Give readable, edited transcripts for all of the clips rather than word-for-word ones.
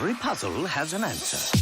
Every puzzle has an answer.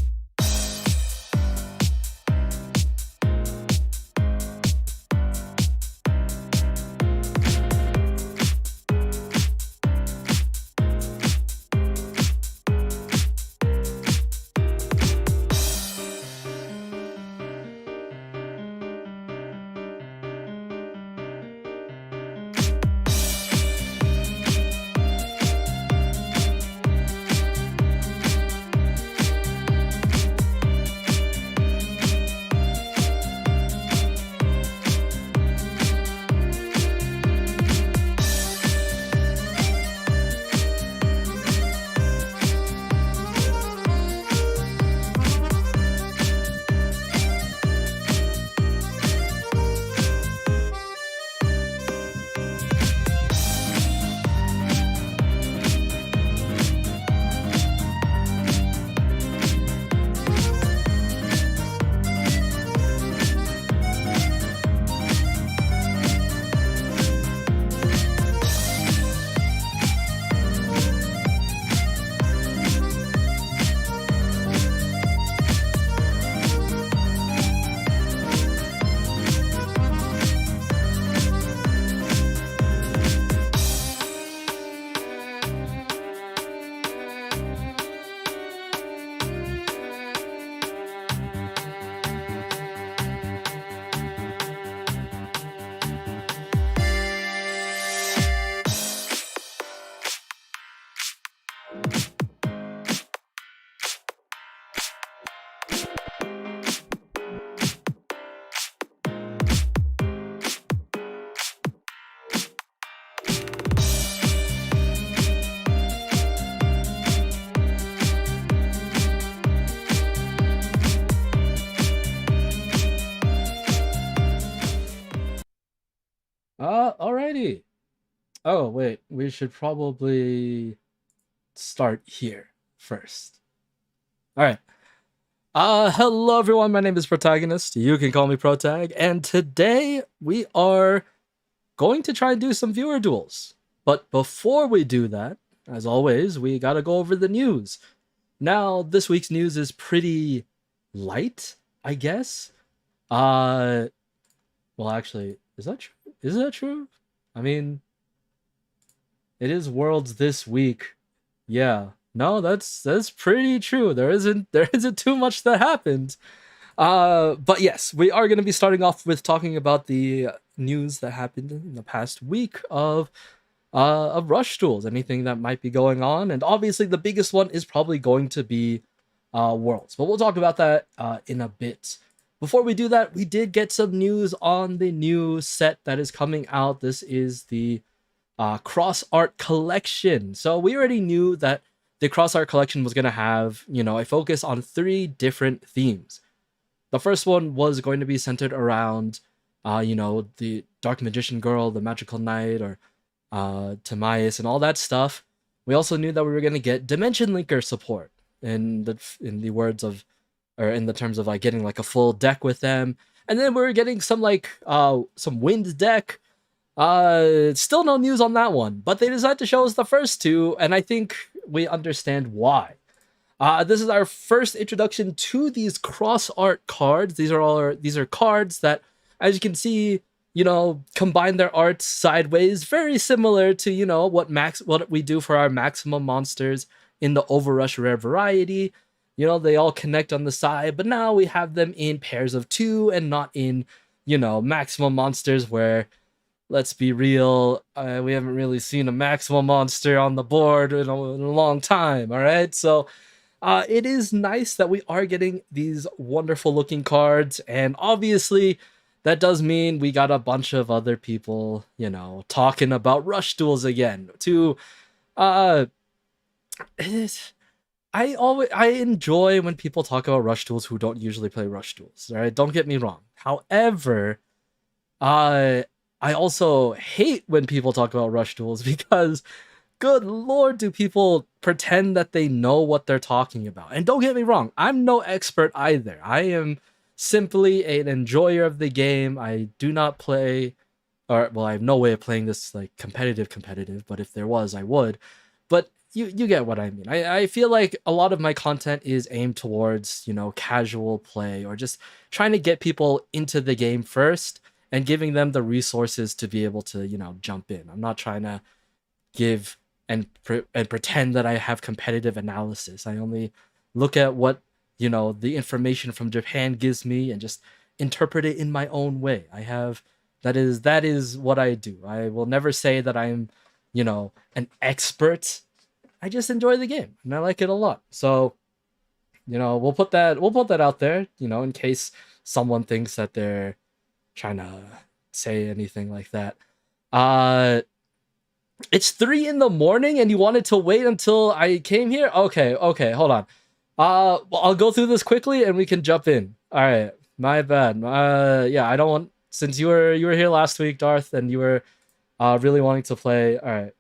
Alrighty. Oh, wait, we should probably start here first. Alright. Hello everyone, my name is Protagonist. You can call me Protag, and today we are going to try and do some viewer duels. But before we do that, as always, we gotta go over the news. Now, this week's news is pretty light, I guess. Well, actually, is that true? Is that true? I mean, it is Worlds this week. Yeah. No, that's pretty true. There isn't too much that happened. But yes, we are going to be starting off with talking about the news that happened in the past week of Rush Duels, anything that might be going on, and obviously the biggest one is probably going to be Worlds. But we'll talk about that in a bit. Before we do that, we did get some news on the new set that is coming out. This is the Cross Art Collection. So we already knew that the Cross Art Collection was going to have, a focus on 3 different themes. The first one was going to be centered around, the Dark Magician Girl, the Magical Knight, or Timaeus, and all that stuff. We also knew that we were going to get Dimension Linker support in the words of, or in the terms of like getting like a full deck with them. And then we were getting some some wind deck. Still no news on that one, but they decided to show us the first 2, and I think we understand why. This is our first introduction to these cross art cards. These are cards that, as you can see, combine their arts sideways, very similar to what we do for our maximum monsters in the Overrush rare variety. They all connect on the side, but now we have them in pairs of 2 and not in, maximum monsters where, let's be real, we haven't really seen a maximum monster on the board in a long time, all right? So it is nice that we are getting these wonderful looking cards, and obviously that does mean we got a bunch of other people, talking about Rush Duels again. I enjoy when people talk about Rush Duels who don't usually play Rush Duels, right? Don't get me wrong. However, I also hate when people talk about Rush Duels because, good lord, do people pretend that they know what they're talking about. And don't get me wrong, I'm no expert either. I am simply an enjoyer of the game. I do not play, I have no way of playing this like competitive, but if there was, I would. but you get what I mean. I feel like a lot of my content is aimed towards, casual play or just trying to get people into the game first and giving them the resources to be able to, jump in. I'm not trying to give and pretend that I have competitive analysis. I only look at what, the information from Japan gives me and just interpret it in my own way. That is what I do. I will never say that I'm, an expert. I just enjoy the game and I like it a lot. So, we'll put that out there, in case someone thinks that they're trying to say anything like that. Uh it's 3 in the morning and you wanted to wait until I came here? Okay, hold on. Well, I'll go through this quickly and we can jump in. All right, my bad. Yeah, I don't want, since you were here last week, Darth, and you were really wanting to play. All right.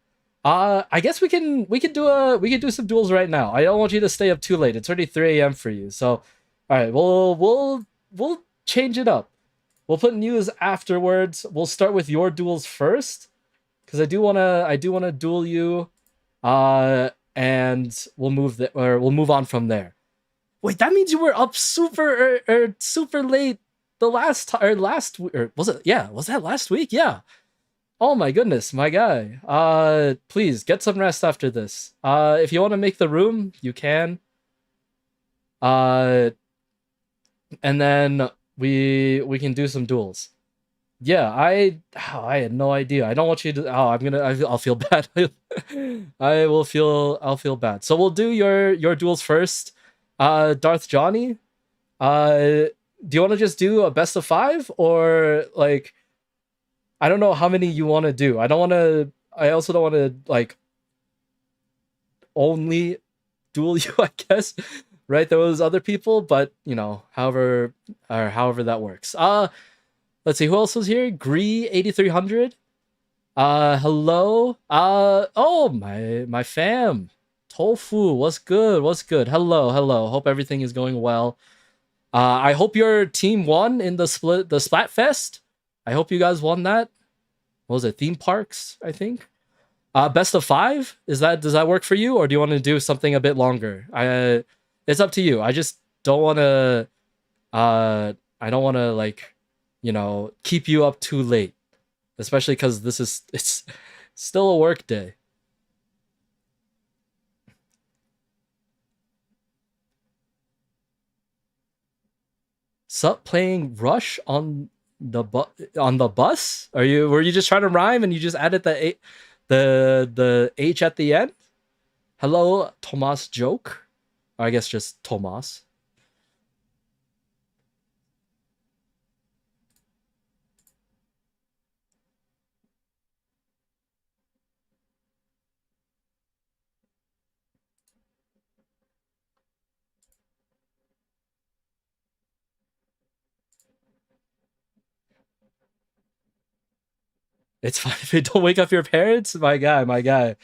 I guess we can do some duels right now. I don't want you to stay up too late. It's already 3 a.m. for you. So, all right, we'll change it up. We'll put news afterwards. We'll start with your duels first, because I do wanna duel you, and we'll move on from there. Wait, that means you were up super late the last time, or or was it? Yeah, was that last week? Yeah. Oh my goodness, my guy. Please get some rest after this. If you want to make the room, you can. Uh, and then we can do some duels. Yeah, I had no idea. I don't want you to. Oh, I'll feel bad. I'll feel bad. So we'll do your duels first. Darth Johnny. Do you want to just do a best of 5, or like, I don't know how many you want to do. I don't want to. I also don't want to like only duel you. I guess, right? There was other people, but however that works. Let's see who else was here. Gree 8300. Hello. Oh, my fam. Tofu, what's good? What's good? Hello. Hope everything is going well. I hope your team won in the Splatfest. I hope you guys won that. What was it? Theme parks, I think. Best of 5. Does that work for you, or do you want to do something a bit longer? It's up to you. I just don't want to. I don't want to like, keep you up too late, especially because it's still a work day. Sup playing Rush on the bus? Were you just trying to rhyme and you just added the H at the end? Hello, Tomas joke. Or I guess just Tomas. It's fine if you don't wake up your parents. My guy, my guy.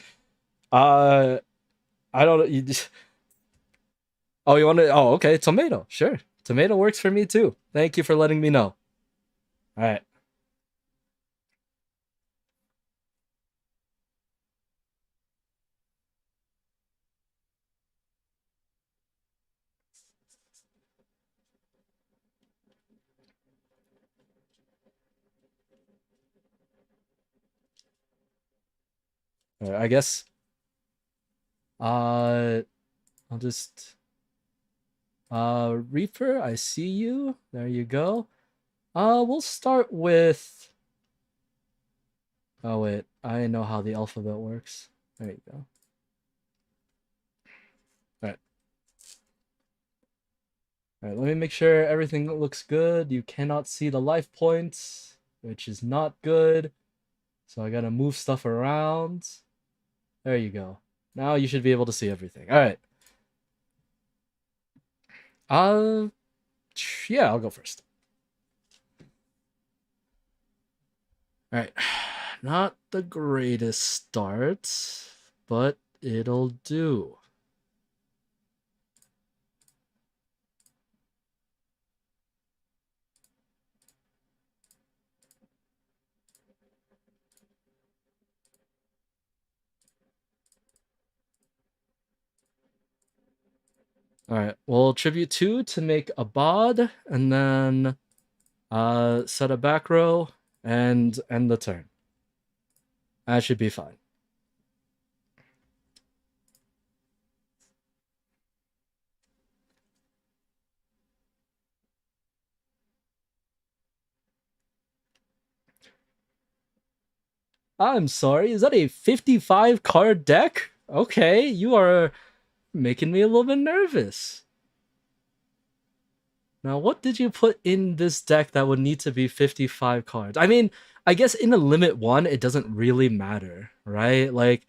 Uh, I don't. Oh, you want to? Oh, okay. Tomato, sure. Tomato works for me too. Thank you for letting me know. All right. All right, I guess. Uh, I'll just. Reaper, I see you. There you go. We'll start with. Oh wait, I know how the alphabet works. There you go. All right. All right. Let me make sure everything looks good. You cannot see the life points, which is not good. So I gotta move stuff around. There you go. Now you should be able to see everything. All right. Uh, yeah, I'll go first. All right. Not the greatest start, but it'll do. All right, we'll tribute 2 to make a bod, and then set a back row and end the turn. That should be fine. I'm sorry, is that a 55 card deck? Okay, you are making me a little bit nervous. Now, what did you put in this deck that would need to be 55 cards? I mean, I guess in a limit 1, it doesn't really matter, right? Like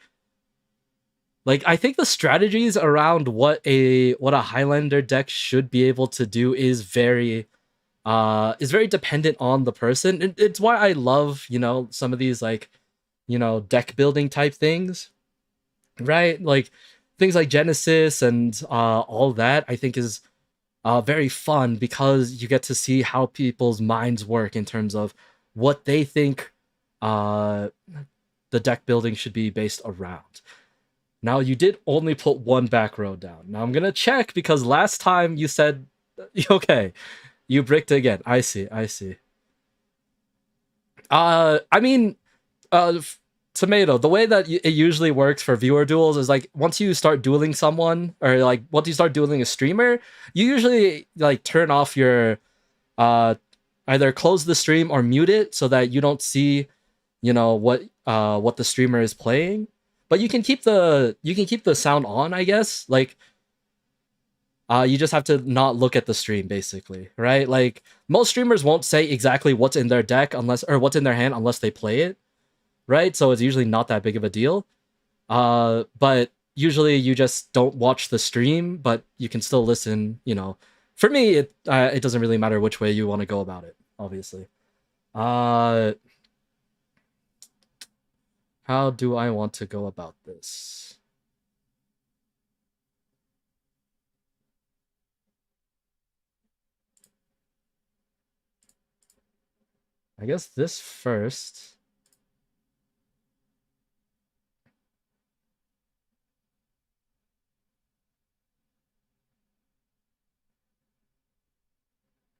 I think the strategies around what a Highlander deck should be able to do is very dependent on the person. It's why I love, some of these like, deck building type things, right? Like things like Genesis and all that I think is very fun because you get to see how people's minds work in terms of what they think uh, the deck building should be based around. Now, you did only put one back row down. Now, I'm going to check because last time you said, okay, you bricked again. I see, I see. I mean, uh, Tomato, the way that it usually works for viewer duels is like once you start dueling someone or like once you start dueling a streamer, you usually like turn off your uh either close the stream or mute it so that you don't see, what the streamer is playing. But you can keep the sound on, I guess. Like you just have to not look at the stream basically, right? Like most streamers won't say exactly what's in their deck unless or what's in their hand unless they play it, right? So it's usually not that big of a deal. But usually you just don't watch the stream, but you can still listen. For me, it doesn't really matter which way you want to go about it. Obviously. Uh, how do I want to go about this? I guess this first.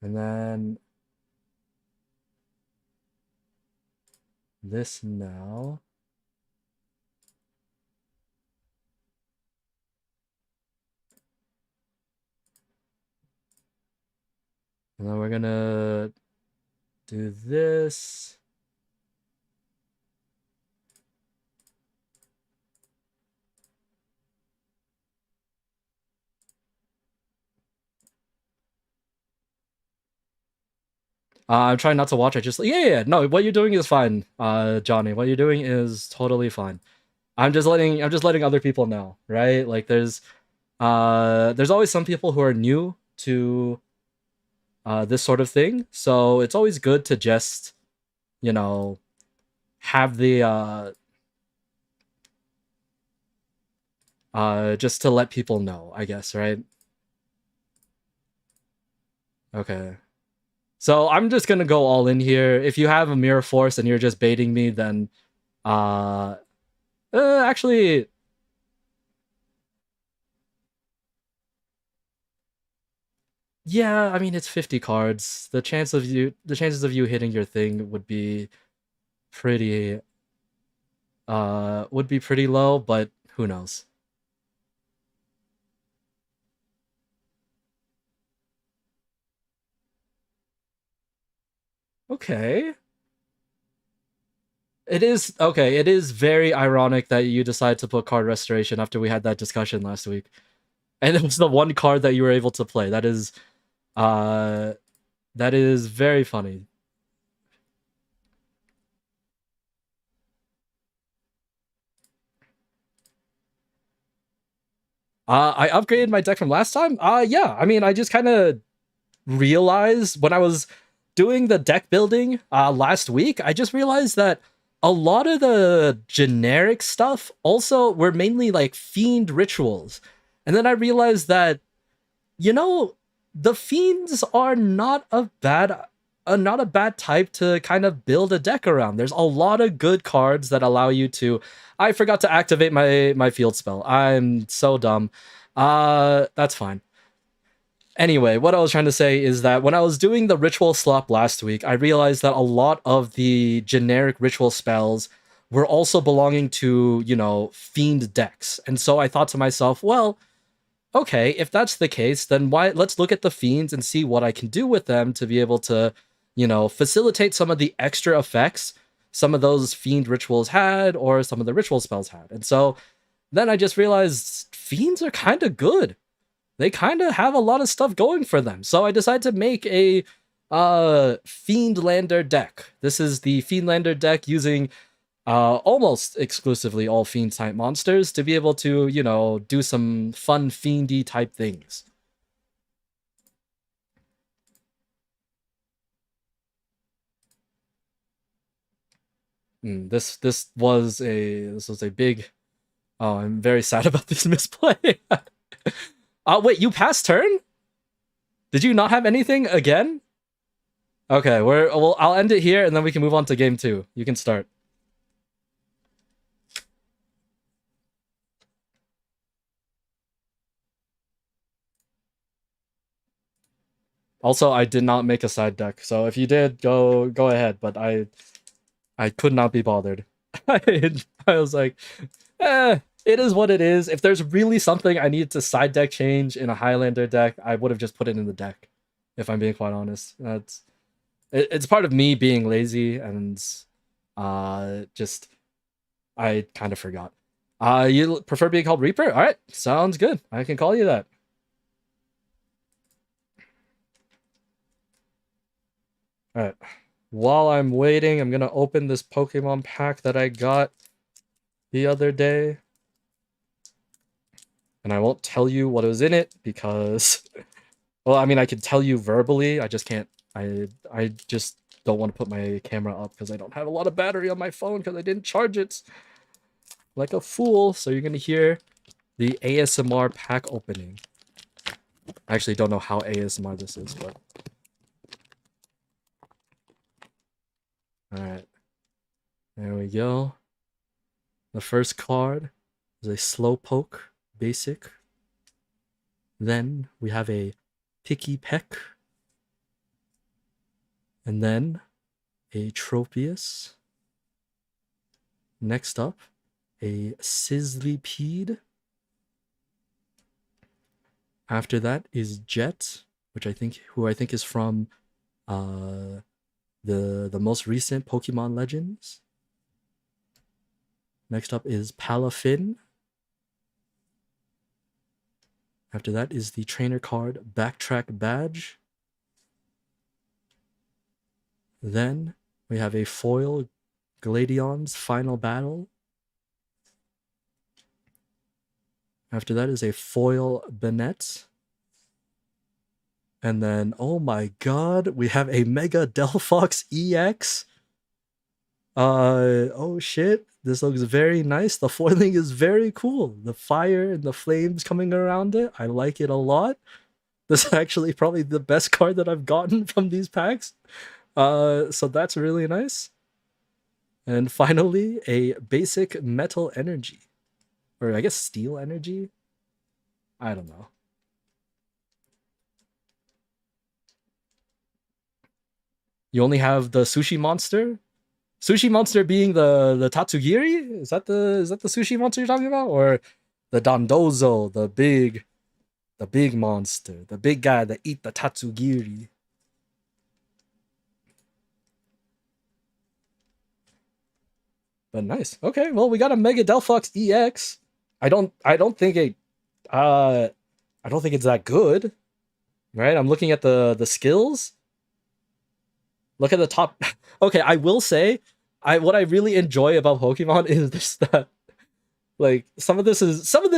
And then this now. And then we're gonna do this. I'm trying not to watch. I just yeah. No, what you're doing is fine, Johnny. What you're doing is totally fine. I'm just letting other people know, right? Like there's always some people who are new to this sort of thing, so it's always good to just you know have the just to let people know, I guess, right? Okay. So I'm just gonna go all in here. If you have a mirror force and you're just baiting me, then uh, actually, yeah. I mean, it's 50 cards. The chances of you hitting your thing pretty would be pretty low, but who knows? Okay. It is okay. It is very ironic that you decide to put card restoration after we had that discussion last week, and it was the one card that you were able to play. Uh, that is very funny. I upgraded my deck from last time. Yeah. I mean, I just kind of realized when I was doing the deck building last week, I just realized that a lot of the generic stuff also were mainly like fiend rituals. And then I realized that, you know, the fiends are not a bad type to kind of build a deck around. There's a lot of good cards that allow you to. I forgot to activate my field spell. I'm so dumb. That's fine. Anyway, what I was trying to say is that when I was doing the ritual swap last week, I realized that a lot of the generic ritual spells were also belonging to, fiend decks. And so I thought to myself, well, okay, if that's the case, then why let's look at the fiends and see what I can do with them to be able to, facilitate some of the extra effects some of those fiend rituals had or some of the ritual spells had. And so then I just realized fiends are kind of good. They kind of have a lot of stuff going for them. So I decided to make a Fiendlander deck. This is the Fiendlander deck using almost exclusively all fiend type monsters to be able to, do some fun fiendy type things. This was a big. Oh, I'm very sad about this misplay. Wait, you passed turn? Did you not have anything again? Okay, well, I'll end it here and then we can move on to game 2. You can start. Also, I did not make a side deck, so if you did, go ahead. But I could not be bothered. I was like, it is what it is. If there's really something I needed to side deck change in a Highlander deck, I would have just put it in the deck. If I'm being quite honest, it's part of me being lazy and just I kind of forgot. You prefer being called Reaper? All right, sounds good. I can call you that. All right. While I'm waiting, I'm gonna open this Pokemon pack that I got the other day. And I won't tell you what was in it because, well, I mean, I can tell you verbally. I just can't. I just don't want to put my camera up because I don't have a lot of battery on my phone because I didn't charge it like a fool. So you're gonna hear the ASMR pack opening. I actually don't know how ASMR this is, but all right, there we go. The first card is a Slowpoke basic. Then we have a Picky Peck. And then a Tropius. Next up, a Sizzlypede. After that is Jet, who I think is from the most recent Pokemon Legends. Next up is Palafin. After that is the trainer card Backtrack Badge. Then we have a foil Gladion's Final Battle. After that is a foil Bennett. And then, oh my god, we have a Mega Delphox EX. Oh shit, this looks very nice. The foiling is very cool. The fire and the flames coming around it, I like it a lot. This is actually probably the best card that I've gotten from these packs. So that's really nice. And finally, a basic Metal Energy. Or I guess Steel Energy? I don't know. You only have the Sushi Monster? Sushi Monster being the Tatsugiri? Is that the Sushi Monster you're talking about? Or the Dondozo, the big monster, the big guy that eat the Tatsugiri? But nice. Okay, well, we got a Mega Delphox EX. I don't think it's that good. Right? I'm looking at the skills. Look at the top. Okay, I will say what I really enjoy about Pokemon is just that like some of this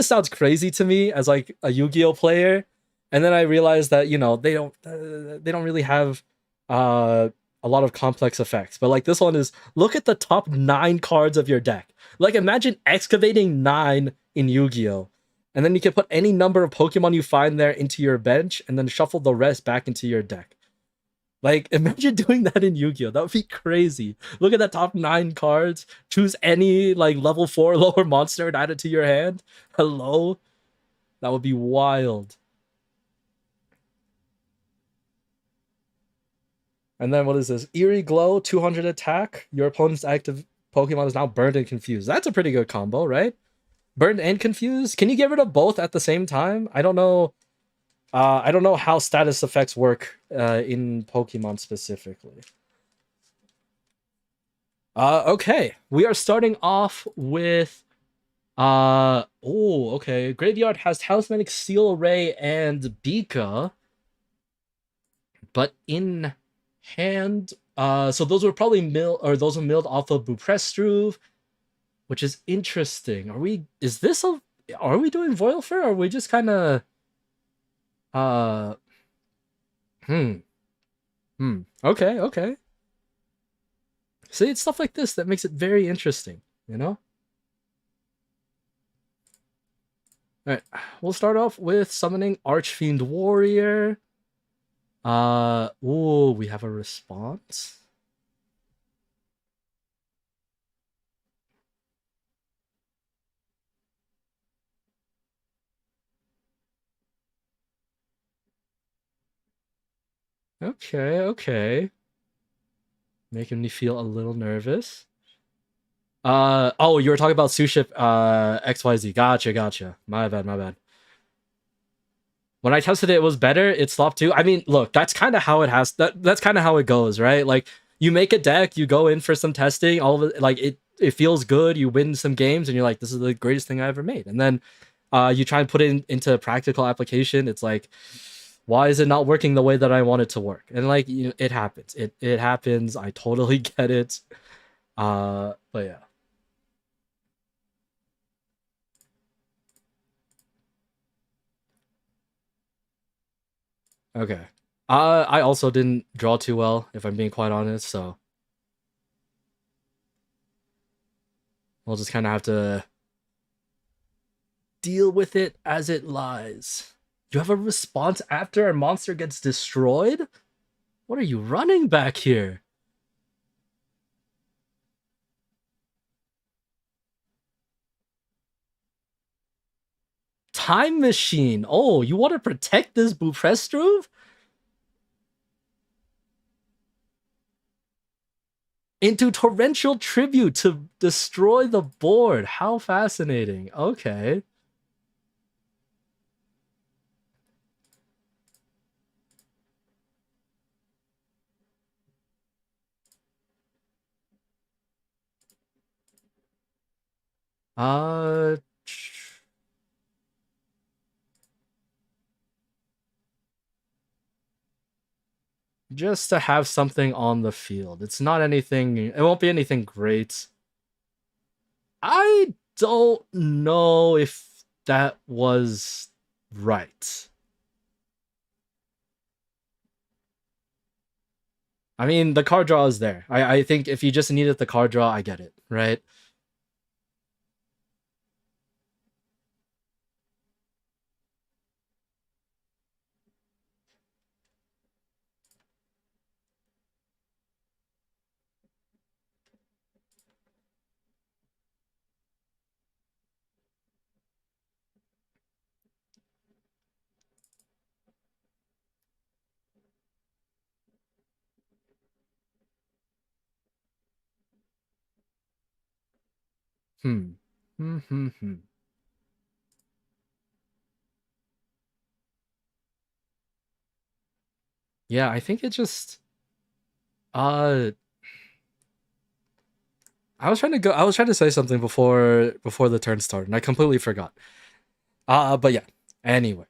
sounds crazy to me as like a Yu-Gi-Oh player, and then I realize that they don't really have a lot of complex effects. But like this one is, look at the top 9 cards of your deck. Like imagine excavating 9 in Yu-Gi-Oh, and then you can put any number of Pokemon you find there into your bench, and then shuffle the rest back into your deck. Like, imagine doing that in Yu-Gi-Oh! That would be crazy. Look at the top 9 cards. Choose any, like, level 4 lower monster and add it to your hand. Hello? That would be wild. And then what is this? Eerie Glow, 200 attack. Your opponent's active Pokemon is now burned and confused. That's a pretty good combo, right? Burned and confused. Can you get rid of both at the same time? I don't know. I don't know how status effects work in Pokemon specifically. Okay, we are starting off with okay. Graveyard has Talismanic Steel Ray and Bika, but in hand, so those were probably those were milled off of Buprestruve, which is interesting. Are we doing Voilfer, or are we just kind of uh hmm okay, okay. See, it's stuff like this that makes it very interesting, you know? Alright, we'll start off with summoning Archfiend Warrior. We have a response. Okay, okay. Making me feel a little nervous. Oh, you were talking about Suship XYZ. Gotcha, gotcha. My bad, my bad. When I tested it, it was better. It slopped too. I mean, look, that's kind of how it has. That's kind of how it goes, right? Like you make a deck, you go in for some testing, all of it, like it feels good. You win some games, and you're like, this is the greatest thing I ever made. And then you try and put it into practical application. It's like, why is it not working the way that I want it to work? And like, it happens. It happens. I totally get it. But yeah. Okay. I also didn't draw too well, if I'm being quite honest, so we'll just kind of have to deal with it as it lies. You have a response after a monster gets destroyed? What are you running back here? Time Machine. Oh, you want to protect this Buprestruve? Into Torrential Tribute to destroy the board. How fascinating. Okay. Uh just to have something on the field. It's not anything, it won't be anything great. I don't know if that was right. I mean, the card draw is there. I think if you just needed the card draw, I get it, right? Hmm. Hmm. Hmm. Hmm. Yeah, I think it just uh I was trying to say something before the turn started, and I completely forgot. But yeah. Anyway,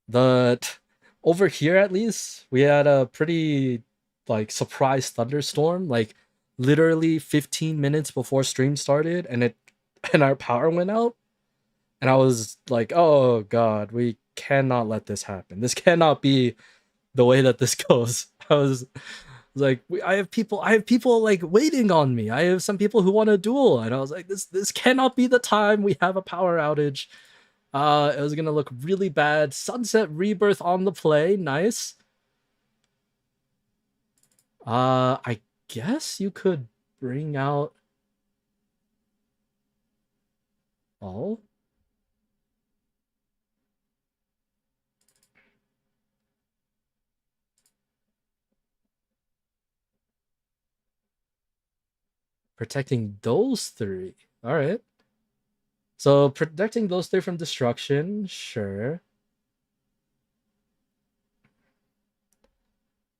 the over here at least we had a pretty like surprise thunderstorm, like literally 15 minutes before stream started, and it and our power went out, and I was like, oh god, we cannot let this happen. This cannot be the way that this goes. I was like, I have people like waiting on me. I have some people who want to duel, and I was like, this cannot be the time we have a power outage. It was gonna look really bad. Sunset Rebirth on the play, nice. I guess you could bring out all. Protecting those three. All right. So protecting those three from destruction, sure.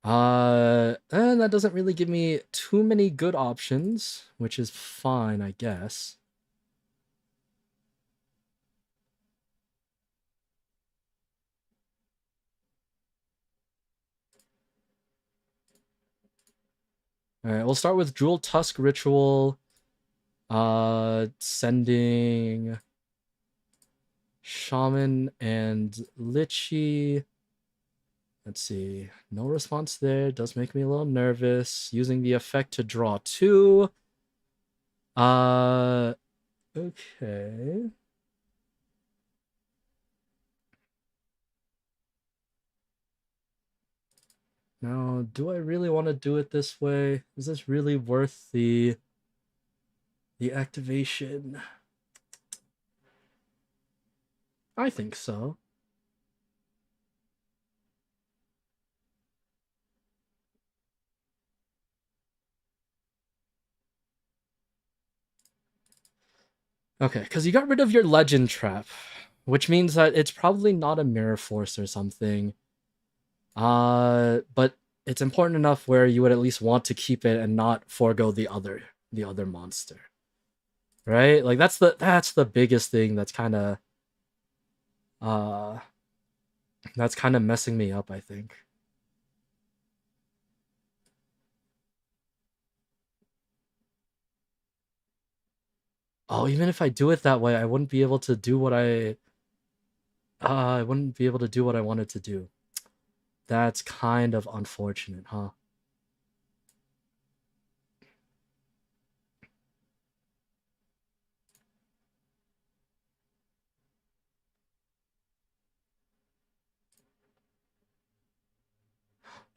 And that doesn't really give me too many good options, which is fine, I guess. All right, we'll start with Jewel Tusk Ritual. Sending Shaman and Lichy. Let's see. No response there. Does make me a little nervous. Using the effect to draw 2. Okay. Now, do I really want to do it this way? Is this really worth the activation? I think so. Okay, because you got rid of your legend trap, which means that it's probably not a mirror force or something. But it's important enough where you would at least want to keep it and not forego the other monster. Right? Like that's the biggest thing that's kind of messing me up, I think. Oh, even if I do it that way, I wouldn't be able to do what I wouldn't be able to do what I wanted to do. That's kind of unfortunate, huh?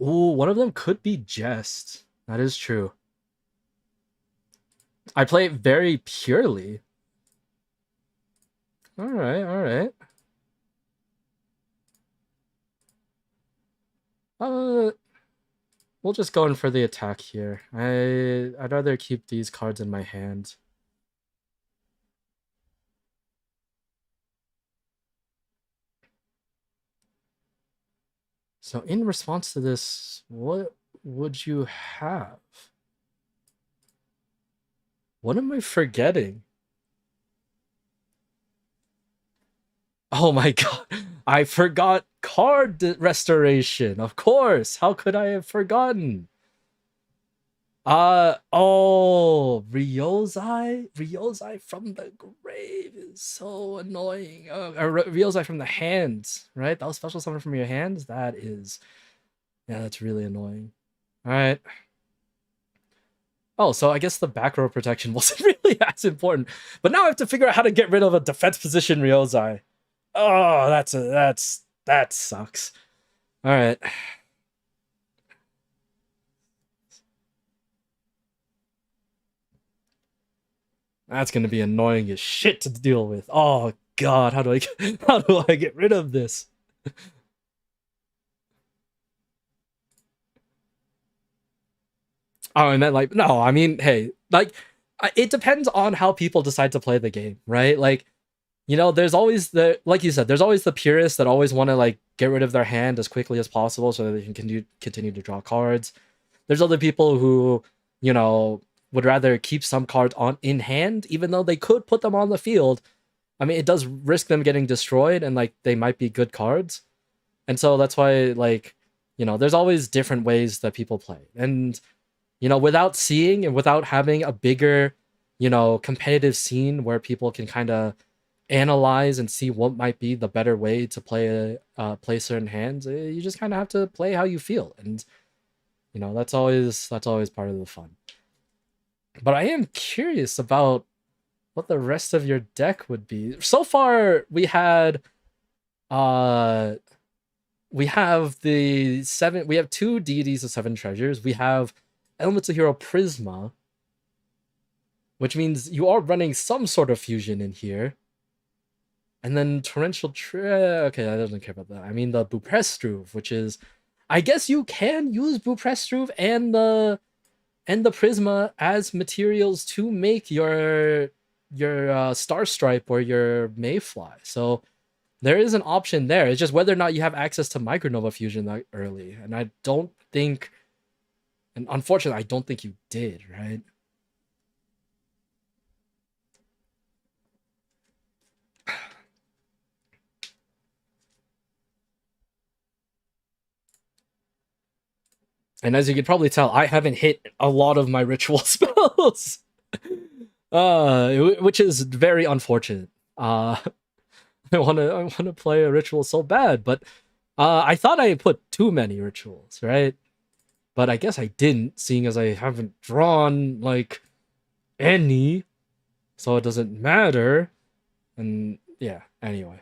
Ooh, one of them could be Jest. That is true. I play it very purely. All right, all right. We'll just go in for the attack here. I'd rather keep these cards in my hand. So in response to this, what would you have? What am I forgetting? Oh my god. I forgot card restoration. Of course. How could I have forgotten? Ryozai from the grave is so annoying. Ryozai from the hands, right? That was special summon from your hands. That is, yeah, that's really annoying. All right. Oh, so I guess the back row protection wasn't really as important, but now I have to figure out how to get rid of a defense position Ryozai. Oh, that sucks. All right. That's gonna be annoying as shit to deal with. Oh god, how do I get rid of this? Oh, and then like no, I mean, hey, like it depends on how people decide to play the game, right? Like, you know, there's always like you said, there's always the purists that always want to like get rid of their hand as quickly as possible so that they can continue to draw cards. There's other people who, you know, would rather keep some cards on in hand, even though they could put them on the field. I mean, it does risk them getting destroyed, and like they might be good cards, and so that's why like, you know, there's always different ways that people play, and you know, without seeing and without having a bigger, you know, competitive scene where people can kind of analyze and see what might be the better way to play certain hands, you just kind of have to play how you feel, and you know, that's always part of the fun. But I am curious about what the rest of your deck would be. So far, uh we have we have 2 deities of 7 treasures. We have Elements of Hero Prisma, which means you are running some sort of fusion in here. And then Torrential okay, I don't care about that. I mean the Buprestruve, which is, I guess you can use Buprestruve and the and the prisma as materials to make your star stripe or your mayfly. So there is an option there. It's just whether or not you have access to micronova fusion that early, and I don't think, and unfortunately, I don't think you did, right? And as you can probably tell, I haven't hit a lot of my ritual spells, which is very unfortunate. I want to play a ritual so bad, but I thought I put too many rituals, right? But I guess I didn't, seeing as I haven't drawn like any, so it doesn't matter. And yeah, anyway.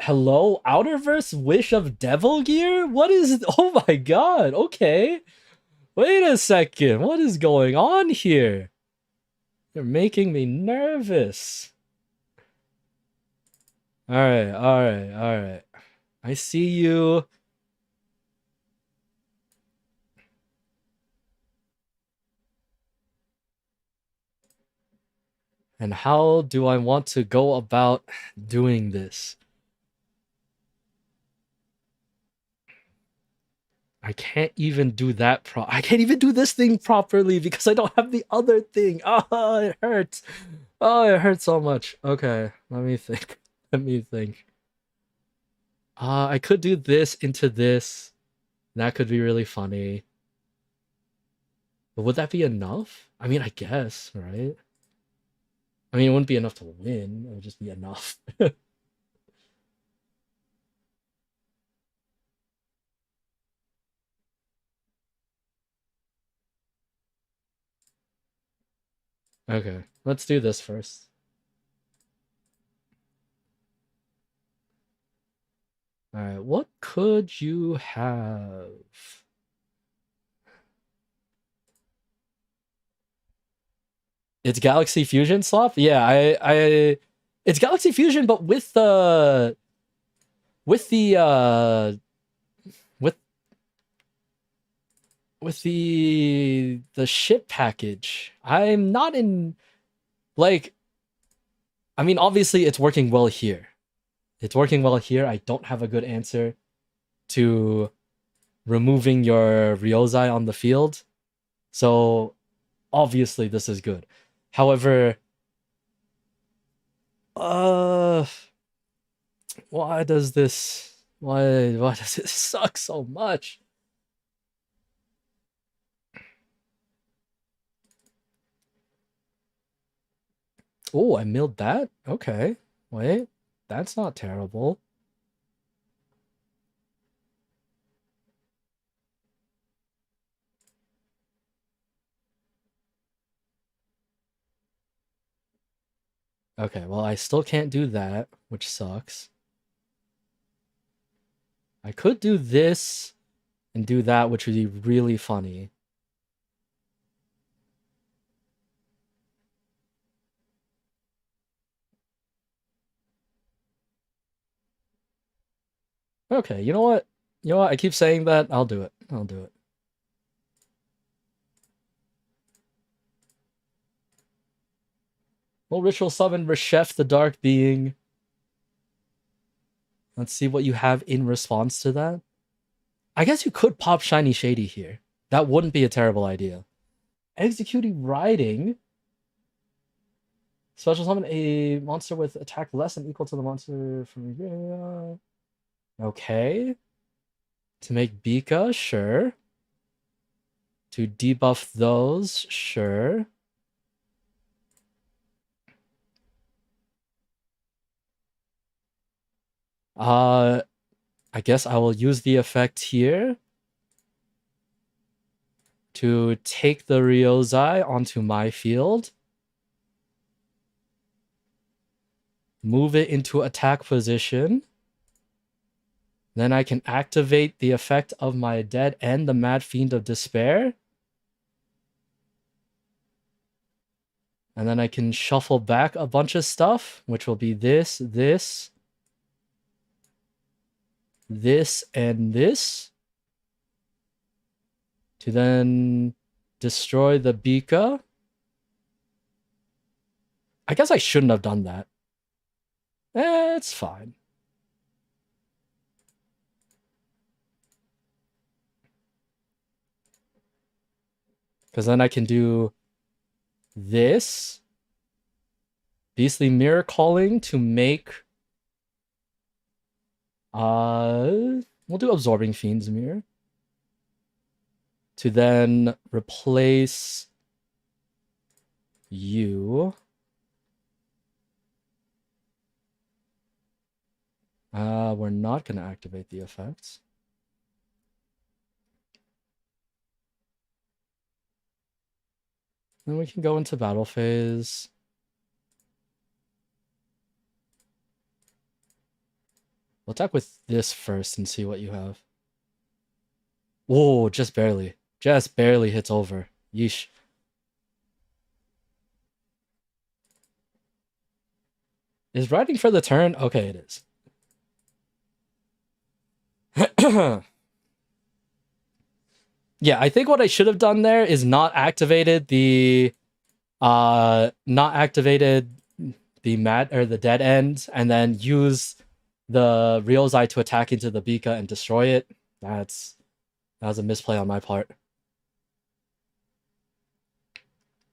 Hello, Outerverse Wish of Devil Gear? What is. Oh my god, okay. Wait a second, what is going on here? You're making me nervous. Alright, alright, alright. I see you. And how do I want to go about doing this? I can't even do that I can't even do this thing properly because I don't have the other thing. Oh, it hurts. Oh, it hurts so much. Okay, let me think. Let me think. I could do this into this. That could be really funny. But would that be enough? I mean, I guess, right? I mean, it wouldn't be enough to win. It would just be enough. Okay, let's do this first. All right, what could you have? It's Galaxy Fusion swap? Yeah, it's Galaxy Fusion, but with the with the ship package. I'm not in like I mean obviously it's working well here. It's working well here. I don't have a good answer to removing your Ryozai on the field. So obviously this is good. However, uh why does it suck so much? Oh, I milled that? Okay. Wait. That's not terrible. Okay, well, I still can't do that, which sucks. I could do this and do that, which would be really funny. Okay, you know what? You know what? I keep saying that. I'll do it. I'll do it. Well, ritual summon Reshef the Dark Being. Let's see what you have in response to that. I guess you could pop Shiny Shady here. That wouldn't be a terrible idea. Executing Riding. Special summon a monster with attack less than equal to the monster from. Okay. To make Bika, sure. To debuff those, sure. I guess I will use the effect here to take the Ryozai onto my field. Move it into attack position. Then I can activate the effect of my Dead and the Mad Fiend of Despair. And then I can shuffle back a bunch of stuff, which will be this, this. this and this to then destroy the Bika. I guess I shouldn't have done that. It's fine. Because then I can do this. Beastly Mirror Calling to make... we'll do Absorbing Fiend's Mirror. To then replace you. We're not going to activate the effects. Then we can go into battle phase. We'll attack with this first and see what you have. Whoa, just barely. Just barely hits over. Yeesh. Is riding for the turn? Okay, it is. Yeah, I think what I should have done there is not activated the mat or the dead end, and then use the Ryozai to attack into the Bika and destroy it. That was a misplay on my part.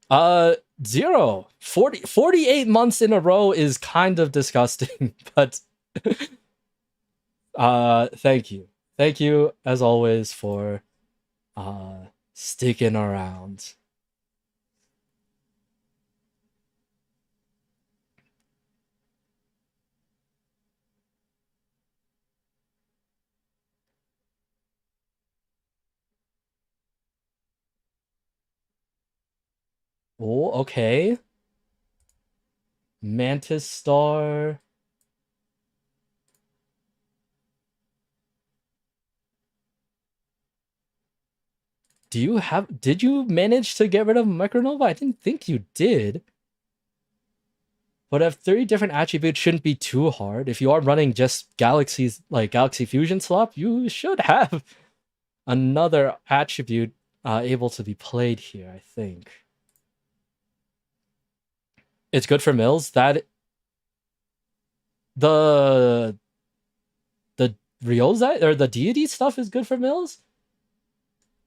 48 months in a row is kind of disgusting, but thank you. Thank you as always for sticking around. Oh, okay. Mantis Star. Did you manage to get rid of Micronova? I didn't think you did. But if 30 different attributes shouldn't be too hard. If you are running just Galaxies, like Galaxy Fusion swap, you should have another attribute able to be played here, I think. It's good for mills. That the Ryozai or the deity stuff is good for mills?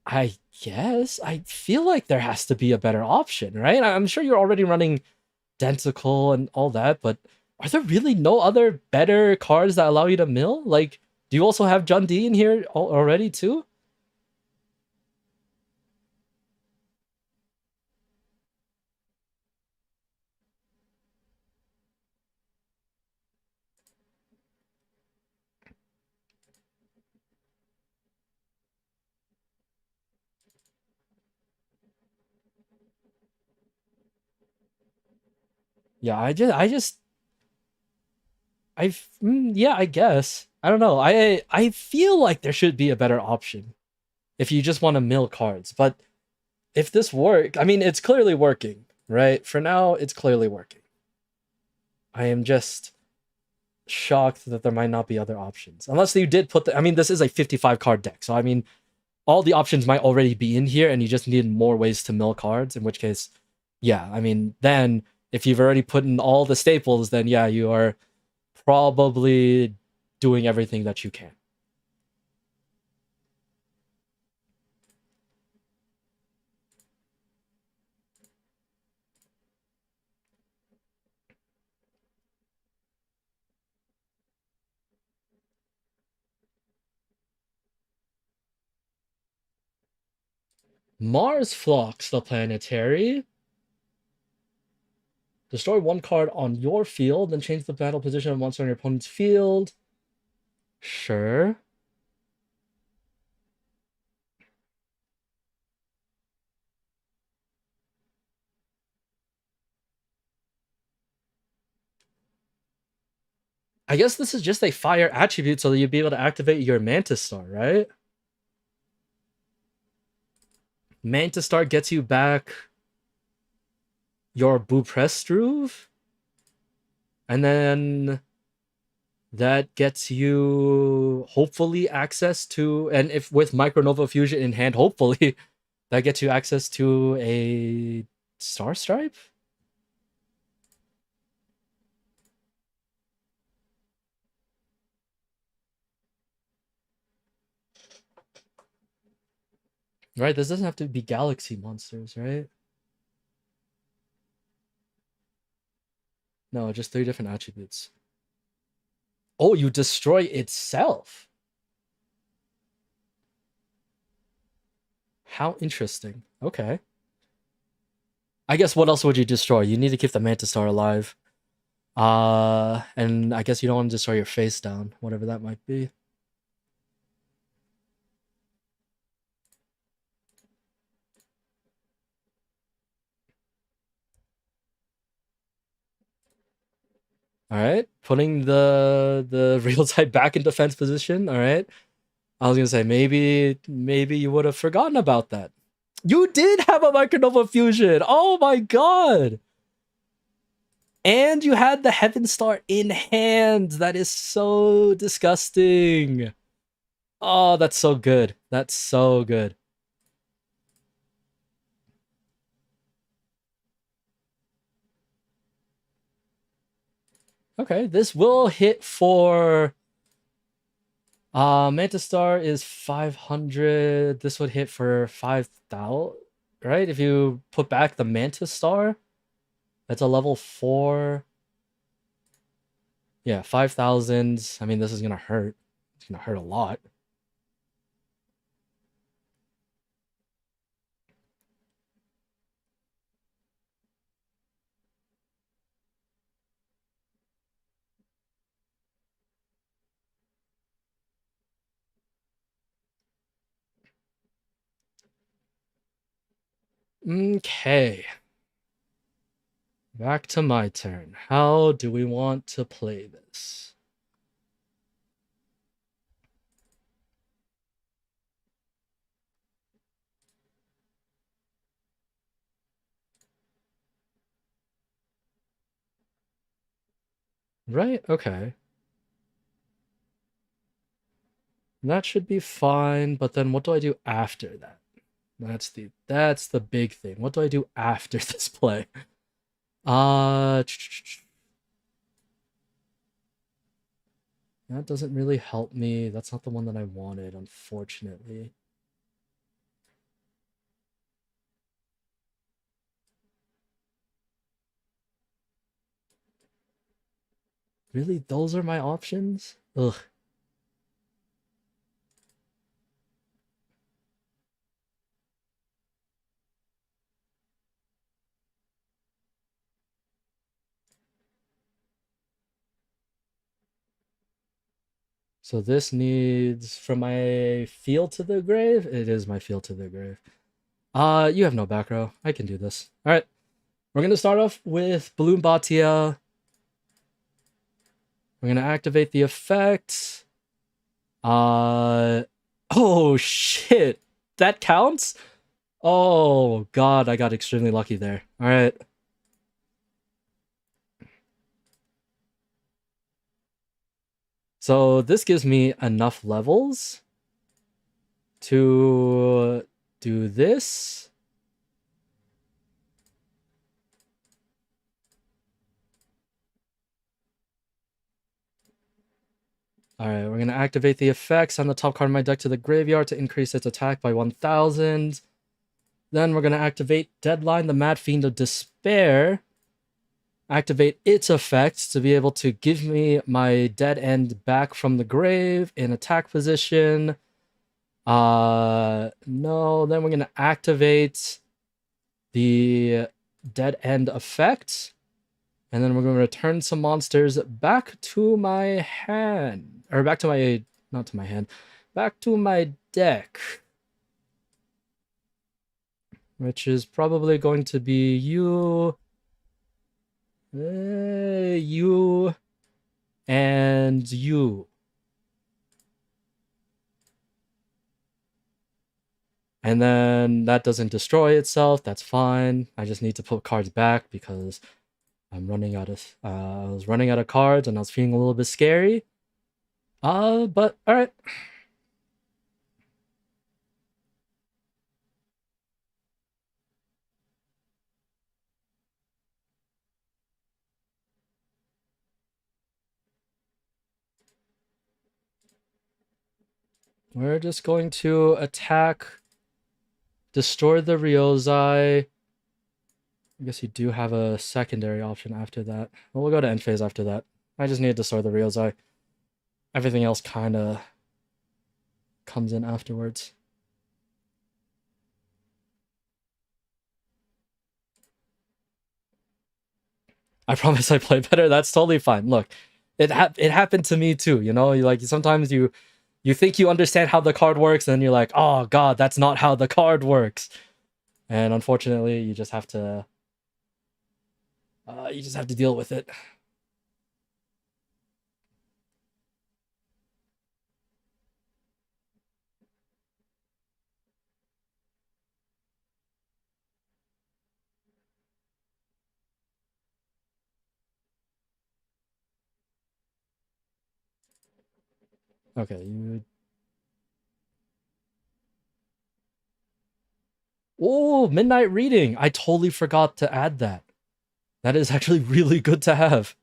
I guess. I feel like there has to be a better option, right? I'm sure you're already running Denticle and all that, but are there really no other better cards that allow you to mill? Like, do you also have Jun D in here already too? Yeah, yeah, I guess. I don't know. I feel like there should be a better option if you just want to mill cards. But if this work, I mean, it's clearly working, right? For now, it's clearly working. I am just shocked that there might not be other options. Unless you did put I mean, this is a 55 card deck. So, I mean, all the options might already be in here and you just need more ways to mill cards, in which case, yeah, I mean, then if you've already put in all the staples, then yeah, you are probably doing everything that you can. Mars Phlox, the planetary. Destroy one card on your field, then change the battle position of monster on your opponent's field. Sure. I guess this is just a fire attribute so that you'd be able to activate your Mantis Star, right? Mantis Star gets you back your Buprestruve. And then that gets you hopefully access to, and if with Micronova Fusion in hand, hopefully that gets you access to a Star Stripe. Right, this doesn't have to be galaxy monsters, right? No, just 3 different attributes. Oh, you destroy itself. How interesting. Okay. I guess what else would you destroy? You need to keep the Mantis Star alive. And I guess you don't want to destroy your face down, whatever that might be. All right, putting the real type back in defense position. All right, I was gonna say maybe you would have forgotten about that. You did have a Micronova Fusion. Oh my god! And you had the Heaven Star in hand. That is so disgusting. Oh, that's so good. That's so good. Okay, this will hit for Mantis Star is 500. This would hit for 5,000, right? If you put back the Mantis Star, that's a level 4. Yeah, 5,000. I mean, this is gonna hurt. It's gonna hurt a lot. Okay. Back to my turn. How do we want to play this? Right? Okay. That should be fine, but then what do I do after that? That's the big thing. What do I do after this play? That doesn't really help me. That's not the one that I wanted, unfortunately. Really? Those are my options? Ugh. So this needs from my field to the grave? It is my field to the grave. You have no back row. I can do this. Alright. We're gonna start off with Balloon Batia. We're gonna activate the effect. Oh shit. That counts? Oh god, I got extremely lucky there. Alright. So this gives me enough levels to do this. Alright, we're going to activate the effects on the top card of my deck to the graveyard to increase its attack by 1,000. Then we're going to activate Deadline, the Mad Fiend of Despair. Activate its effects to be able to give me my dead end back from the grave in attack position. No, then we're going to activate the dead end effect. And then we're going to return some monsters back to my hand. Or back to my... Not to my hand. Back to my deck. Which is probably going to be you... you... and you. And then that doesn't destroy itself. That's fine. I just need to put cards back because... I'm running out of I was running out of cards and I was feeling a little bit scary. But all right. We're just going to attack, destroy the Ryozai. I guess you do have a secondary option after that. Well, we'll go to end phase after that. I just need to destroy the Ryozai. Everything else kind of comes in afterwards. I promise I play better. That's totally fine. Look, it happened to me too. You know, like sometimes you think you understand how the card works, and then you're like, oh god, that's not how the card works. And unfortunately, you just have to deal with it. Okay, you. Oh, midnight reading. I totally forgot to add that. That is actually really good to have.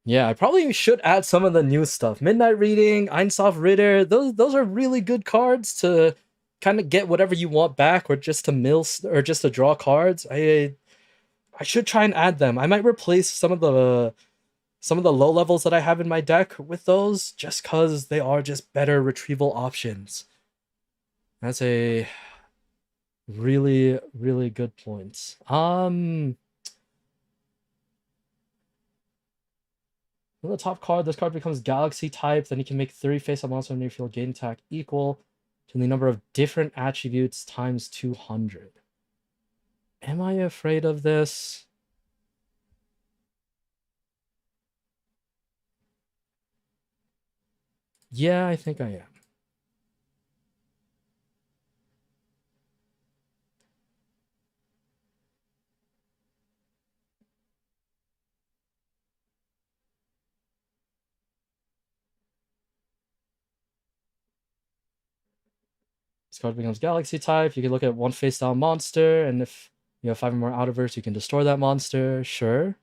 Yeah, I probably should add some of the new stuff. Midnight Reading, Einsof Ritter, those are really good cards to kind of get whatever you want back, or just to or just to draw cards. I should try and add them. I might replace some of the low levels that I have in my deck with those, just because they are just better retrieval options. That's a really, really good point. On the top card, this card becomes Galaxy type, then you can make 3 face-up monster on your field, gain attack equal to the number of different attributes times 200. Am I afraid of this? Yeah, I think I am. This card becomes Galaxy type. You can look at 1 face-down monster, and if you have 5 or more Outerverse, you can destroy that monster. Sure.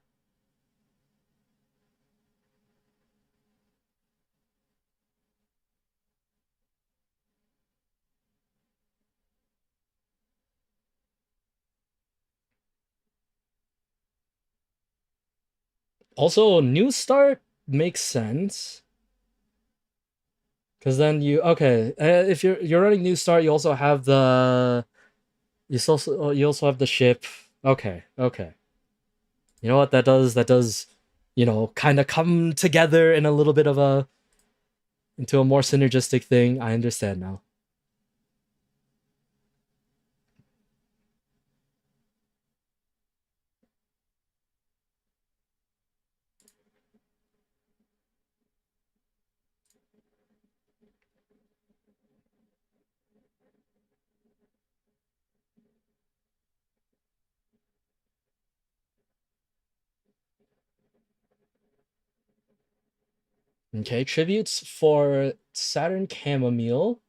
Also, New Start makes sense. Because then if you're running New Start, you also have the you also have the ship. Okay. You know what that does? That does, kind of come together in a little bit of into a more synergistic thing. I understand now. Okay, tributes for Saturn Chamomile.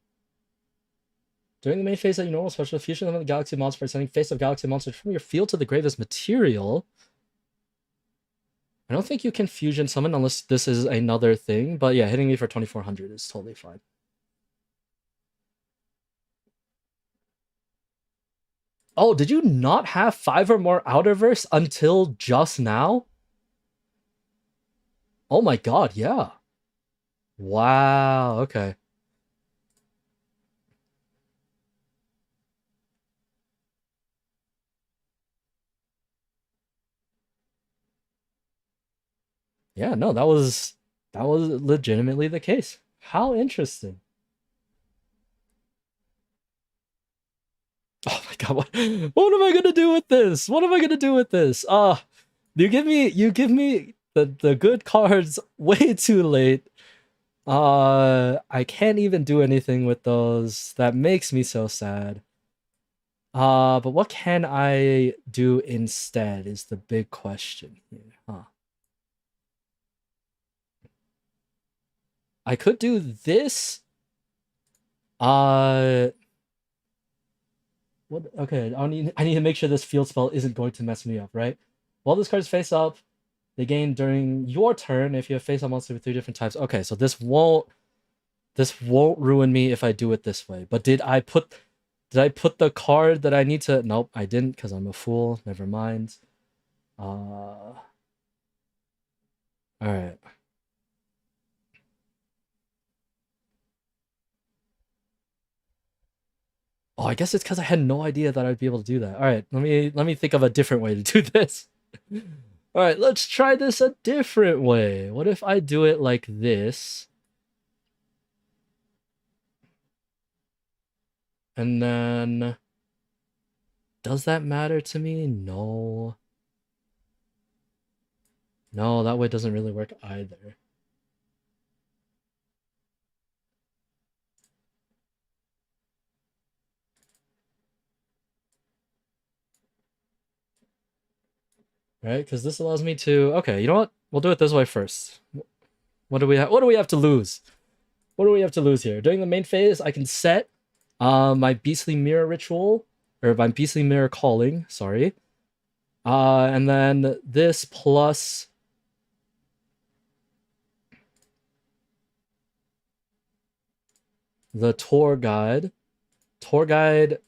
During the main phase that you normal special, fusion of the Galaxy monster by sending face of Galaxy monsters from your field to the grave as material. I don't think you can fusion summon unless this is another thing, but yeah, hitting me for 2400 is totally fine. Oh, did you not have 5 or more Outerverse until just now? Oh my god, yeah. Wow, okay. Yeah, no, that was legitimately the case. How interesting. Oh my god, what am I gonna do with this? What am I gonna do with this? You give me the good cards way too late. I can't even do anything with those. That makes me so sad. But what can I do instead is the big question here, huh? I could do this. What? Okay, I need to make sure this field spell isn't going to mess me up, right? While this card's face up, they gain during your turn if you have face up monster with 3 different types. Okay, so this won't ruin me if I do it this way. But did I put the card that I need to? Nope, I didn't because I'm a fool. Never mind. All right. Oh, I guess it's because I had no idea that I'd be able to do that. All right, let me think of a different way to do this. All right, let's try this a different way. What if I do it like this? And then, does that matter to me? No. No, that way doesn't really work either. Right? Because this allows me to. Okay, you know what? We'll do it this way first. What do we have? What do we have to lose? What do we have to lose here? During the main phase, I can set my beastly mirror ritual, or my beastly mirror calling. Sorry. And then this plus the tour guide. Tour guide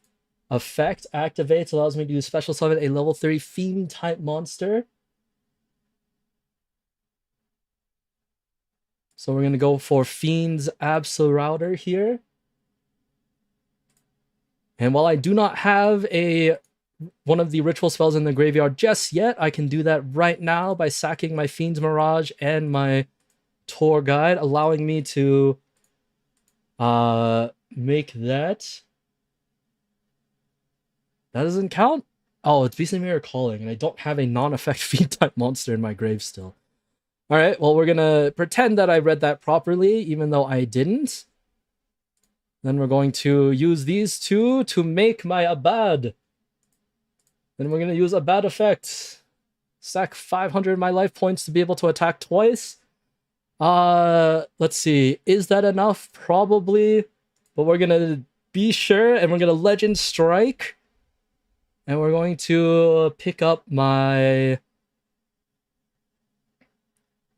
effect activates, allows me to use special summon a level 3 fiend type monster. So we're gonna go for Fiend's Absolouter here. And while I do not have one of the ritual spells in the graveyard just yet, I can do that right now by sacking my Fiend's Mirage and my Tour Guide, allowing me to make that. That doesn't count? Oh, it's Beastly Mirror Calling, and I don't have a non-effect Fiend type monster in my grave still. Alright, well, we're gonna pretend that I read that properly, even though I didn't. Then we're going to use these two to make my Abad. Then we're gonna use Abad effect. Sack 500 of my life points to be able to attack twice. Let's see. Is that enough? Probably. But we're gonna be sure, and we're gonna Legend Strike. And we're going to pick up my...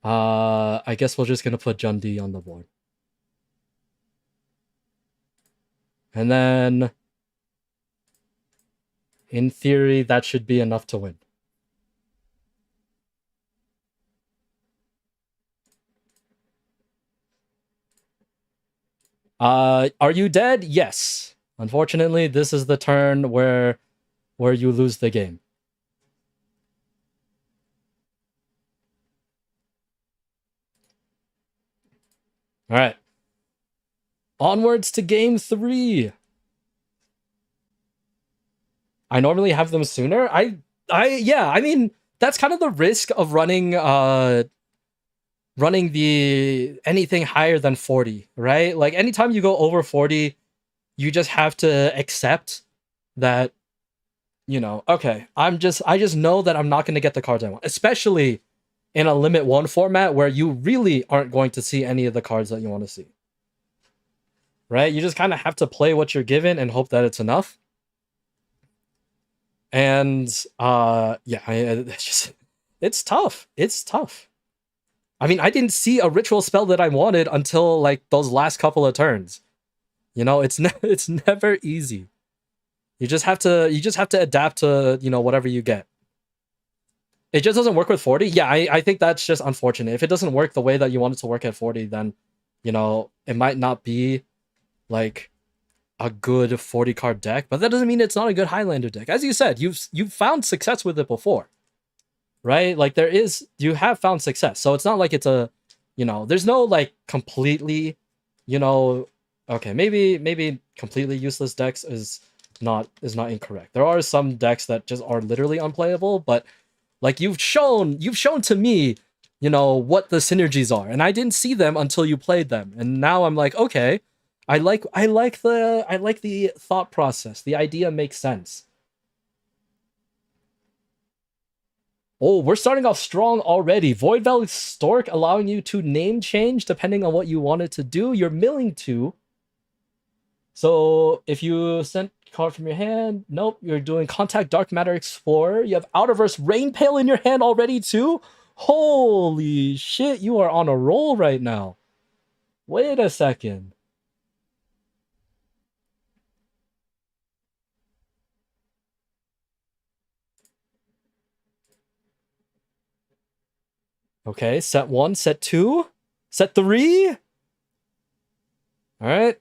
I guess we're just gonna put Jundi on the board. And then... in theory, that should be enough to win. Are you dead? Yes. Unfortunately, this is the turn where you lose the game. All right. Onwards to game 3. I normally have them sooner. Yeah, I mean, that's kind of the risk of running the anything higher than 40, right? Like anytime you go over 40, you just have to accept that, you know, okay, I just know that I'm not going to get the cards I want, especially in a limit 1 format where you really aren't going to see any of the cards that you want to see. Right? You just kind of have to play what you're given and hope that it's enough. And yeah, it's tough. It's tough. I mean, I didn't see a ritual spell that I wanted until like those last couple of turns. You know, it's never easy. You just have to adapt to, you know, whatever you get. It just doesn't work with 40. Yeah, I think that's just unfortunate. If it doesn't work the way that you want it to work at 40, then, you know, it might not be like a good 40 card deck, but that doesn't mean it's not a good Highlander deck. As you said, you've found success with it before, right? Like you have found success. So it's not like it's a, you know, there's no like completely, you know, okay, maybe completely useless decks is not incorrect. There are some decks that just are literally unplayable, but like you've shown to me you know, what the synergies are. And I didn't see them until you played them. And now I'm like, okay, I like the thought process. The idea makes sense. Oh, we're starting off strong already. Void Veil Stork allowing you to name change depending on what you wanted to do. You're milling to. So if you sent card from your hand, nope, you're doing Contact Dark Matter Explorer. You have Outerverse Rainpale in your hand already too. Holy shit, you are on a roll right now. Wait a second. Okay, set 1, set 2, set 3. All right.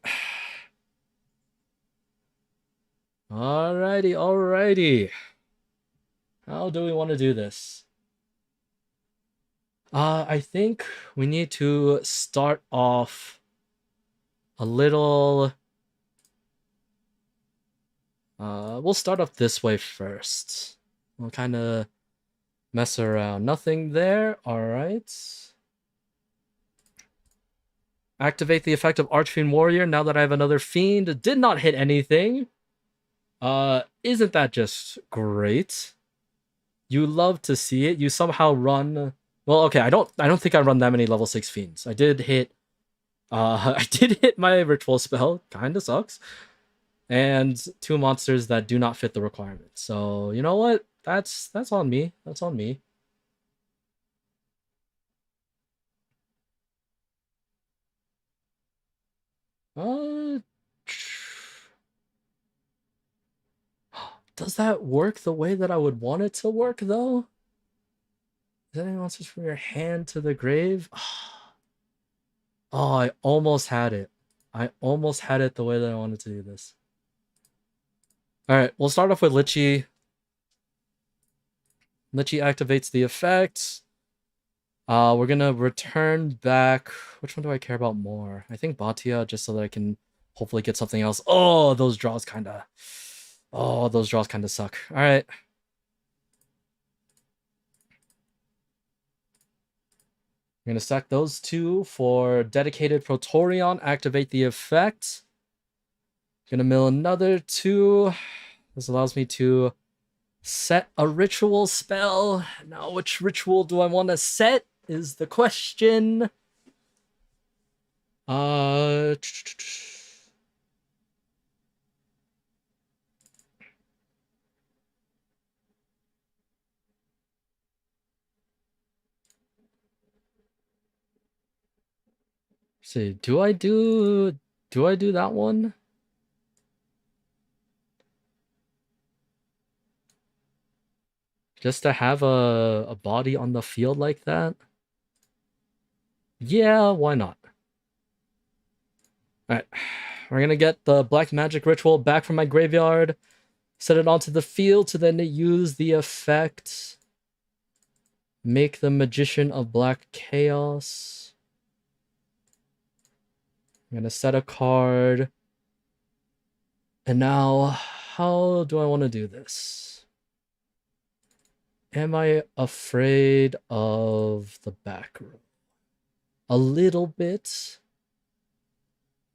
Alrighty. How do we want to do this? I think we need to start off a little... we'll start off this way first. We'll kind of mess around. Nothing there. Alright. Activate the effect of Archfiend Warrior now that I have another Fiend. Did not hit anything. Isn't that just great? You love to see it. You somehow run... Well, okay, I don't think I run that many level 6 Fiends. I did hit my ritual spell. Kinda sucks. And 2 monsters that do not fit the requirement. So, you know what? That's on me. That's on me. Uh, does that work the way that I would want it to work, though? Sending monsters from your hand to the grave? Oh, I almost had it. I almost had it the way that I wanted to do this. Alright, we'll start off with Lichy. Lichy activates the effect. We're gonna return back... Which one do I care about more? I think Batia, just so that I can hopefully get something else. Oh, those draws kinda suck. Alright. I'm gonna stack those 2 for Dedicated Praetorian. Activate the effect. Gonna mill another 2. This allows me to set a ritual spell. Now, which ritual do I want to set is the question. See, do I do that one? Just to have a body on the field like that? Yeah, why not? Alright. We're gonna get the Black Magic Ritual back from my graveyard. Set it onto the field to then use the effect. Make the Magician of Black Chaos. I'm gonna set a card. And now, how do I want to do this? Am I afraid of the back row? A little bit.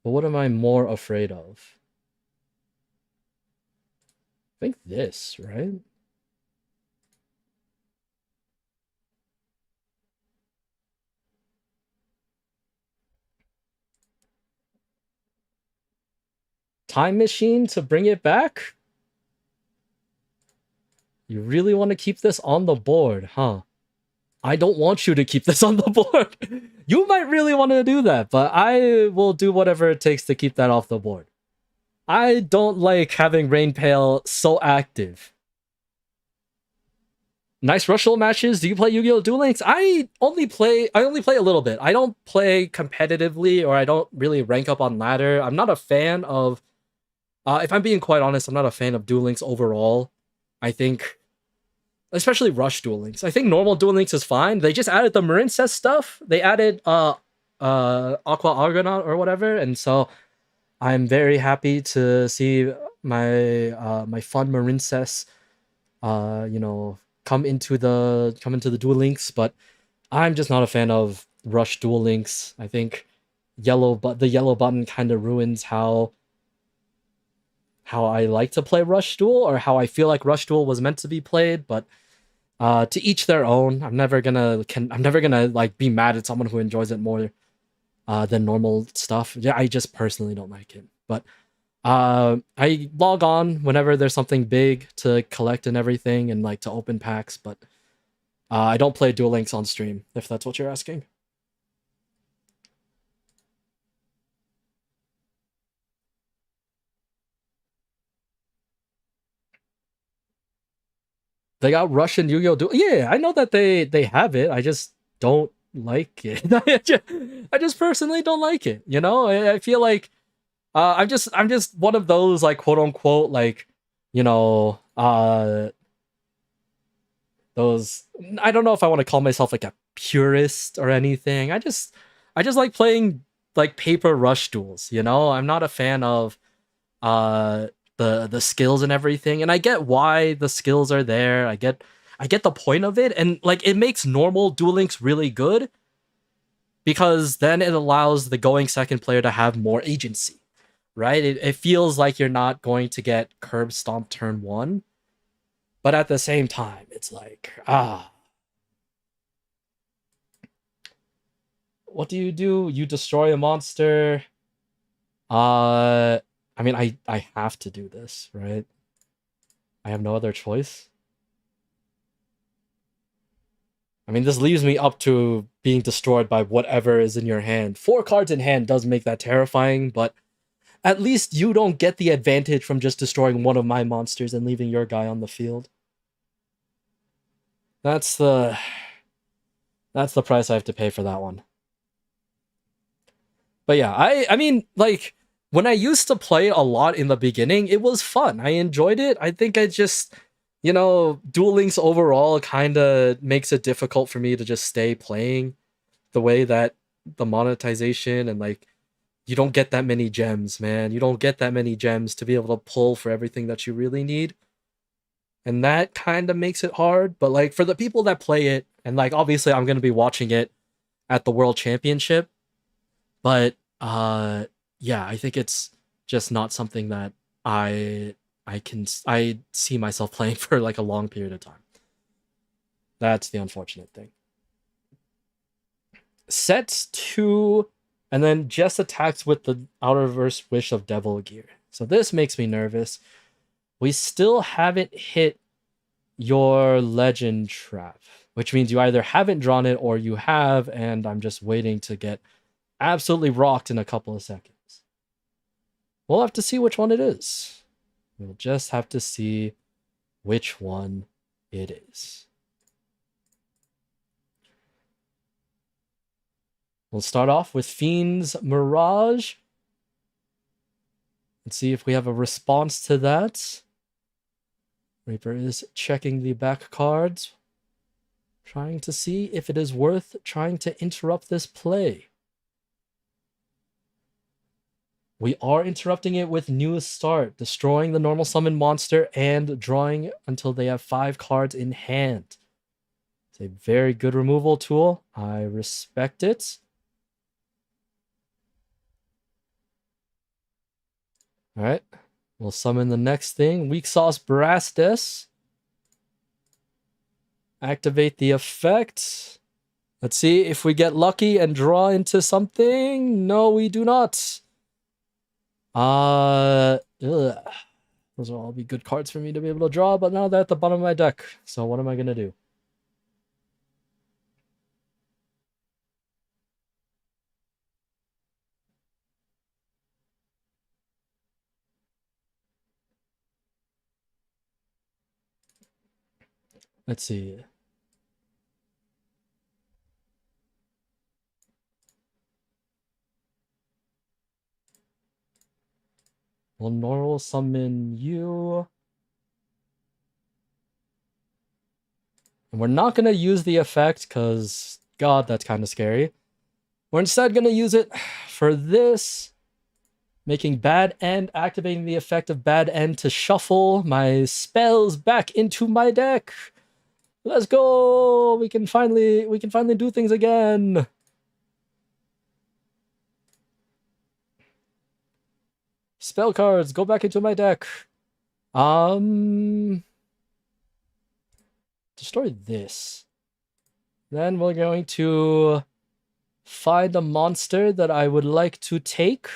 But what am I more afraid of? I think this, right? Time machine to bring it back? You really want to keep this on the board, huh? I don't want you to keep this on the board. You might really want to do that, but I will do whatever it takes to keep that off the board. I don't like having Rainpale so active. Nice Rushel matches. Do you play Yu-Gi-Oh! Duel Links? I only play a little bit. I don't play competitively, or I don't really rank up on ladder. I'm not a fan of... if I'm being quite honest, I'm not a fan of Duel Links overall. I think... Especially Rush Duel Links. I think normal Duel Links is fine. They just added the Marincess stuff. They added Aqua Argonaut or whatever, and so I'm very happy to see my my fun Marincess you know, come into the Duel Links, but I'm just not a fan of rush duel links. I think the yellow button kind of ruins how I like to play rush duel, or how I feel like rush duel was meant to be played. But to each their own. I'm never gonna like be mad at someone who enjoys it more than normal stuff. Yeah, I just personally don't like it. But I log on whenever there's something big to collect and everything, and like to open packs. But I don't play Duel Links on stream, if that's what you're asking. They got Russian Yu-Gi-Oh! Duel. Yeah, I know that they have it. I just don't like it. I just personally don't like it. You know, I feel like I'm just one of those like quote unquote like you know those I don't know if I want to call myself like a purist or anything. I just like playing like paper rush duels, you know? I'm not a fan of uh the skills and everything. And I get why the skills are there. I get the point of it, and like it makes normal Duel Links really good because then it allows the going second player to have more agency, right? It feels like you're not going to get curb stomp turn one, but at the same time, it's like, what do? You destroy a monster. I mean, I have to do this, right? I have no other choice. I mean, this leaves me up to being destroyed by whatever is in your hand. 4 cards in hand does make that terrifying, but at least you don't get the advantage from just destroying one of my monsters and leaving your guy on the field. That's the price I have to pay for that one. But yeah, I mean, like when I used to play a lot in the beginning, it was fun. I enjoyed it. I think I just, you know, Duel Links overall kind of makes it difficult for me to just stay playing the way that the monetization and like you don't get that many gems, man. You don't get that many gems to be able to pull for everything that you really need. And that kind of makes it hard, but like for the people that play it, and like obviously I'm going to be watching it at the World Championship, but yeah, I think it's just not something that I see myself playing for like a long period of time. That's the unfortunate thing. Sets 2 and then just attacks with the outer reverse wish of Devil Gear. So this makes me nervous. We still haven't hit your legend trap, which means you either haven't drawn it or you have, and I'm just waiting to get absolutely rocked in a couple of seconds. We'll have to see which one it is. We'll just have to see which one it is. We'll start off with Fiend's Mirage. Let's see if we have a response to that. Reaper is checking the back cards, trying to see if it is worth trying to interrupt this play. We are interrupting it with New Start, destroying the normal summon monster and drawing until they have 5 cards in hand. It's a very good removal tool. I respect it. All right, we'll summon the next thing. Weak Sauce Brastus. Activate the effect. Let's see if we get lucky and draw into something. No, we do not. Those will all be good cards for me to be able to draw, but now they're at the bottom of my deck. So what am I gonna do? Let's see. We'll normal summon you. And we're not going to use the effect because, God, that's kind of scary. We're instead going to use it for this, making Bad End, activating the effect of Bad End to shuffle my spells back into my deck. Let's go! We can finally do things again. Spell cards, go back into my deck. Destroy this. Then we're going to find a monster that I would like to take.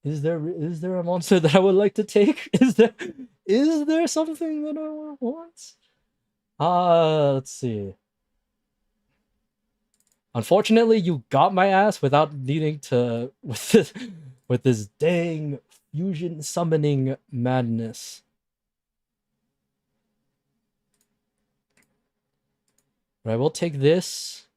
Is there a monster that I would like to take? Is there something that I want? Let's see. Unfortunately, you got my ass without needing to with this dang fusion summoning madness. Right, we'll take this.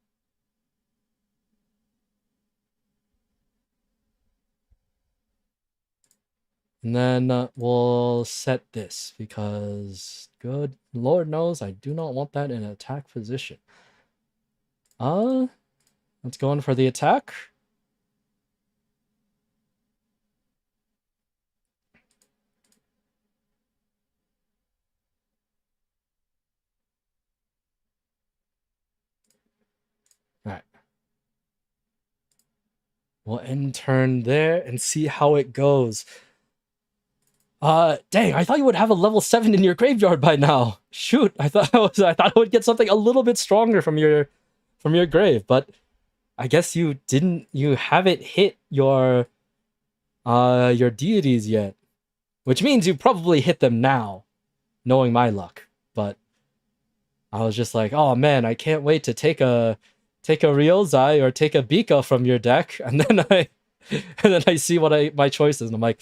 And then we'll set this because good Lord knows I do not want that in attack position. Let's go in for the attack. Alright. We'll end turn there and see how it goes. Dang, I thought you would have a level 7 in your graveyard by now. Shoot, I thought I would get something a little bit stronger from your grave, but I guess you haven't hit your deities yet. Which means you probably hit them now, knowing my luck. But I was just like, oh man, I can't wait to take a Ryozai or take a Bika from your deck, and then I see what my choice is, and I'm like,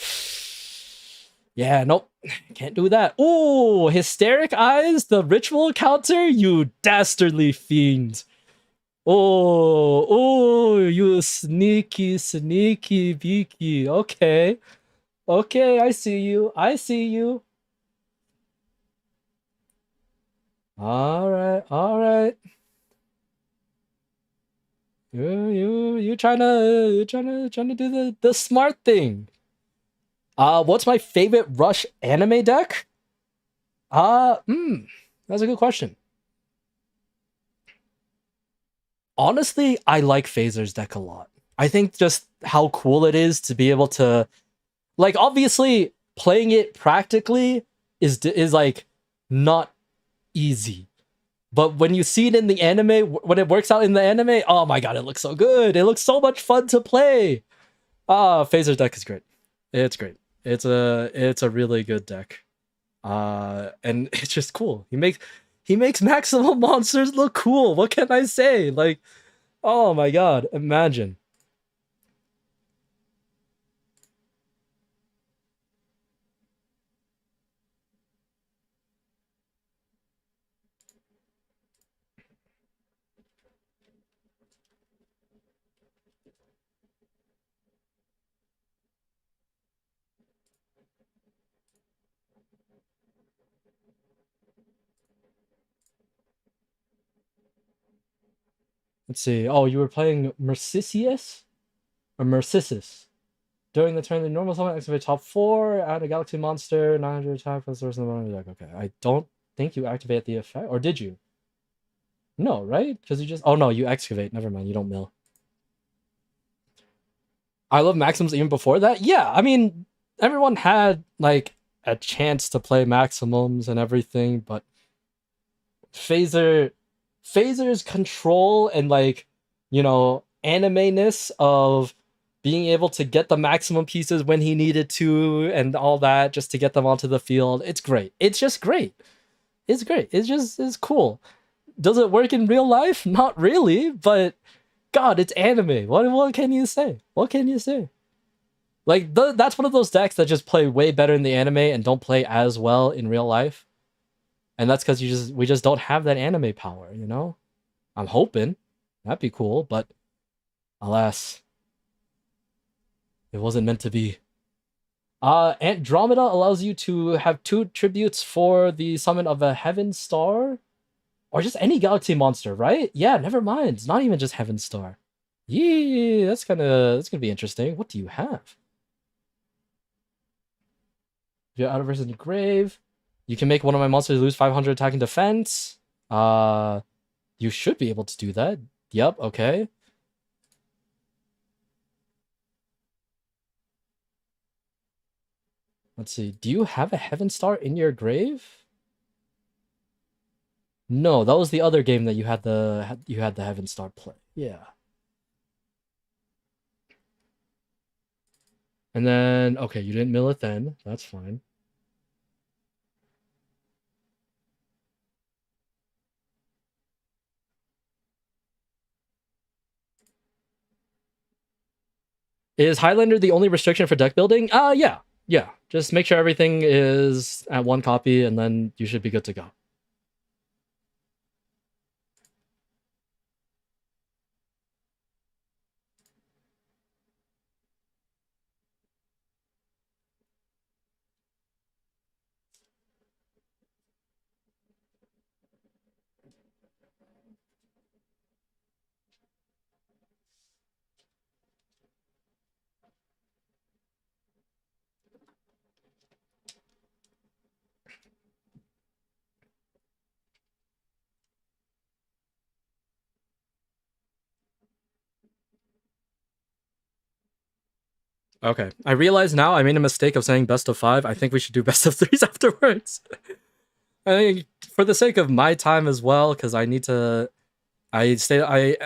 yeah, nope, can't do that. Ooh, Hysteric Eyes, the ritual counter, you dastardly fiend. Oh, you sneaky beaky. Okay, I see you. All right. You trying to do the smart thing. What's my favorite Rush anime deck? That's a good question. Honestly, I like Phaser's deck a lot. I think just how cool it is to be able to, like, obviously playing it practically is like not easy. But when you see it in the anime, when it works out in the anime, oh my god, it looks so good. It looks so much fun to play. Phaser's deck is great. It's great. It's a really good deck. And it's just cool. He makes maximum monsters look cool. What can I say? Like, oh my god, imagine. Let's see. Oh, you were playing Mercisius? Or Mercisis. During the turn, the normal summon activate top 4, add a galaxy monster, 900 attack plus source in the bottom of the deck. Okay, I don't think you activate the effect. Or did you? No, right? Because you just... Oh no, you excavate. Never mind, you don't mill. I love Maxims even before that? Yeah, I mean, everyone had, like, a chance to play Maximums and everything, but... Phaser's control and, like, you know, anime-ness of being able to get the maximum pieces when he needed to and all that just to get them onto the field. It's great. It's just great. It's great. It's cool. Does it work in real life? Not really, but god, it's anime. What can you say? What can you say? Like, that's one of those decks that just play way better in the anime and don't play as well in real life. And that's because we just don't have that anime power, you know? I'm hoping. That'd be cool, but alas. It wasn't meant to be. Andromeda allows you to have 2 tributes for the summon of a Heaven Star. Or just any galaxy monster, right? Yeah, never mind. It's not even just Heaven Star. Yeah, that's gonna be interesting. What do you have? Your Outerverse in the Grave. You can make one of my monsters lose 500 attack and defense. Uh, you should be able to do that. Yep, okay. Let's see. Do you have a Heaven Star in your grave? No, that was the other game that you had the Heaven Star play. Yeah. And then okay, you didn't mill it then. That's fine. Is Highlander the only restriction for deck building? Yeah. Yeah. Just make sure everything is at one copy and then you should be good to go. Okay. I realize now I made a mistake of saying best of 5. I think we should do best of 3s afterwards. I think for the sake of my time as well, because I need to. I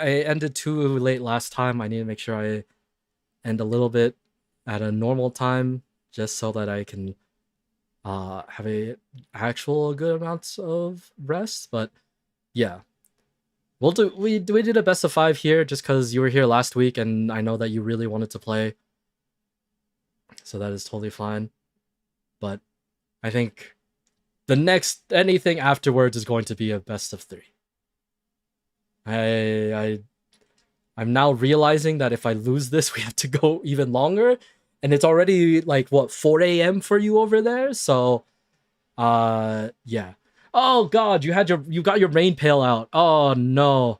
ended too late last time. I need to make sure I end a little bit at a normal time, just so that I can have a actual good amounts of rest. But yeah, we did a best of 5 here just because you were here last week, and I know that you really wanted to play, so that is totally fine. But I think the next anything afterwards is going to be a best of 3. I I'm now realizing that if I lose this, we have to go even longer, and it's already like what 4 a.m. for you over there. So, yeah. Oh God, you got your rain pail out. Oh no.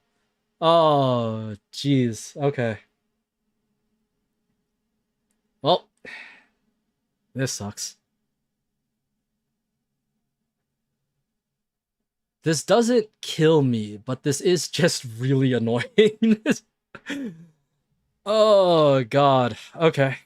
Oh jeez. Okay. Well, this sucks. This doesn't kill me, but this is just really annoying. Oh God. Okay.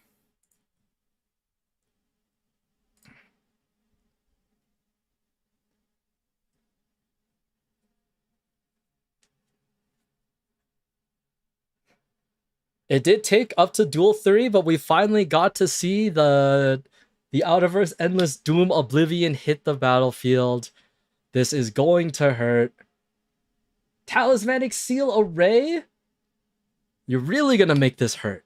It did take up to Duel 3, but we finally got to see the Outerverse Endless Doom Oblivion hit the battlefield. This is going to hurt. Talismanic Seal Array? You're really gonna make this hurt.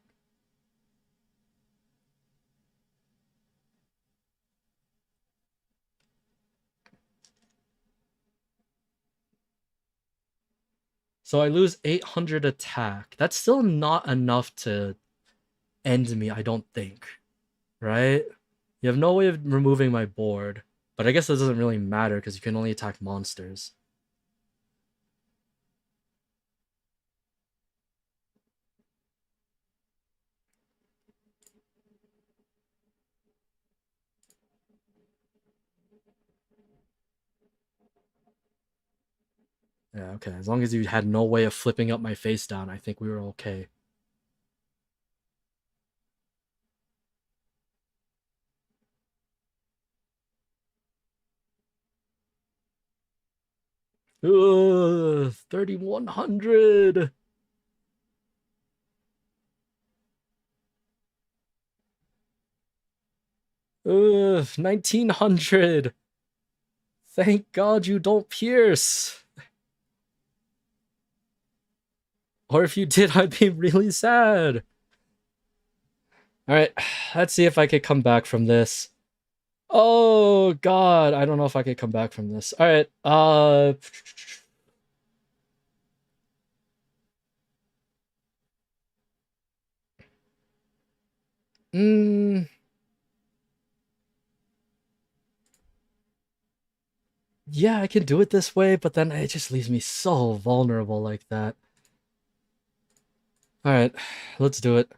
So I lose 800 attack. That's still not enough to end me, I don't think. Right? You have no way of removing my board. But I guess that doesn't really matter because you can only attack monsters. Yeah, okay. As long as you had no way of flipping up my face down, I think we were okay. Ugh, 3,100. 1,900. Thank God you don't pierce. Or if you did, I'd be really sad. All right, let's see if I could come back from this. Oh God, I don't know if I could come back from this. All right, mm, yeah, I can do it this way, but then it just leaves me so vulnerable like that. All right, let's do it.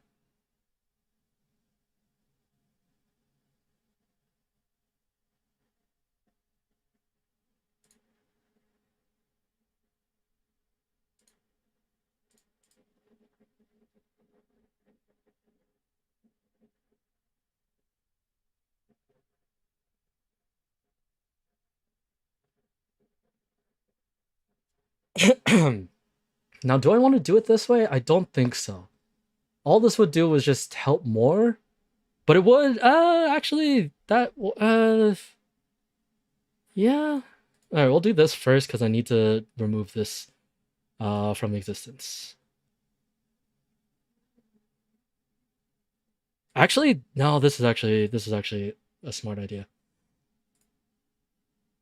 Now, do I want to do it this way? I don't think so. All this would do was just help more, but it would actually that yeah. All right, we'll do this first because I need to remove this from existence. Actually, no, this is actually a smart idea.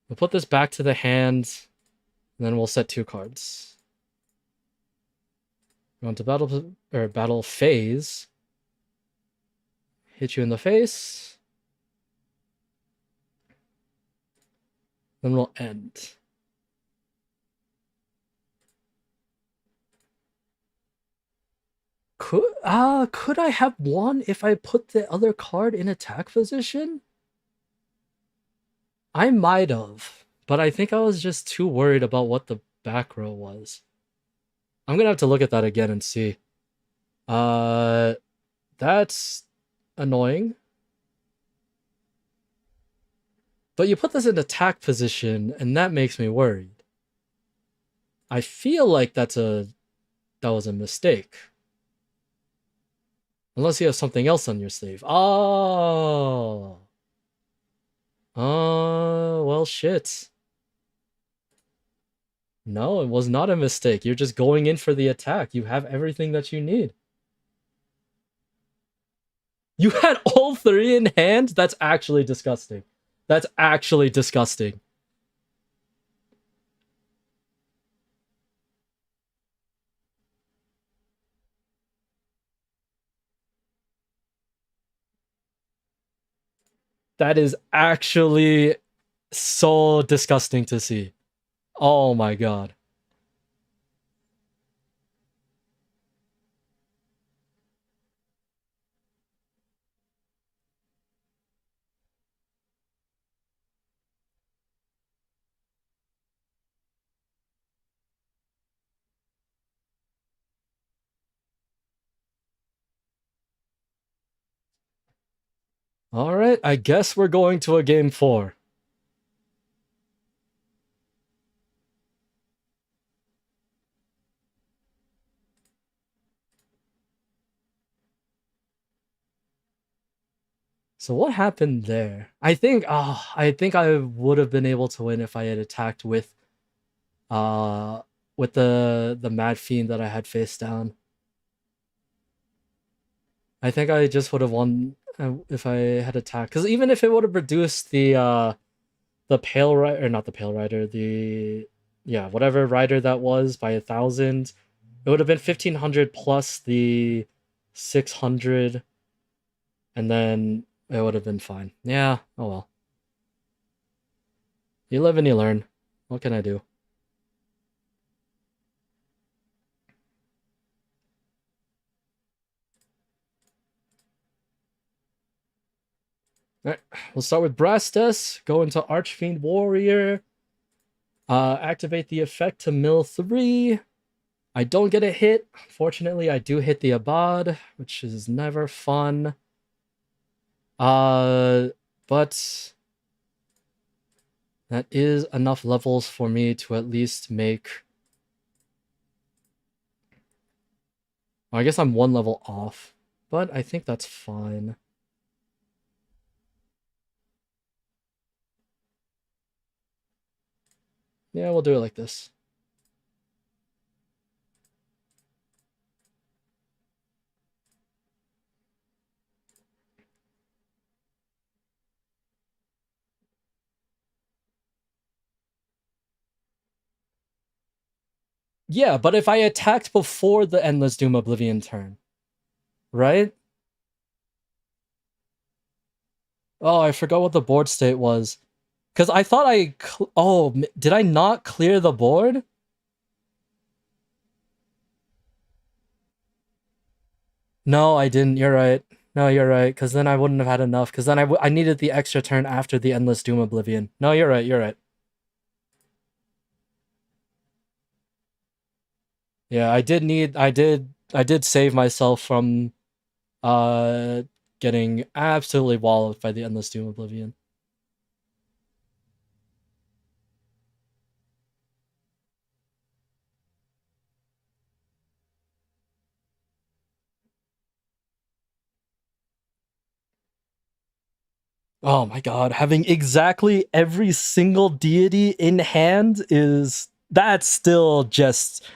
We'll put this back to the hand, and then we'll set 2 cards. Go into battle phase. Hit you in the face. Then we'll end. Could I have won if I put the other card in attack position? I might have, but I think I was just too worried about what the back row was. I'm gonna have to look at that again and see. That's annoying. But you put this in attack position, and that makes me worried. I feel like that was a mistake. Unless you have something else on your sleeve. Oh. Oh, well, shit. No, it was not a mistake. You're just going in for the attack. You have everything that you need. You had all 3 in hand? That's actually disgusting. That's actually disgusting. That is actually so disgusting to see. Oh my god. All right, I guess we're going to a game 4. So what happened there? I think I would have been able to win if I had attacked uh with the Mad Fiend that I had face down. I think I just would have won if I had attacked. Because even if it would have reduced the Pale Rider, or not the Pale Rider, the yeah, whatever rider that was by 1,000, it would have been 1,500 plus the 600, and then it would have been fine. Yeah, oh well. You live and you learn. What can I do? Alright, we'll start with Brastus, go into Archfiend Warrior, activate the effect to mill 3. I don't get a hit. Fortunately, I do hit the Abad, which is never fun. But that is enough levels for me to at least make... Well, I guess I'm 1 level off, but I think that's fine. Yeah, we'll do it like this. Yeah, but if I attacked before the Endless Doom Oblivion turn, right? Oh, I forgot what the board state was. Because I thought oh, did I not clear the board? No, I didn't. You're right. No, you're right. Because then I wouldn't have had enough. Because then I needed the extra turn after the Endless Doom Oblivion. No, you're right. You're right. Yeah, I did save myself from uh getting absolutely walloped by the Endless Doom Oblivion. Oh my god, having exactly every single deity in hand is that's still just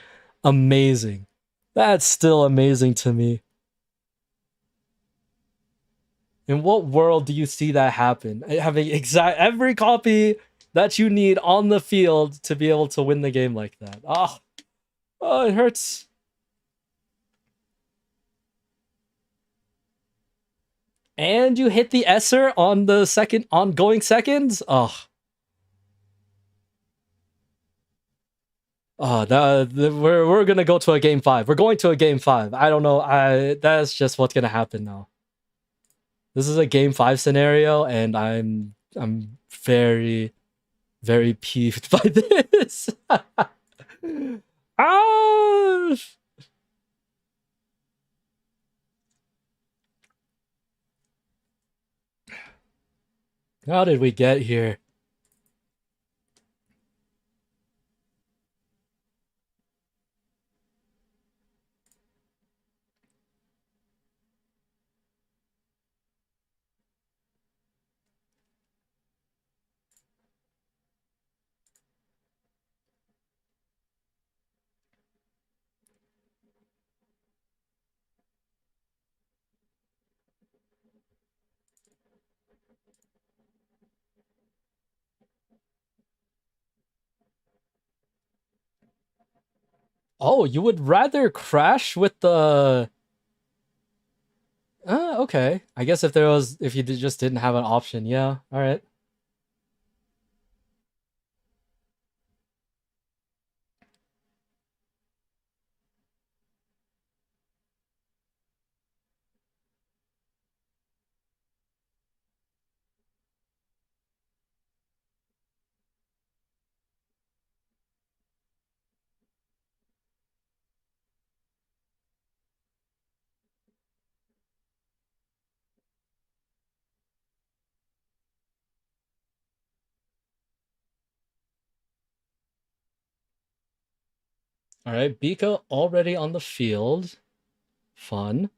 amazing. That's still amazing to me. In what world do you see that happen? Having exact every copy that you need on the field to be able to win the game like that. Oh, it hurts. And you hit the Esser on the second ongoing seconds. We're gonna go to a game five. We're going to a game five. I don't know. I That's just what's gonna happen now. This is a game five scenario, and I'm very very peeved by this. Ah! How did we get here? Oh, you would rather crash with the okay. I guess if you just didn't have an option, yeah. All right. All right. Bika already on the field. Fun.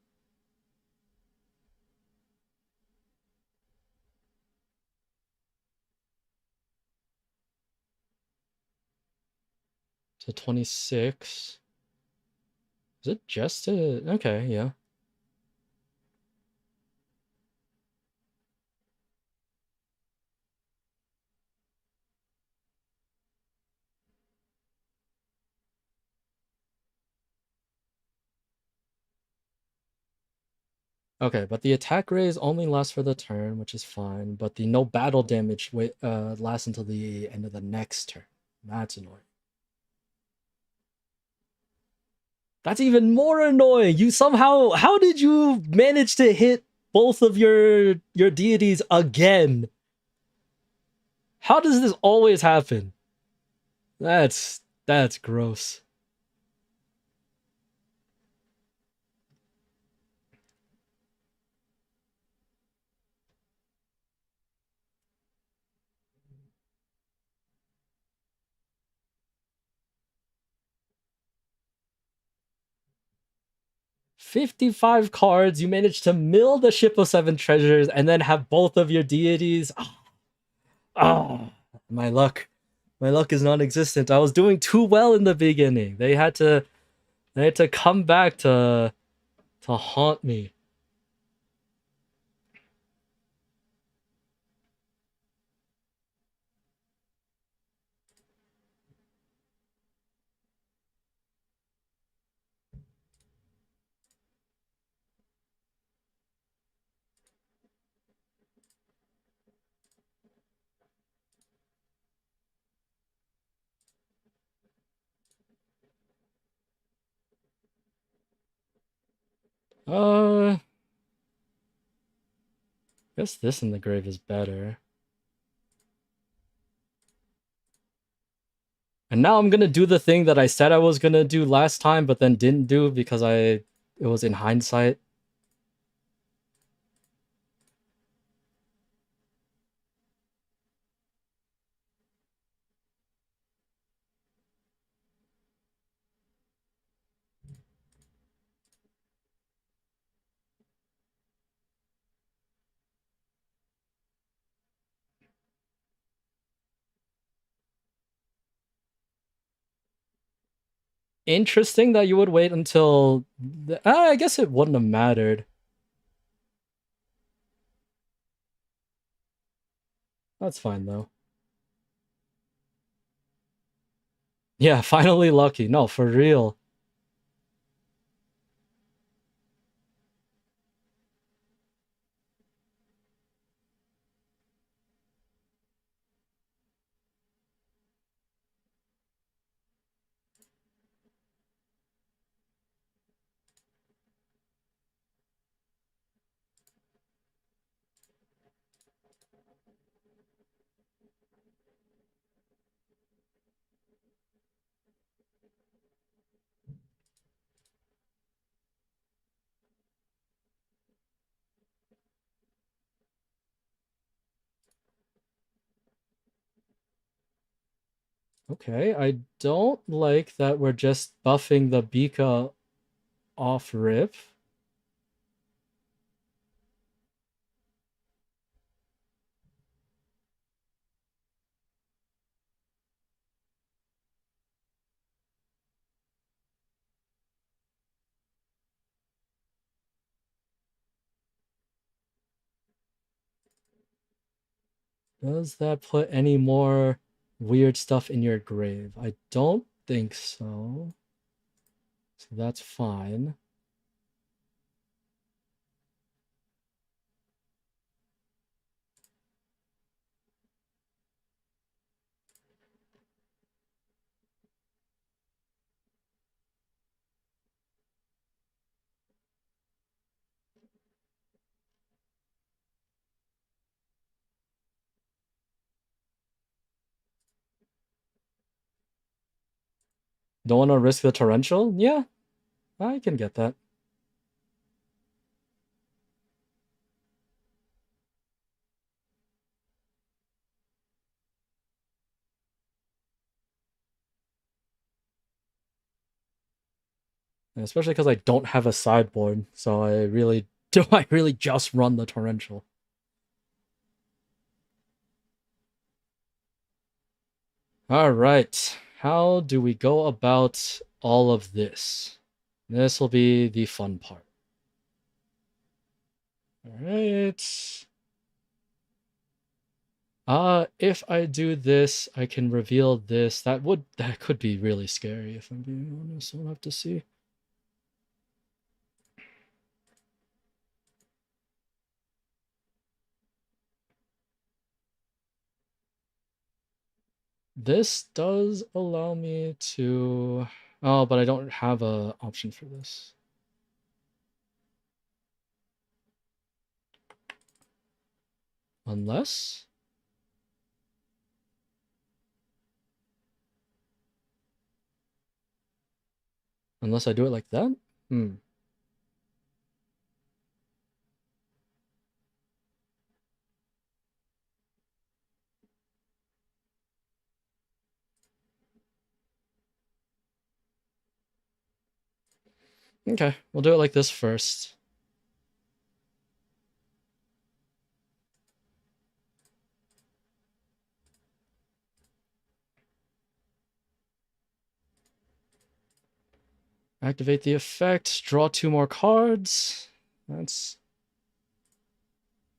So 26. Is it just a okay, yeah. Okay, but the attack raise only lasts for the turn, which is fine. But the no battle damage lasts until the end of the next turn. That's annoying. That's even more annoying. You somehow, how did you manage to hit both of your deities again? How does this always happen? That's gross. 55 cards, you managed to mill the ship of seven treasures and then have both of your deities. Oh, my luck. My luck is non-existent. I was doing too well in the beginning. They had to come back to haunt me. I guess this in the grave is better. And now I'm gonna do the thing that I said I was gonna do last time, but then didn't do because it was in hindsight. interesting that you would wait until. I guess it wouldn't have mattered. That's fine though. Yeah, finally lucky. No, for real. Okay, I don't like that we're just buffing the Bika off rip. Does that put any more weird stuff in your grave? I don't think so. So that's fine. Don't want to risk the torrential? Yeah, I can get that. Especially because I don't have a sideboard, so I really do. I really just run the torrential. All right, how do we go about all of this? This will be the fun part. All right. If I do this, I can reveal this. That could be really scary if I'm being honest. We'll have to see. This does allow me to. Oh, but I don't have a option for this. Unless I do it like that? Hmm. Okay, we'll do it like this first. Activate the effect, draw 2 more cards. That's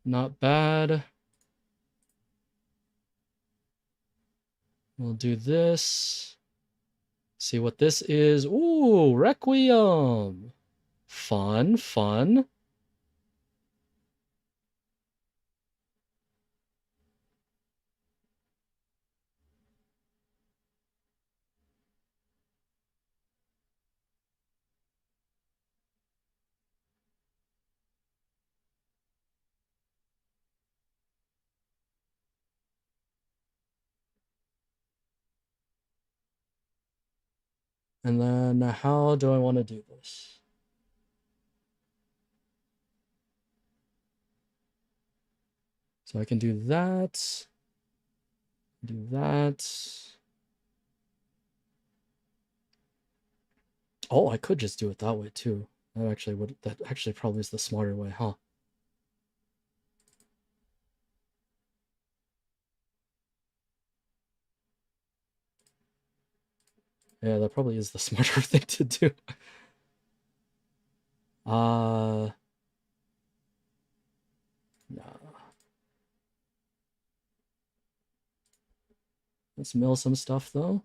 not bad. We'll do this. See what this is. Ooh, Requiem. Fun, fun. And then how do I want to do this? So I can do that. Do that. Oh, I could just do it that way too. That actually probably is the smarter way, huh? Yeah, that probably is the smarter thing to do. Uh, nah. Let's mill some stuff though.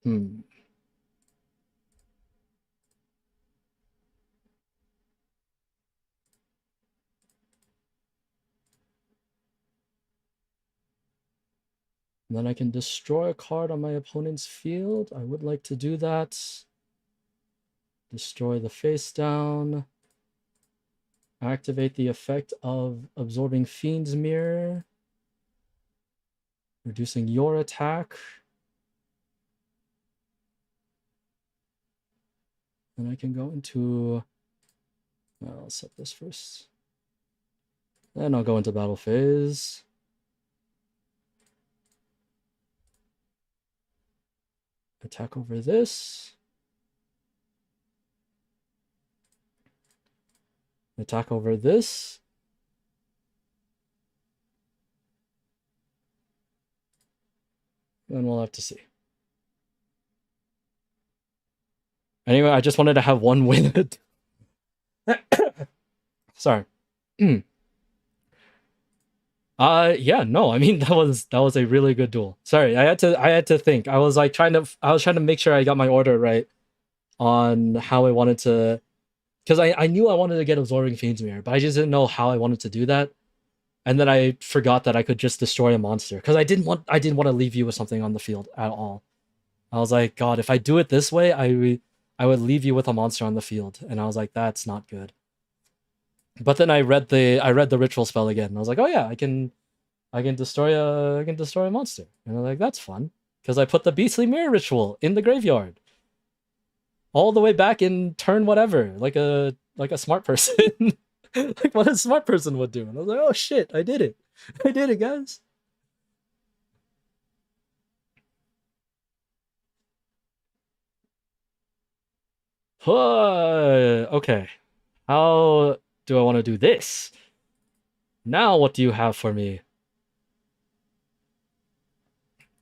Hmm. And then I can destroy a card on my opponent's field. I would like to do that. Destroy the face down. Activate the effect of absorbing Fiend's Mirror. Reducing your attack. And I can go into... I'll set this first. Then I'll go into battle phase. Attack over this. Attack over this. And we'll have to see. Anyway, I just wanted to have one win. Sorry. Yeah, no, I mean that was a really good duel. Sorry, I had to think. I was trying to make sure I got my order right on how I wanted to, because I knew I wanted to get absorbing Fiend's Mirror, but I just didn't know how I wanted to do that. And then I forgot that I could just destroy a monster because I didn't want to leave you with something on the field at all. I was like, God, if I do it this way, I would leave you with a monster on the field, and I was like, that's not good. But then I read the ritual spell again, and I was like, oh yeah, I can destroy a monster, and I'm like, that's fun because I put the beastly mirror ritual in the graveyard all the way back in turn whatever, like a smart person, like what a smart person would do. And I was like, oh shit, I did it, I did it, guys. Okay, how do I want to do this? Now, what do you have for me?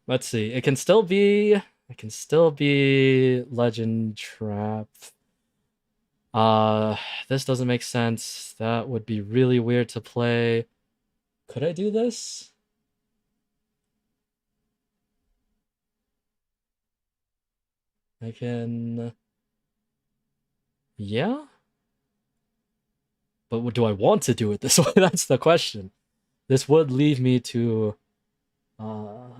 Let's see. It can still be Legend Trap. Uh, this doesn't make sense. That would be really weird to play. Could I do this? I can... Yeah? But do I want to do it this way? That's the question. This would leave me to... Uh,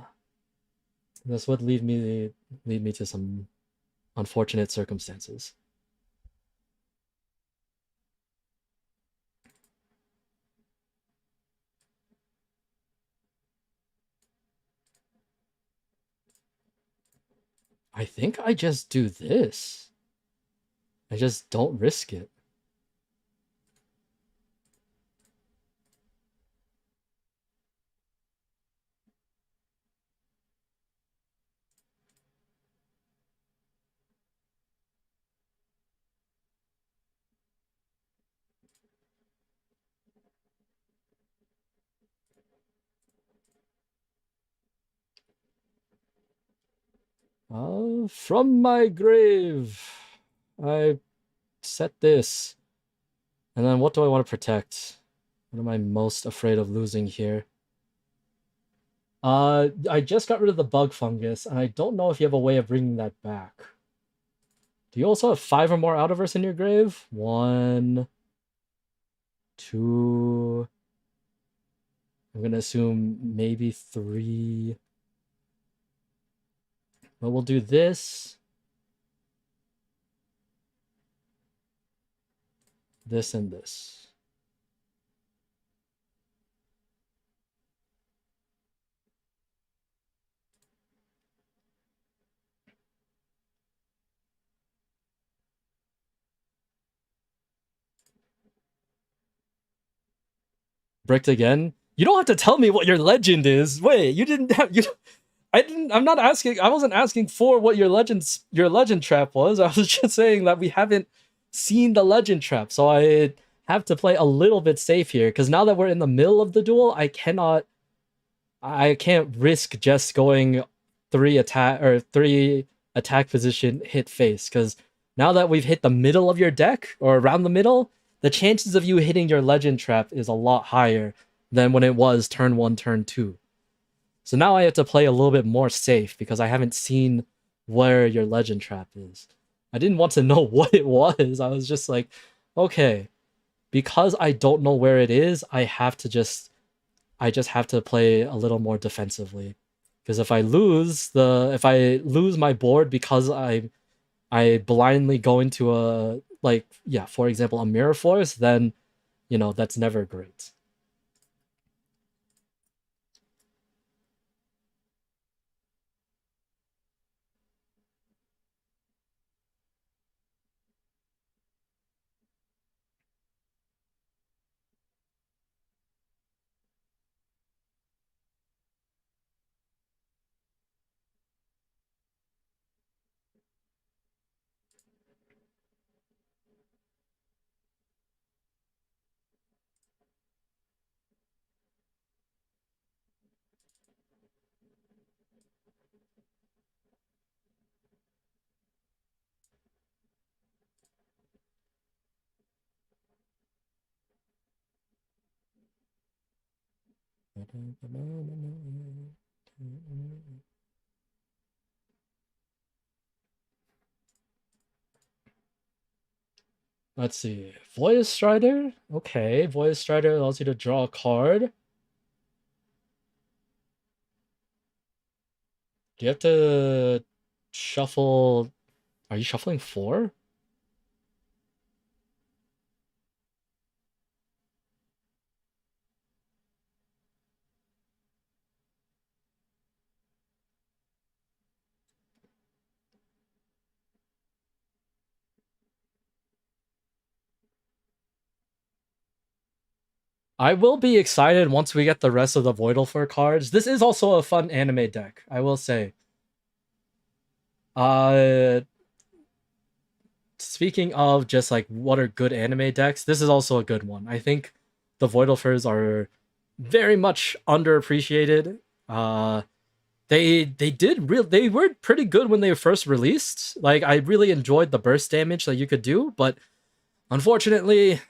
this would lead me to some unfortunate circumstances. I think I just do this. I just don't risk it. From my grave, I set this. And then what do I want to protect? What am I most afraid of losing here? I just got rid of the bug fungus, and I don't know if you have a way of bringing that back. Do you also have 5 or more Outerverse in your grave? 1, 2... I'm gonna assume maybe 3. But we'll do this. This and this. Bricked again? You don't have to tell me what your legend is. Wait, you didn't have... I'm not asking. I wasn't asking for what your legend trap was. I was just saying that we haven't seen the legend trap, so I have to play a little bit safe here. Because now that we're in the middle of the duel, I can't risk just going three attack position hit face. Because now that we've hit the middle of your deck or around the middle, the chances of you hitting your legend trap is a lot higher than when it was turn 1, turn 2. So now I have to play a little bit more safe because I haven't seen where your legend trap is. I didn't want to know what it was. I was just like, okay, because I don't know where it is, I just have to play a little more defensively. Because if I lose my board because I blindly go into a, like, yeah, for example, a mirror force, then that's never great. Let's see. Voyage Strider? Okay, Voyage Strider allows you to draw a card. Do you have to shuffle? Are you shuffling 4? I will be excited once we get the rest of the Voidalfur cards. This is also a fun anime deck, I will say. Uh, Speaking of just like what are good anime decks, this is also a good one. I think the Voidalfurs are very much underappreciated. Uh, they were pretty good when they were first released. Like, I really enjoyed the burst damage that you could do, but unfortunately,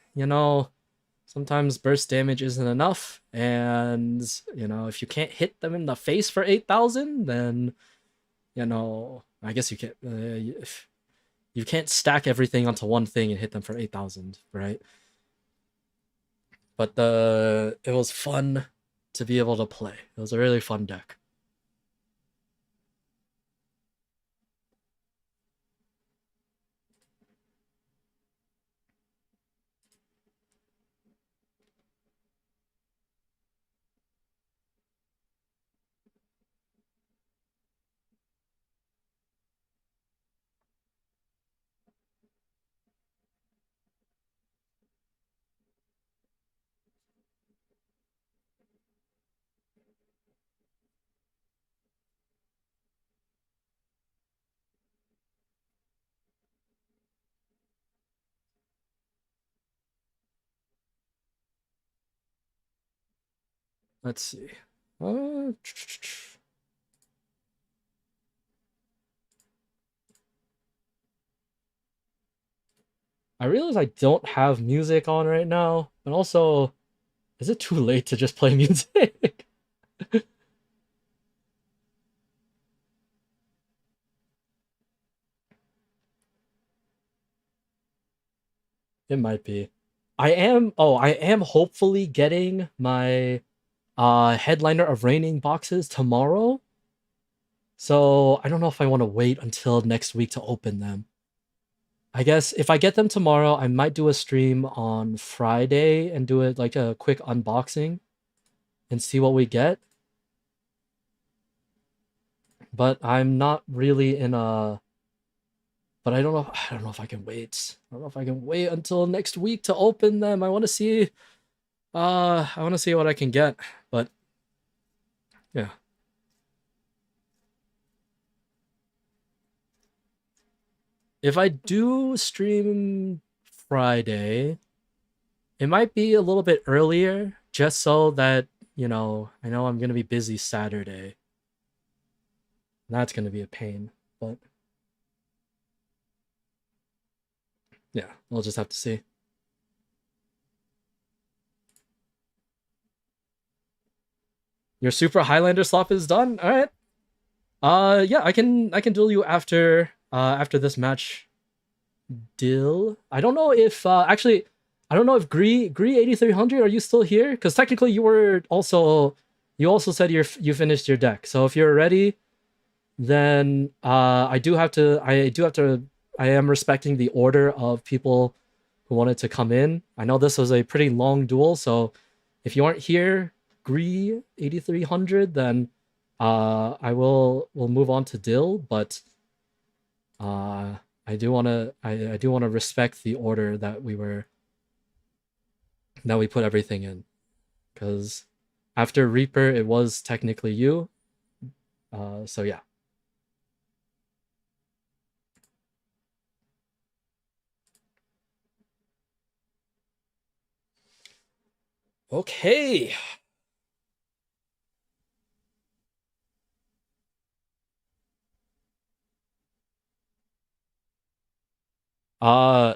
sometimes burst damage isn't enough, and if you can't hit them in the face for 8,000, then I guess you can't stack everything onto one thing and hit them for 8,000, right? But it was fun to be able to play. It was a really fun deck. Let's see. Uh, I realize I don't have music on right now, but also, is it too late to just play music? It might be. I am hopefully getting my headliner of raining boxes tomorrow. So I don't know if I want to wait until next week to open them. I guess if I get them tomorrow, I might do a stream on Friday and do it like a quick unboxing and see what we get. But I'm not really in a but I don't know if I can wait. I don't know if I can wait until next week to open them. I want to see what I can get. But yeah. if I do stream Friday, it might be a little bit earlier, just so that, I know I'm gonna be busy Saturday. That's gonna be a pain, but yeah, we'll just have to see. Your Super Highlander swap is done. All right. Yeah, I can duel you after this match. Dill. I don't know if actually, I don't know if Gree 8300, are you still here? Because technically you also said you finished your deck. So if you're ready, then I am respecting the order of people who wanted to come in. I know this was a pretty long duel, so if you aren't here, Gree 8300, then we'll move on to Dill, but uh I do want to respect the order that we put everything in, because after Reaper it was technically you. So yeah. Okay. Uh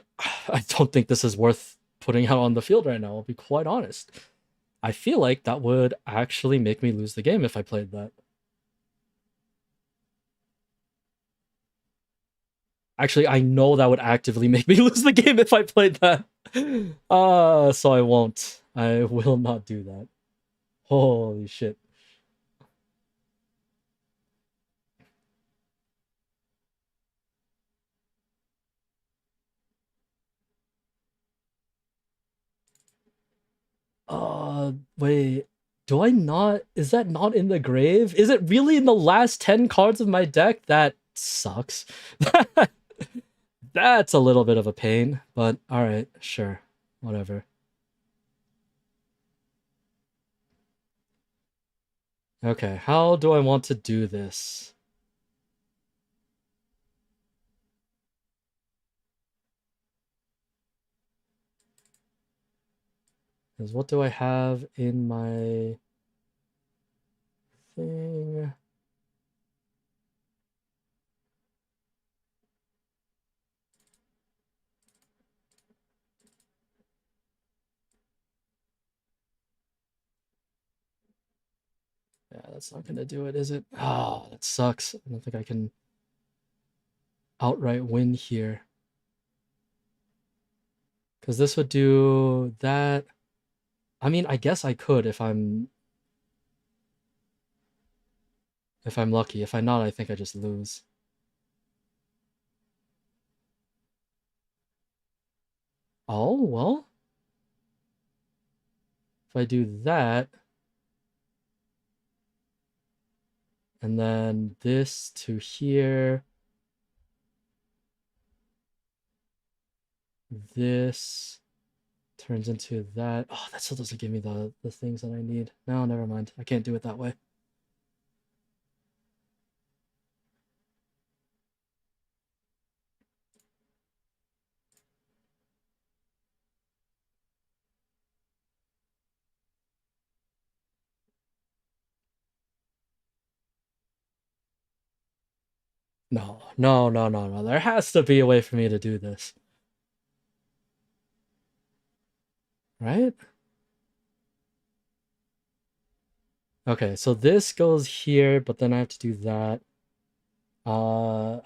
I don't think this is worth putting out on the field right now, I'll be quite honest. I feel like that would actually make me lose the game if I played that. Actually, I know that would actively make me lose the game if I played that. So I won't. I will not do that. Holy shit. Wait. Do I not? Is that not in the grave? Is it really in the last 10 cards of my deck? That sucks. That's a little bit of a pain, but alright, sure. Whatever. Okay, how do I want to do this? Because what do I have in my thing? Yeah, that's not gonna do it, is it? Oh, that sucks. I don't think I can outright win here. Because this would do that. I mean, I guess I could if I'm lucky. If I'm not, I think I just lose. Oh, well. If I do that, and then this to here, this turns into that. Oh, that still doesn't give me the things that I need. No, never mind. I can't do it that way. No, no, no, no, no. There has to be a way for me to do this. Right? Okay, so this goes here, but then I have to do that. Uh,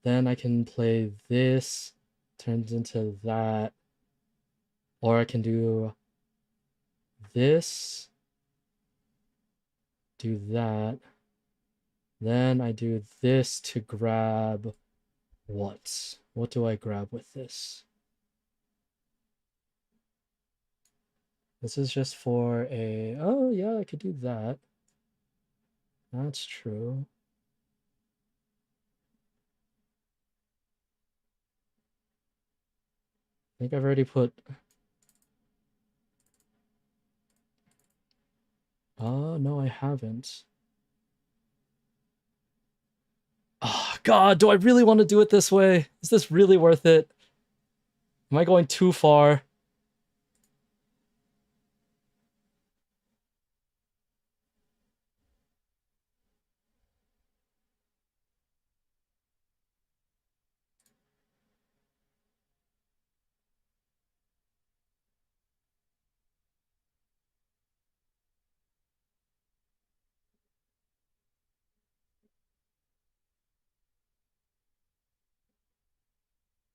then I can play this, turns into that, or I can do this, do that. Then I do this to grab what? What do I grab with this? This is just for a... Oh, yeah, I could do that. That's true. I think I've already put... Oh, no, I haven't. Oh, God, do I really want to do it this way? Is this really worth it? Am I going too far?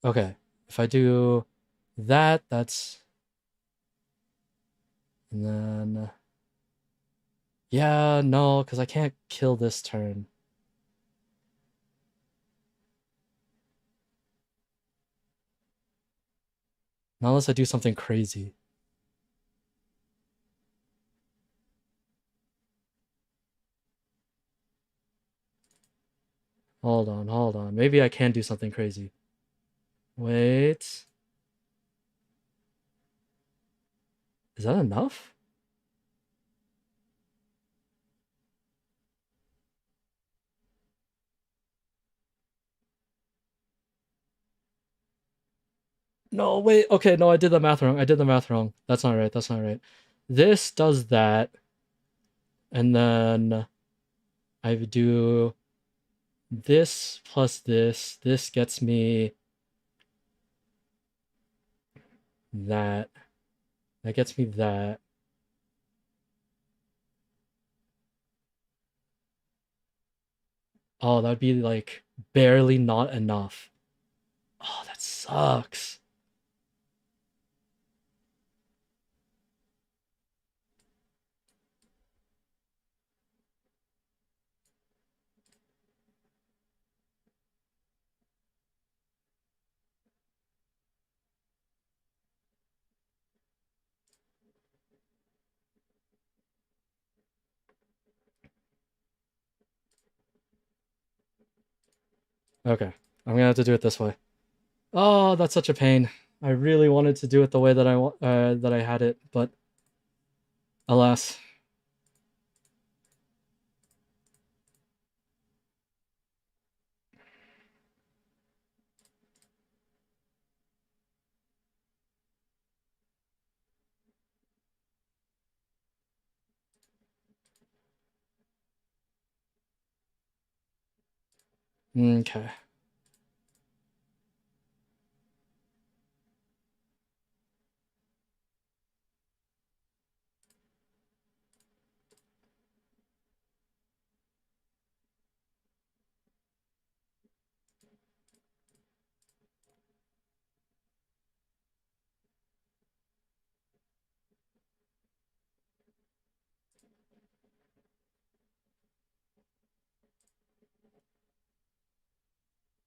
Okay, if I do that, that's... And then... Yeah, no, because I can't kill this turn. Not unless I do something crazy. Hold on, hold on. Maybe I can do something crazy. Wait. Is that enough? No, wait. Okay, no, I did the math wrong. I did the math wrong. That's not right. That's not right. This does that. And then I would do this plus this. This gets me that. That gets me that. Oh, that'd be like barely not enough. Oh, that sucks. Okay, I'm gonna have to do it this way. Oh, that's such a pain. I really wanted to do it the way that that I had it, but alas. Okay.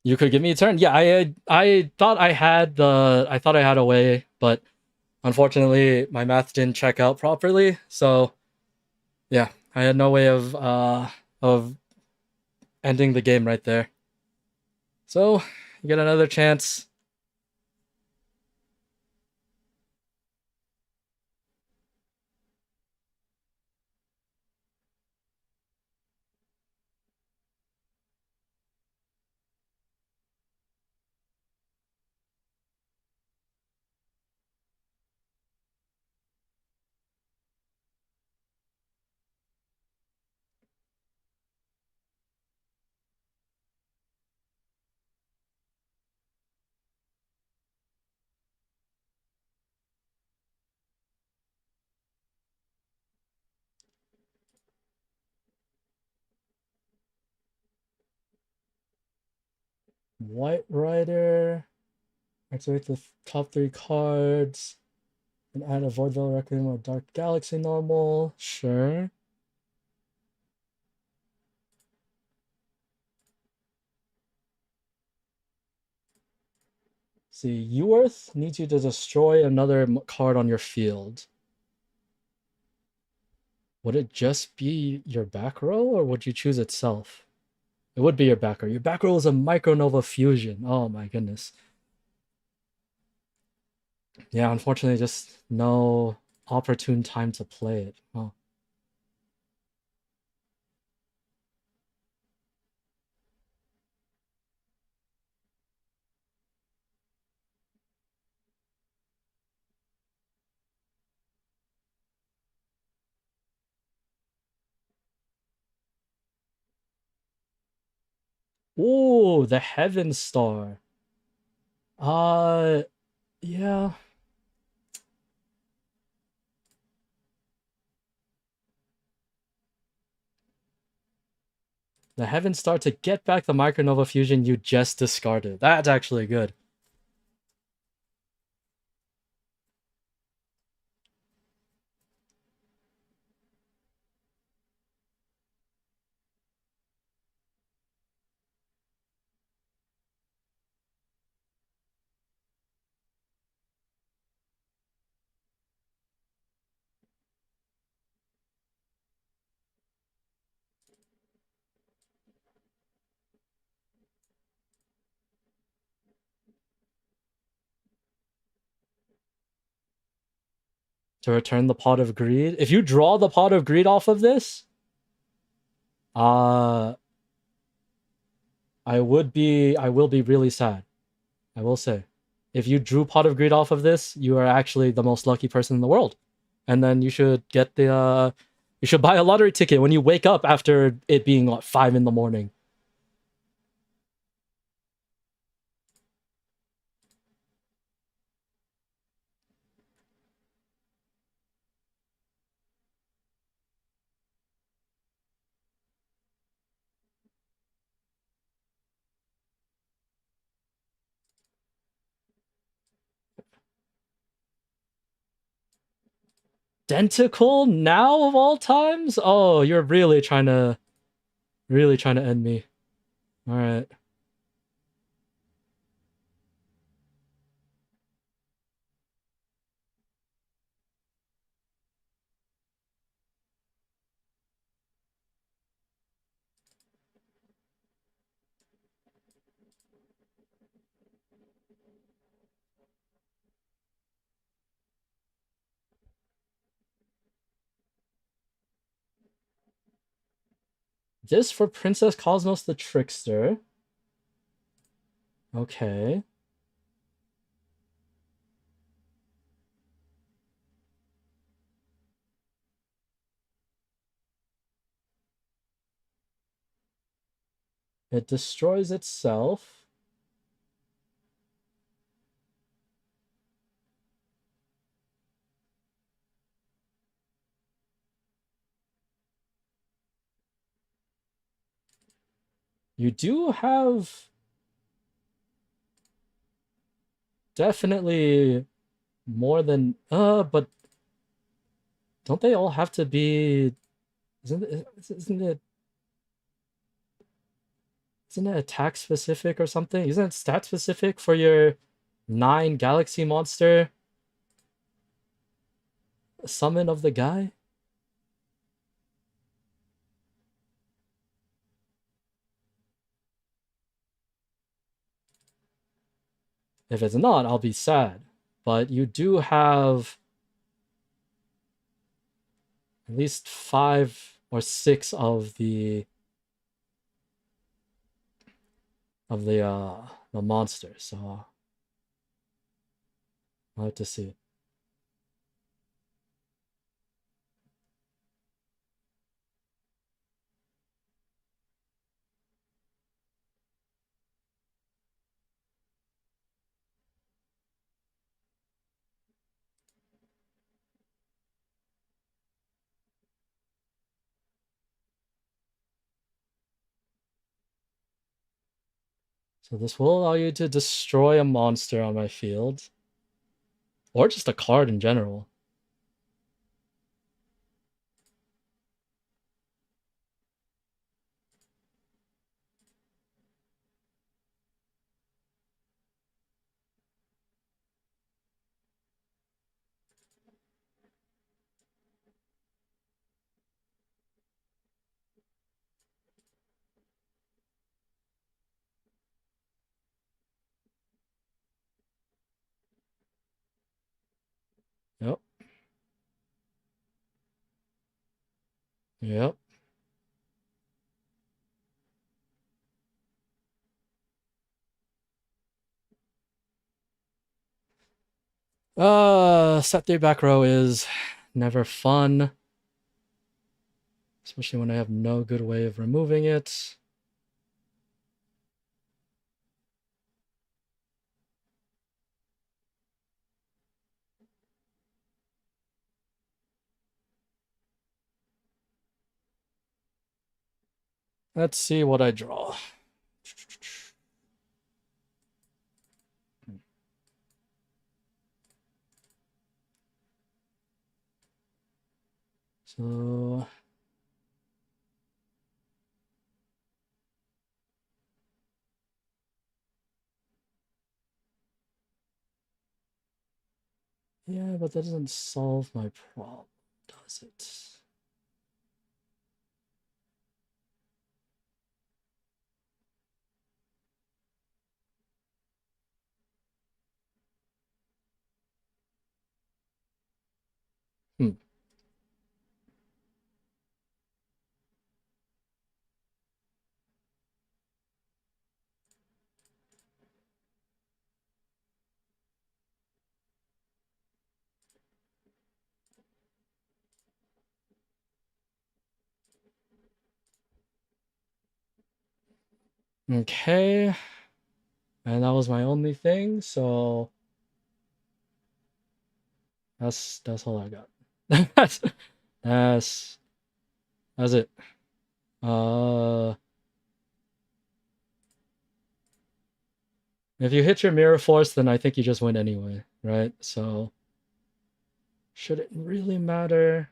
You could give me a turn. Yeah, I thought I thought I had a way, but unfortunately my math didn't check out properly. So yeah, I had no way of ending the game right there. So you get another chance. White Rider. Activate the top 3 cards. And add a Void Veil Requiem or Dark Galaxy normal. Sure. See, Uearth needs you to destroy another card on your field. Would it just be your back row, or would you choose itself? It would be your back row. Your back row is a Micronova Fusion. Oh my goodness. Yeah, unfortunately, just no opportune time to play it. Oh. Ooh, the Heaven Star. Uh, yeah. The Heaven Star to get back the Micronova Fusion you just discarded. That's actually good. To return the Pot of Greed. If you draw the Pot of Greed off of this, uh I will be really sad. I will say. If you drew Pot of Greed off of this, you are actually the most lucky person in the world. And then you should get the you should buy a lottery ticket when you wake up after it being what, 5 in the morning. Denticle now of all times? Oh, you're really trying to end me. All right. This for Princess Cosmos the Trickster. Okay. It destroys itself. You do have definitely more than but don't they all have to be isn't it isn't it attack specific or something? Isn't it stat specific for your 9 galaxy monster summon of the guy? If it's not, I'll be sad. But you do have at least 5 or 6 of the monsters, so I'll have to see. So this will allow you to destroy a monster on my field. Or just a card in general. Yep. Yep. Set 3 back row is never fun. Especially when I have no good way of removing it. Let's see what I draw. So yeah, but that doesn't solve my problem, does it? Hmm. Okay. And that was my only thing, so that's all I got. that's that's that's it. Uh if you hit your mirror force, then I think you just win anyway, right? So should it really matter?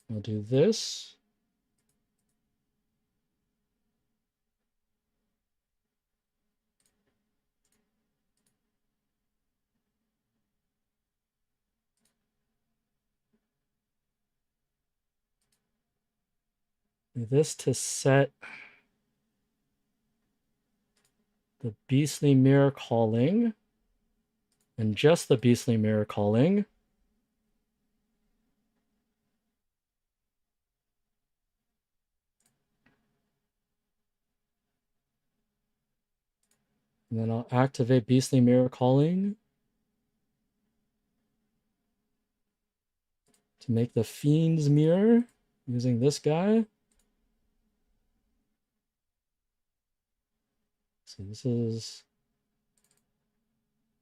I'll do this. Do this to set the beastly mirror calling. And just the beastly mirror calling. And then I'll activate beastly mirror calling to make the fiend's mirror using this guy. So this is...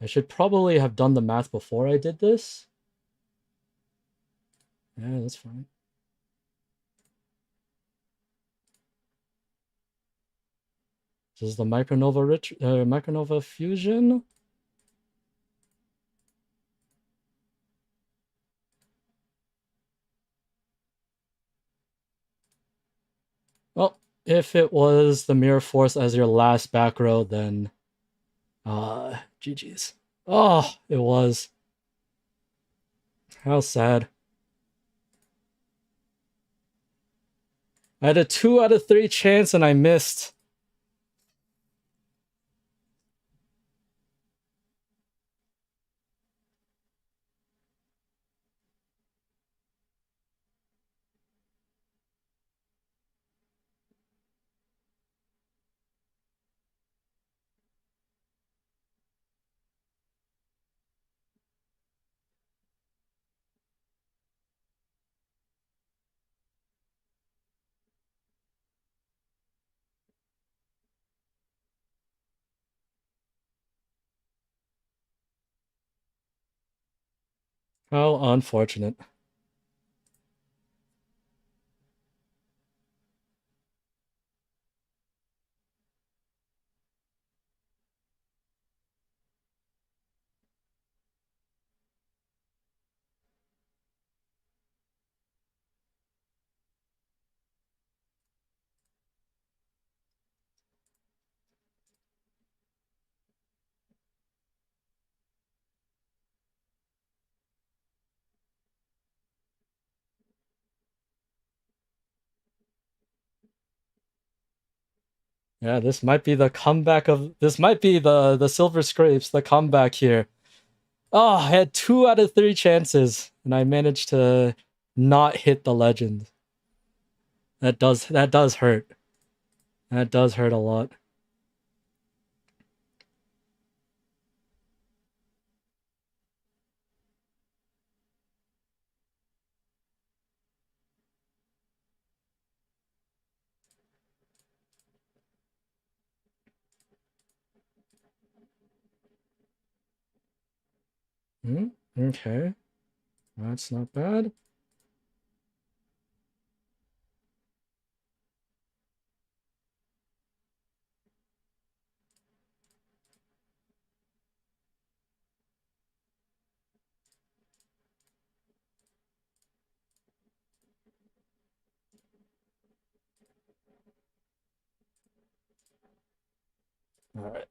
I should probably have done the math before I did this. Yeah, that's fine. This is the Micronova fusion. Well, if it was the mirror force as your last back row, then GG's. Oh, it was. How sad. I had a 2 out of 3 chance and I missed. How unfortunate. Yeah, this might be the comeback of this might be the silver scrapes, the comeback here. Oh, I had 2 out of 3 chances and I managed to not hit the legend. That does hurt. That does hurt a lot. Okay. That's not bad. All right.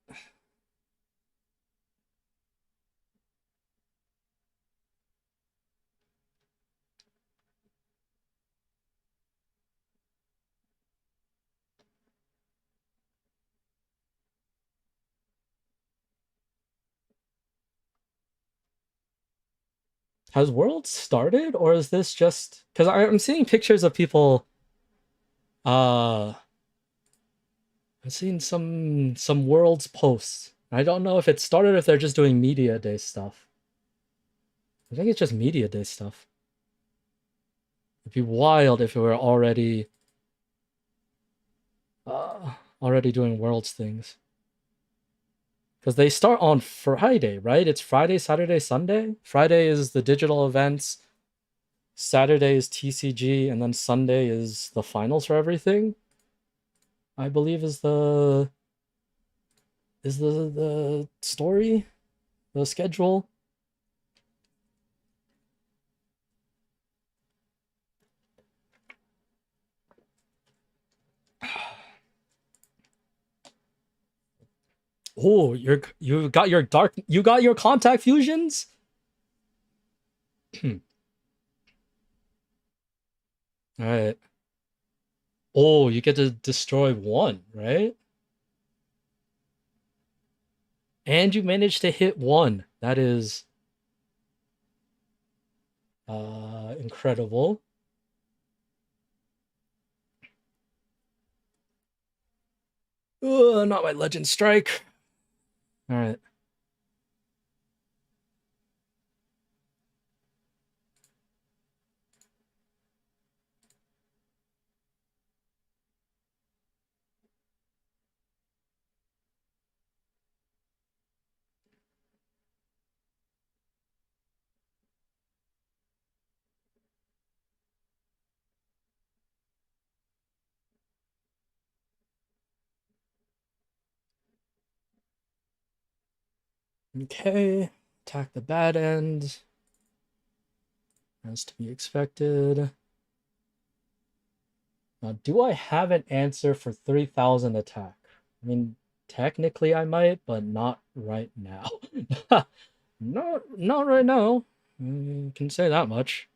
Has World started, or is this just because I'm seeing pictures of people? Uh, I've seen some Worlds posts. I don't know if it started or if they're just doing media day stuff. I think it's just media day stuff. It'd be wild if it were already doing Worlds things. Because they start on Friday, right? It's Friday, Saturday, Sunday. Friday is the digital events. Saturday is TCG, and then Sunday is the finals for everything. I believe is the story, the schedule. Oh, you got your contact fusions. All right. Oh, you get to destroy one, right? And you managed to hit one. That is incredible. Not my legend strike. All right. Okay. Attack the bad end. As to be expected. Now, do I have an answer for 3,000 attack? I mean, technically I might, but not right now. Not right now. I can say that much.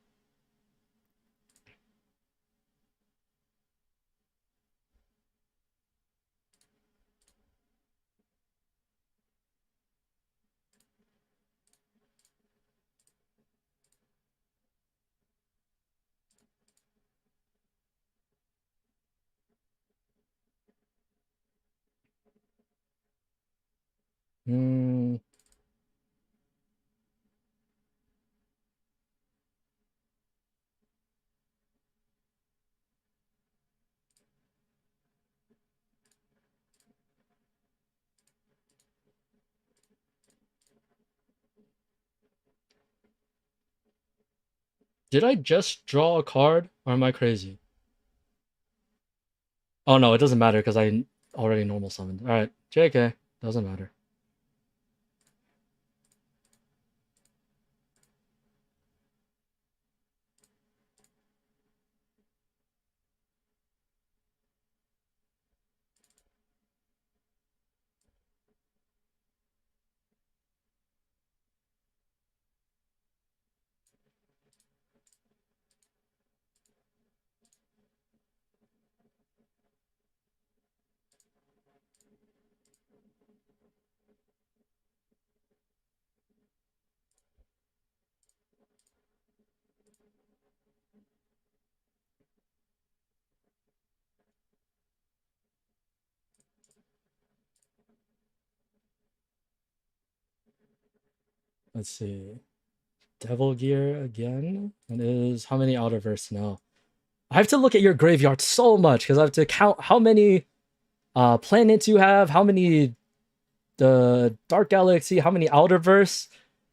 Hmm. Did I just draw a card, or am I crazy? Oh no, it doesn't matter because I already normal summoned. All right, JK, doesn't matter. Let's see. Devil Gear again. It is how many Outerverse now? I have to look at your graveyard so much because I have to count how many planets you have, how many the Dark Galaxy, how many Outerverse.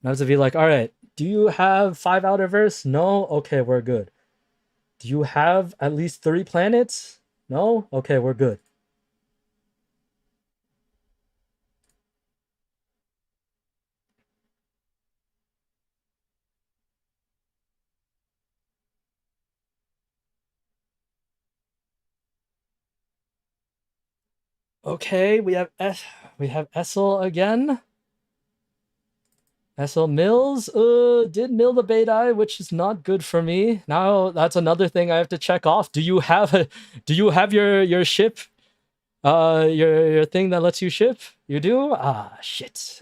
Now to be like, all right, do you have 5 outer verse? No? Okay, we're good. Do you have at least 3 planets? No? Okay, we're good. Okay, we have Essel again. Essel mills. Did mill the beta, which is not good for me. Now that's another thing I have to check off. Do you have your ship? Your thing that lets you ship? You do? Ah, shit.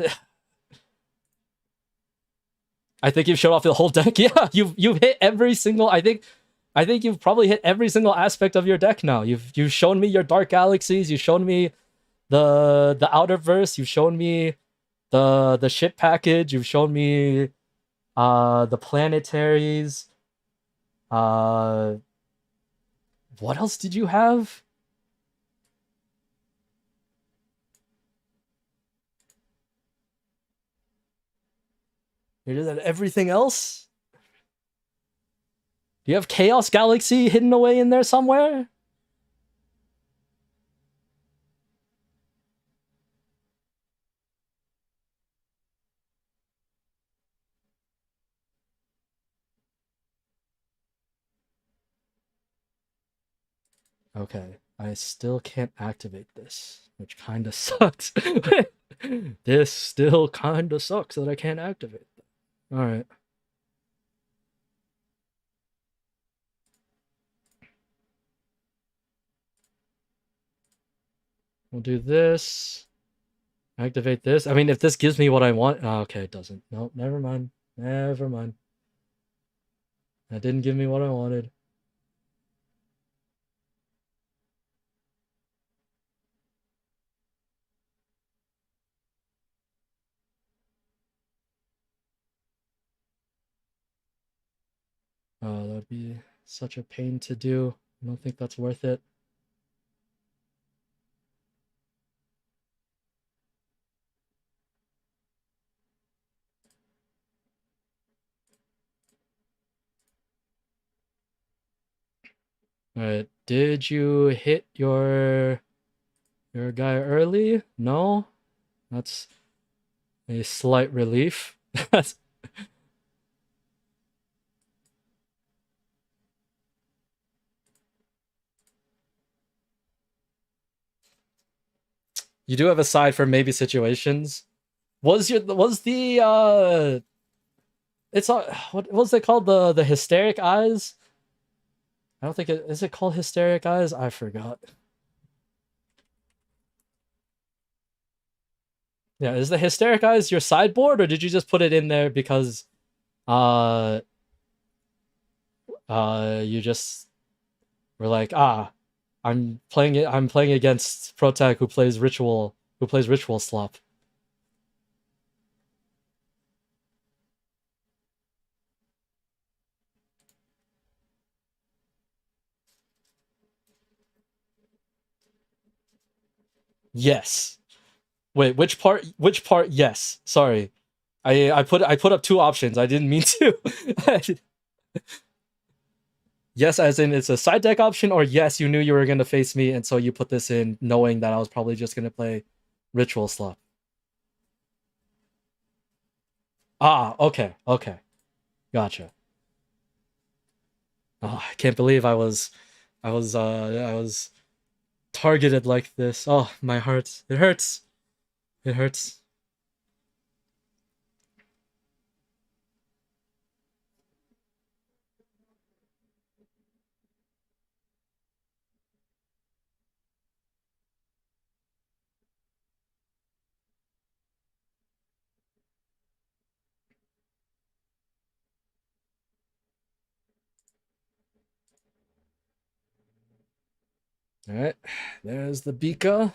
I think you've showed off the whole deck. Yeah, you've hit every single. I think you've probably hit every single aspect of your deck now. You've shown me your Dark Galaxies. You've shown me the outer verse. You've shown me the ship package. You've shown me the planetaries. Uh, what else did you have? You did everything else. Do you have Chaos Galaxy hidden away in there somewhere? Okay, I still can't activate this, which kind of sucks. This still kind of sucks that I can't activate it. All right. We'll do this. Activate this. I mean, if this gives me what I want. Oh, okay, it doesn't. Nope, never mind. Never mind. That didn't give me what I wanted. Oh, that'd be such a pain to do. I don't think that's worth it. All right. Did you hit your guy early? No? That's a slight relief. You do have a side for maybe situations. Was the it's what was it called, the hysteric eyes? I don't think it is it called hysteric eyes? I forgot. Yeah, is the hysteric eyes your sideboard, or did you just put it in there because uh you just were like, I'm playing against Protag who plays ritual slop. Yes. Wait, which part? Yes. Sorry. I put up two options. I didn't mean to. Yes, as in it's a side deck option, or yes, you knew you were gonna face me, and so you put this in knowing that I was probably just gonna play ritual slop. Ah, okay, okay. Gotcha. Oh, I can't believe I was targeted like this. Oh, my heart. It hurts. It hurts. All right. There's the Bika.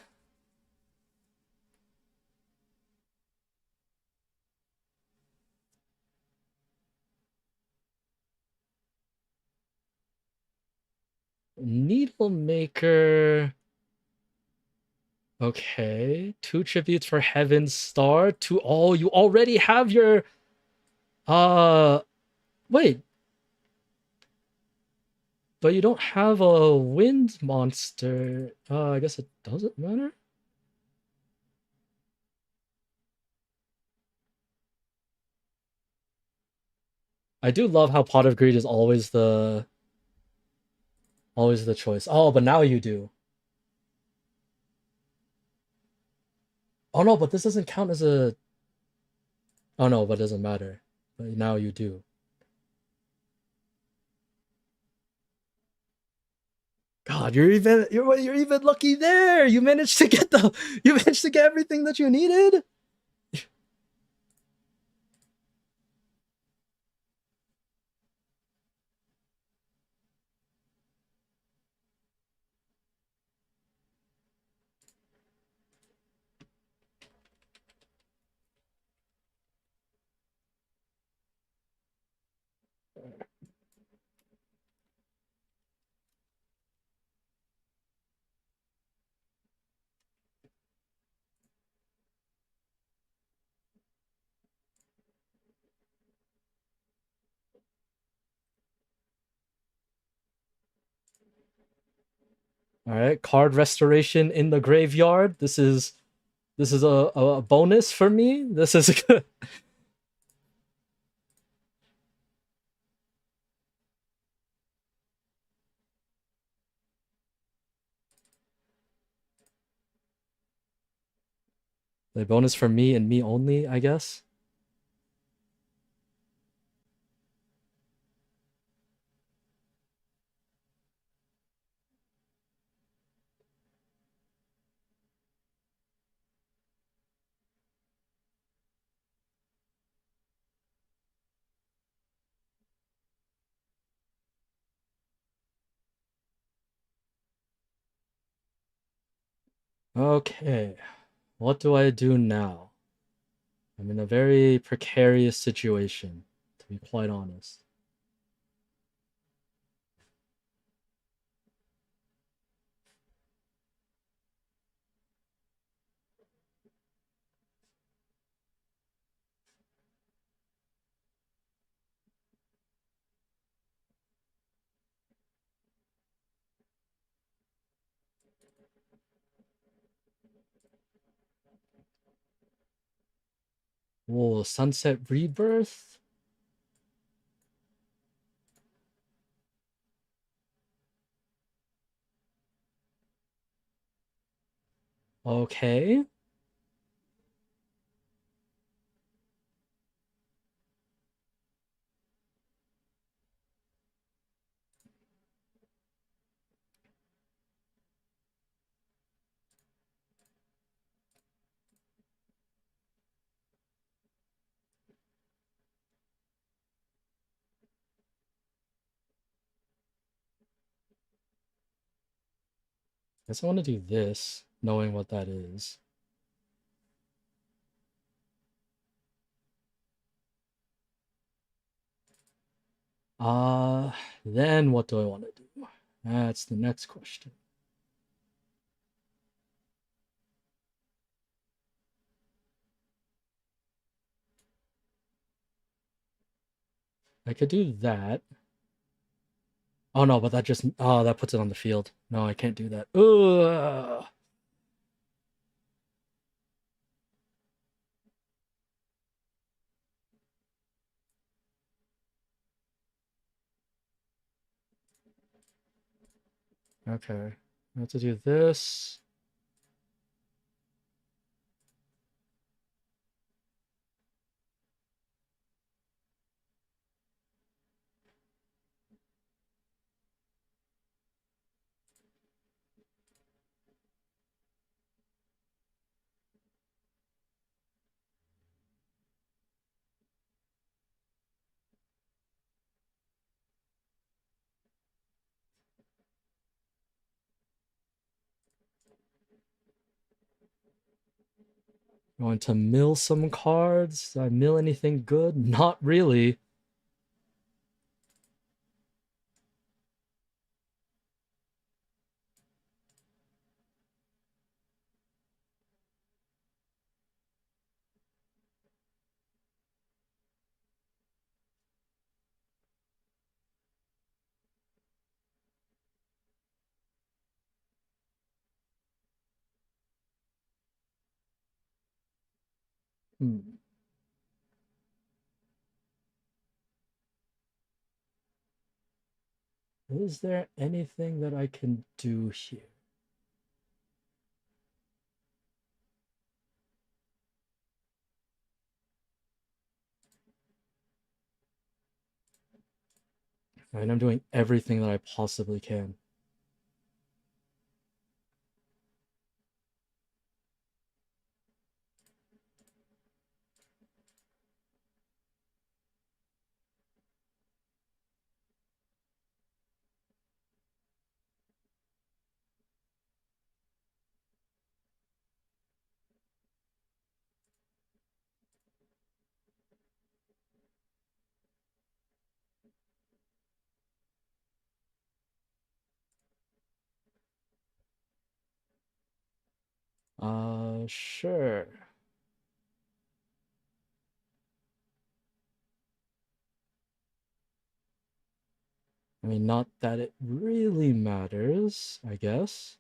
Needle Maker. Okay. 2 tributes for Heaven's Star. You already have your Uh, wait, but you don't have a wind monster. I guess it doesn't matter. I do love how Pot of Greed is always the choice. Oh, but now you do. Oh no, but this doesn't count as a. Oh no, but it doesn't matter. But now you do. God, you're even lucky there. You managed to get the you managed to get everything that you needed. All right, card restoration in the graveyard. This is a bonus for me. This is good. The bonus for me and me only, I guess. Okay, what do I do now? I'm in a very precarious situation, to be quite honest. Whoa, Sunset Rebirth? Okay. Guess I want to do this, knowing what that is. Uh, then what do I want to do? That's the next question. I could do that. Oh no, but that just that puts it on the field. No, I can't do that. Ugh. Okay. I have to do this. Going to mill some cards. Did I mill anything good? Not really. Hmm. Is there anything that I can do here? I mean, I'm doing everything that I possibly can. Sure. I mean, not that it really matters, I guess.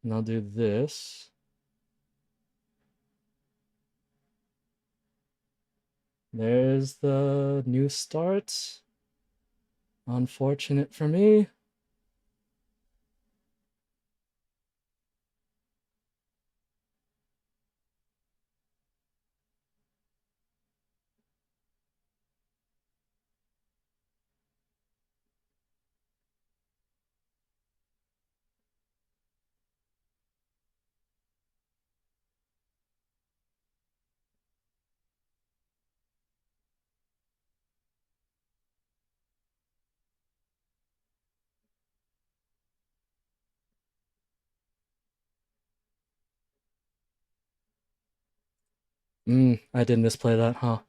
And I'll do this. There's the new start. Unfortunate for me. I did misplay that, huh?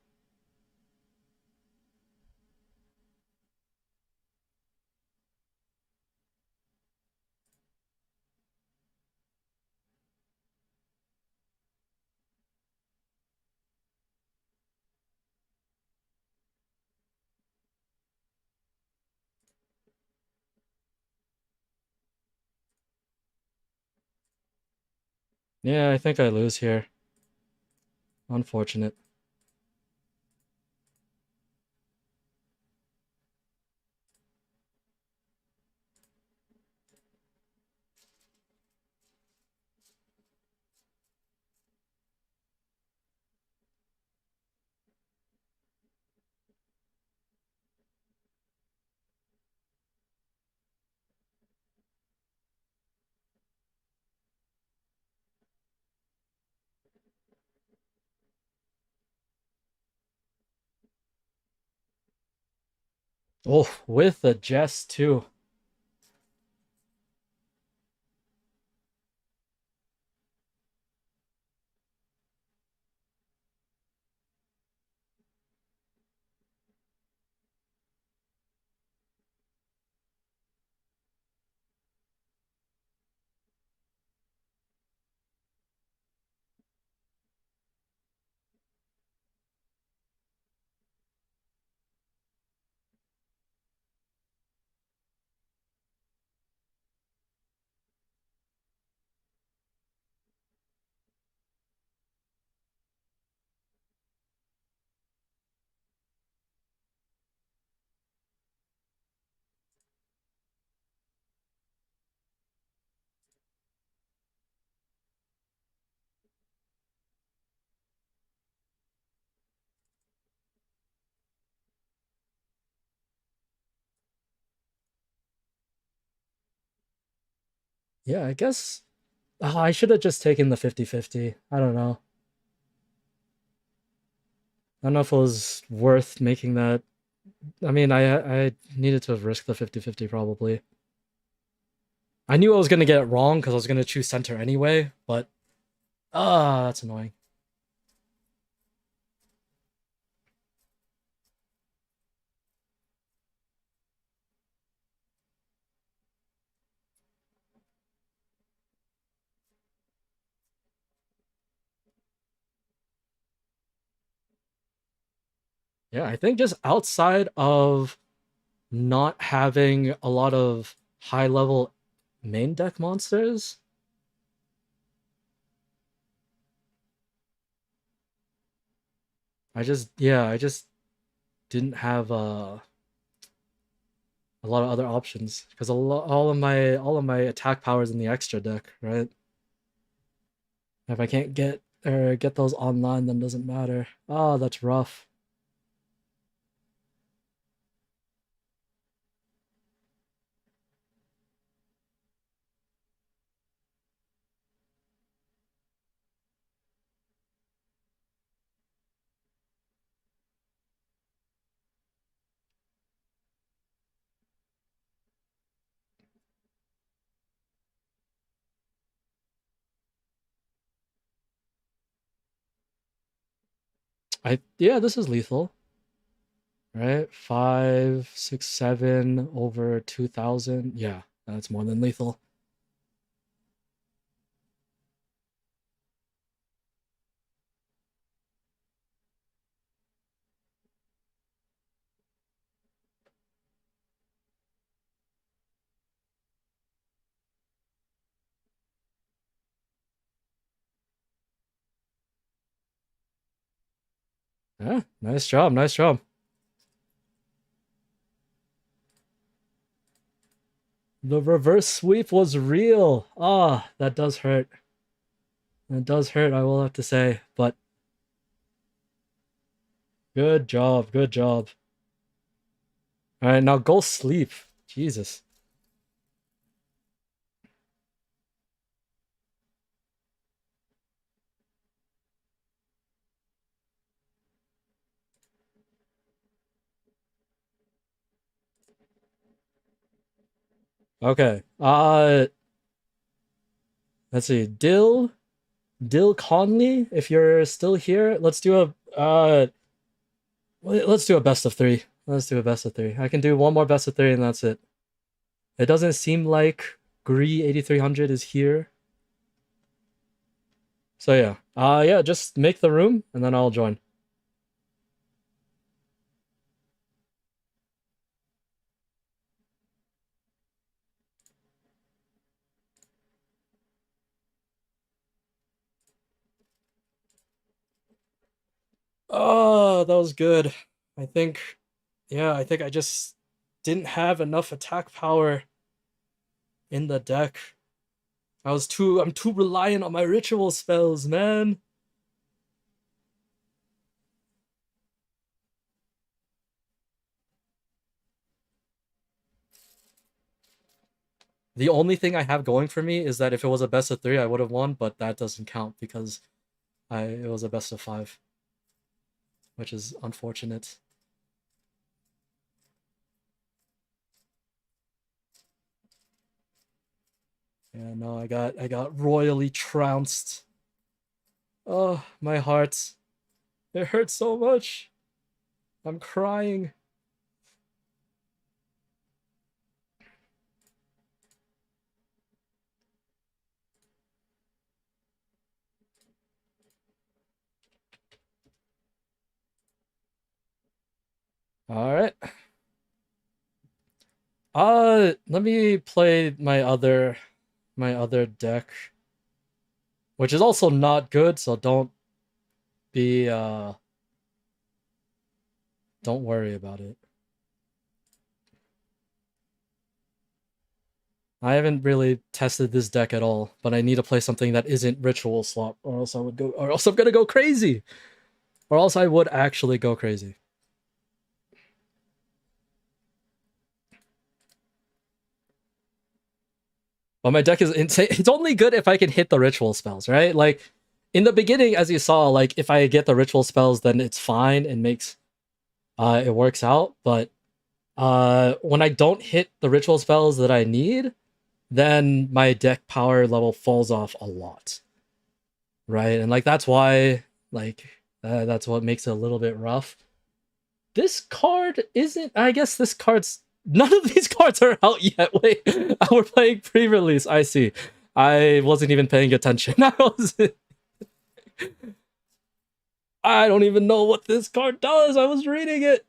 Yeah, I think I lose here. Unfortunate. Oh, with the jest too. Yeah, I guess I should have just taken the 50-50. I don't know. I don't know if it was worth making that. I mean, I needed to risk the 50-50 probably. I knew I was going to get it wrong because I was going to choose center anyway, but Ah, that's annoying. Yeah, I think just outside of not having a lot of high level main deck monsters, I just didn't have a lot of other options because all of my attack powers in the extra deck, right? If I can't get those online, then it doesn't matter. Oh, that's rough. Yeah, this is lethal, right? 5, 6, 7 over 2,000. Yeah, that's more than lethal. Yeah, nice job, nice job. The reverse sweep was real. Ah, that does hurt. That does hurt, I will have to say. But good job, good job. All right, now go sleep. Jesus. Okay. Let's see. Dill Conley, if you're still here, let's do a best of three. Let's do a best of three. I can do one more best of three and that's it. It doesn't seem like Gree 8300 is here. So yeah. Yeah, just make the room and then I'll join. Oh, that was good. I think yeah, I think I just didn't have enough attack power in the deck. I'm too reliant on my ritual spells, man. The only thing I have going for me is that if it was a best of three, I would have won, but that doesn't count because it was a best of five, which is unfortunate. Yeah, no, I got royally trounced. Oh, my heart. It hurts so much. I'm crying. All right. Let me play my other deck, which is also not good, so be don't worry about it. I haven't really tested this deck at all, but I need to play something that isn't ritual swap, or else I'm gonna go crazy, or else I would actually go crazy. But my deck is insane. It's only good if I can hit the ritual spells, right? Like in the beginning, as you saw, like if I get the ritual spells, then it's fine and makes it works out. But when I don't hit the ritual spells that I need, then my deck power level falls off a lot. right? And like that's why like that's what makes it a little bit rough. This card isn't. I guess this card's. None of these cards are out yet. Wait, we're playing pre-release. I see. I wasn't even paying attention. I don't even know what this card does. I was reading it.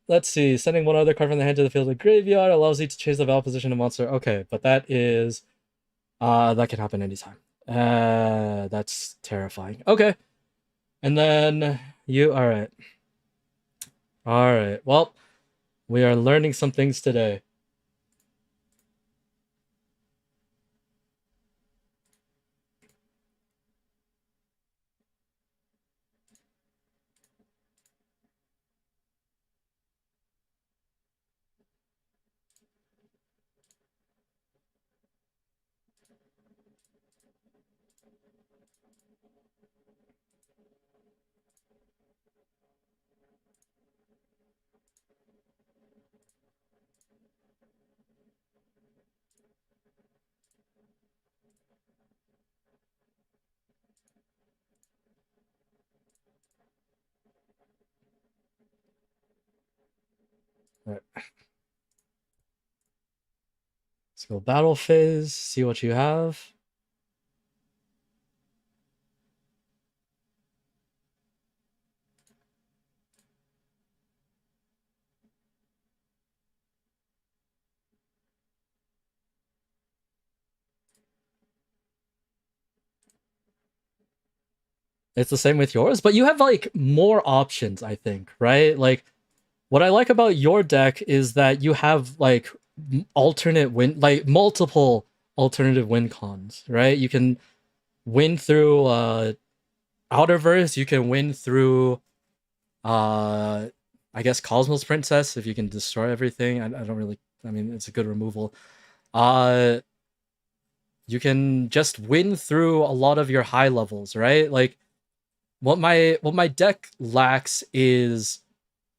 Let's see. Sending one other card from the hand to the field of the graveyard allows you to change the value position of monster. Okay, but that is that can happen anytime. That's terrifying. Okay. And then you all right. All right. Well, we are learning some things today. All right. Let's go battle phase, see what you have. It's the same with yours, but you have like more options, I think, right? Like what I like about your deck is that you have like alternate win like multiple alternative win cons, right? You can win through Outerverse, you can win through uh I guess Cosmos Princess if you can destroy everything. I don't really I mean it's a good removal. Uh you can just win through a lot of your high levels, right? Like what my deck lacks is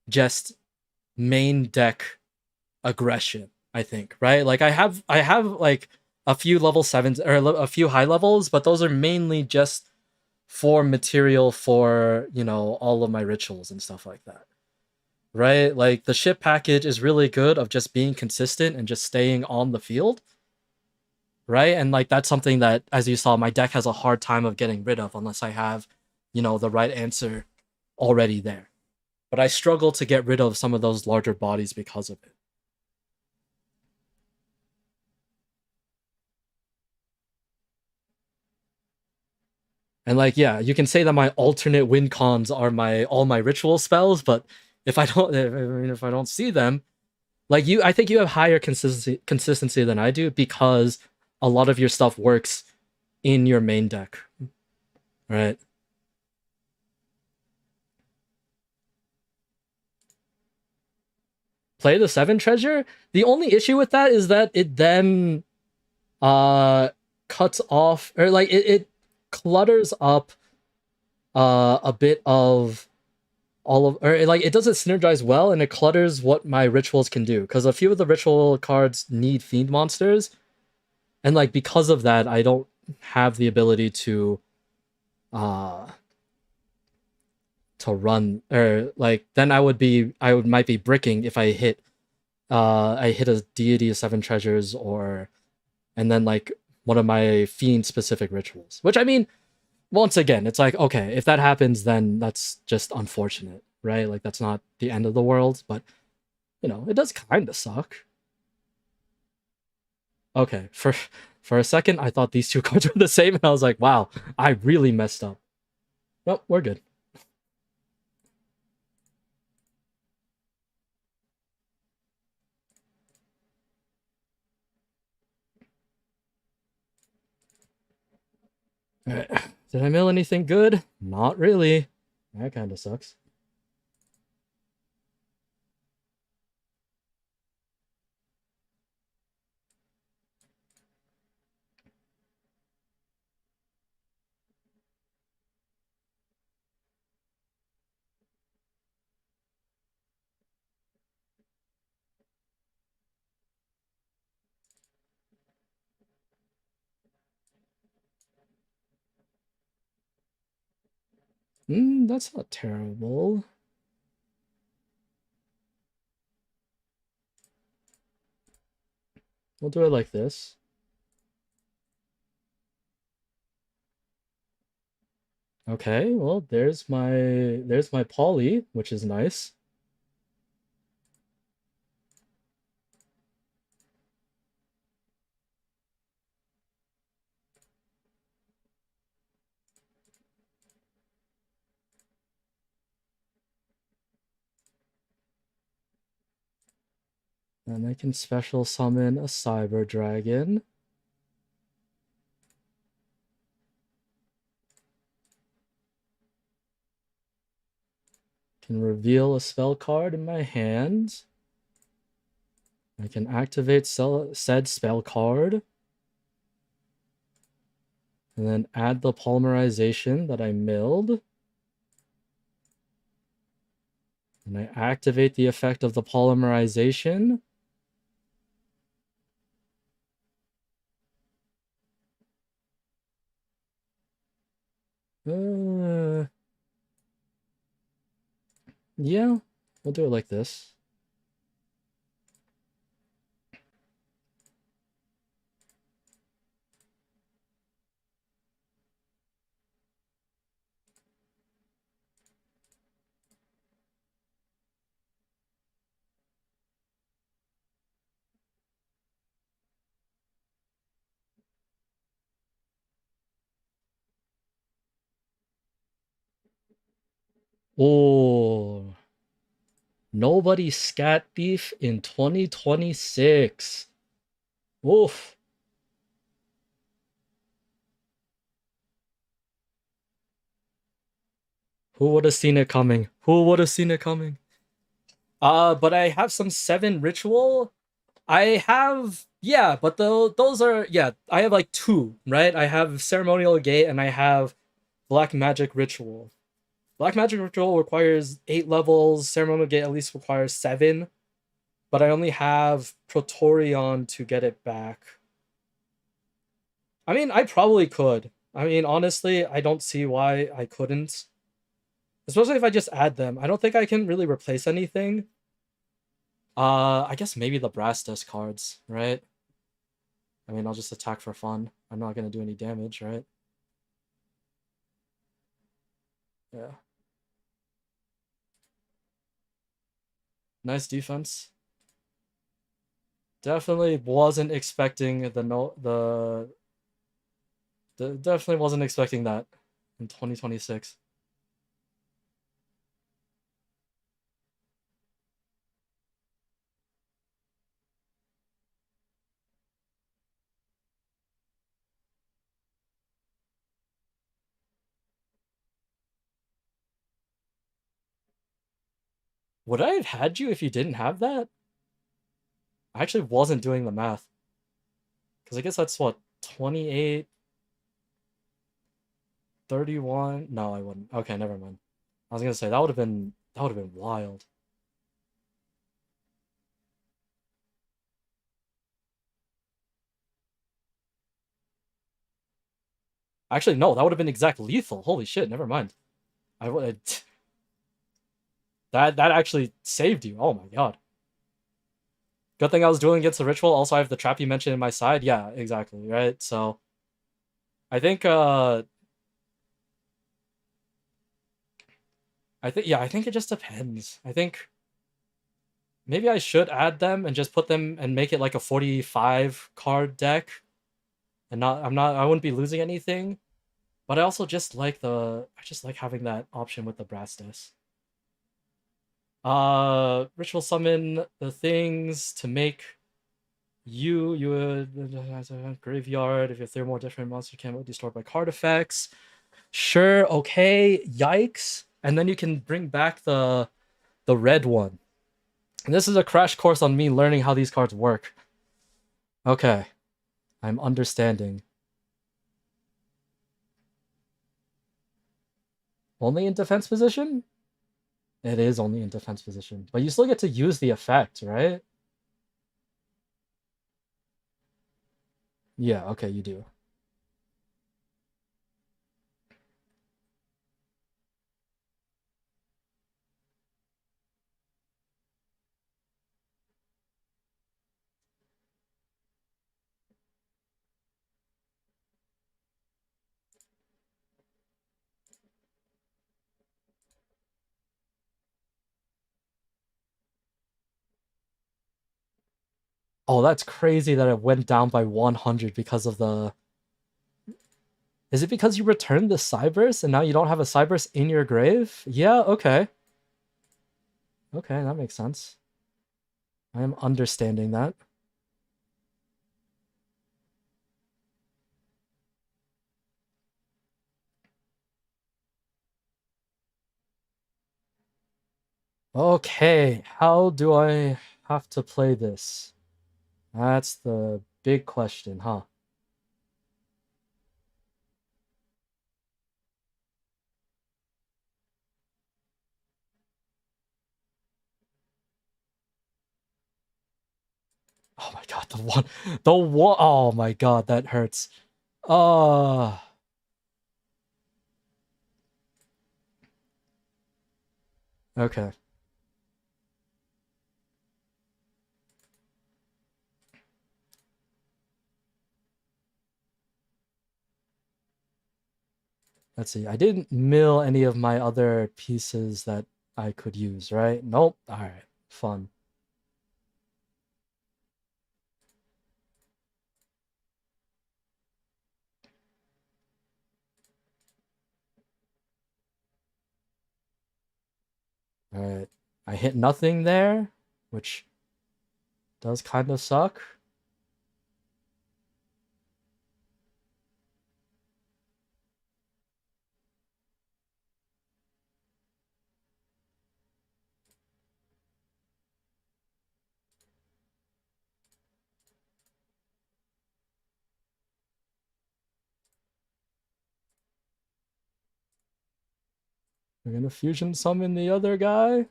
just main deck aggression, I think, right? Like I have like a few level 7s or a few high levels, but those are mainly just for material for, all of my rituals and stuff like that. Right? Like the ship package is really good of just being consistent and just staying on the field, right? And like that's something that, as you saw, my deck has a hard time of getting rid of unless I have, the right answer already there. But I struggle to get rid of some of those larger bodies because of it. And like, yeah, you can say that my alternate win cons are my all my ritual spells, but if I don't, I mean, if I don't see them, like you, I think you have higher consistency than I do because a lot of your stuff works in your main deck, right? Play the 7 treasure. The only issue with that is that it then uh cuts off or like it clutters up a bit of all of or like it doesn't synergize well and it clutters what my rituals can do because a few of the ritual cards need fiend monsters and like because of that I don't have the ability uh to run or like then I would might be bricking if I hit a deity of 7 treasures or and then like one of my fiend specific rituals, which I mean once again it's like okay if that happens then that's just unfortunate, right? Like that's not the end of the world, but it does kind of suck. Okay, for a second I thought these two cards were the same and I was like wow I really messed up. Nope, we're good. All right. Did I mill anything good? Not really. That kind of sucks. That's not terrible. We'll do it like this. Okay, well, there's my poly, which is nice. And I can special summon a cyber dragon. Can reveal a spell card in my hand. I can activate said spell card. And then add the polymerization that I milled. And I activate the effect of the polymerization. Yeah, we'll do it like this. Oh, nobody scat beef in 2026. Oof. Who would have seen it coming? Who would have seen it coming? But I have some 7 ritual. I have, yeah, but those are, yeah, I have like 2, right? I have ceremonial gate and I have black magic ritual. Black magic ritual requires 8 levels. Ceremonial gate at least requires 7, but I only have Praetorian to get it back. I mean, I probably could. I mean, honestly, I don't see why I couldn't. Especially if I just add them. I don't think I can really replace anything. I guess maybe the brass disc cards, right? I mean, I'll just attack for fun. I'm not gonna do any damage, right? Yeah. Nice defense. Definitely wasn't expecting the no the definitely wasn't expecting that in 2026. Would I have had you if you didn't have that? I actually wasn't doing the math. Because I guess that's what, 28, 31? No, I wouldn't. Okay, never mind. I was gonna say that would have been wild. Actually, no, that would have been exact lethal. Holy shit, never mind. I would that actually saved you. Oh my god. Good thing I was dueling against the ritual. Also, I have the trap you mentioned in my side. Yeah, exactly. Right. So I think I think it just depends. I think maybe I should add them and just put them and make it like a 45 card deck. And I wouldn't be losing anything. But I also I just like having that option with the brass disc. Ritual summon the things to make you would graveyard. If you have 3 or more different monsters can be destroyed by card effects. Sure, okay, yikes. And then you can bring back the red one. And this is a crash course on me learning how these cards work. Okay, I'm understanding. Only in defense position? It is only in defense position. But you still get to use the effect, right? Yeah, okay, you do. Oh, that's crazy that it went down by 100 because of the... Is it because you returned the Cyberse and now you don't have a Cyberse in your grave? Yeah, okay. Okay, that makes sense. I am understanding that. Okay, how do I have to play this? That's the big question, huh? Oh my god, the one, oh my god, that hurts. Uh, okay. Let's see. I didn't mill any of my other pieces that I could use, right? Nope. All right. Fun. All right. I hit nothing there, which does kind of suck. We're gonna fusion summon the other guy.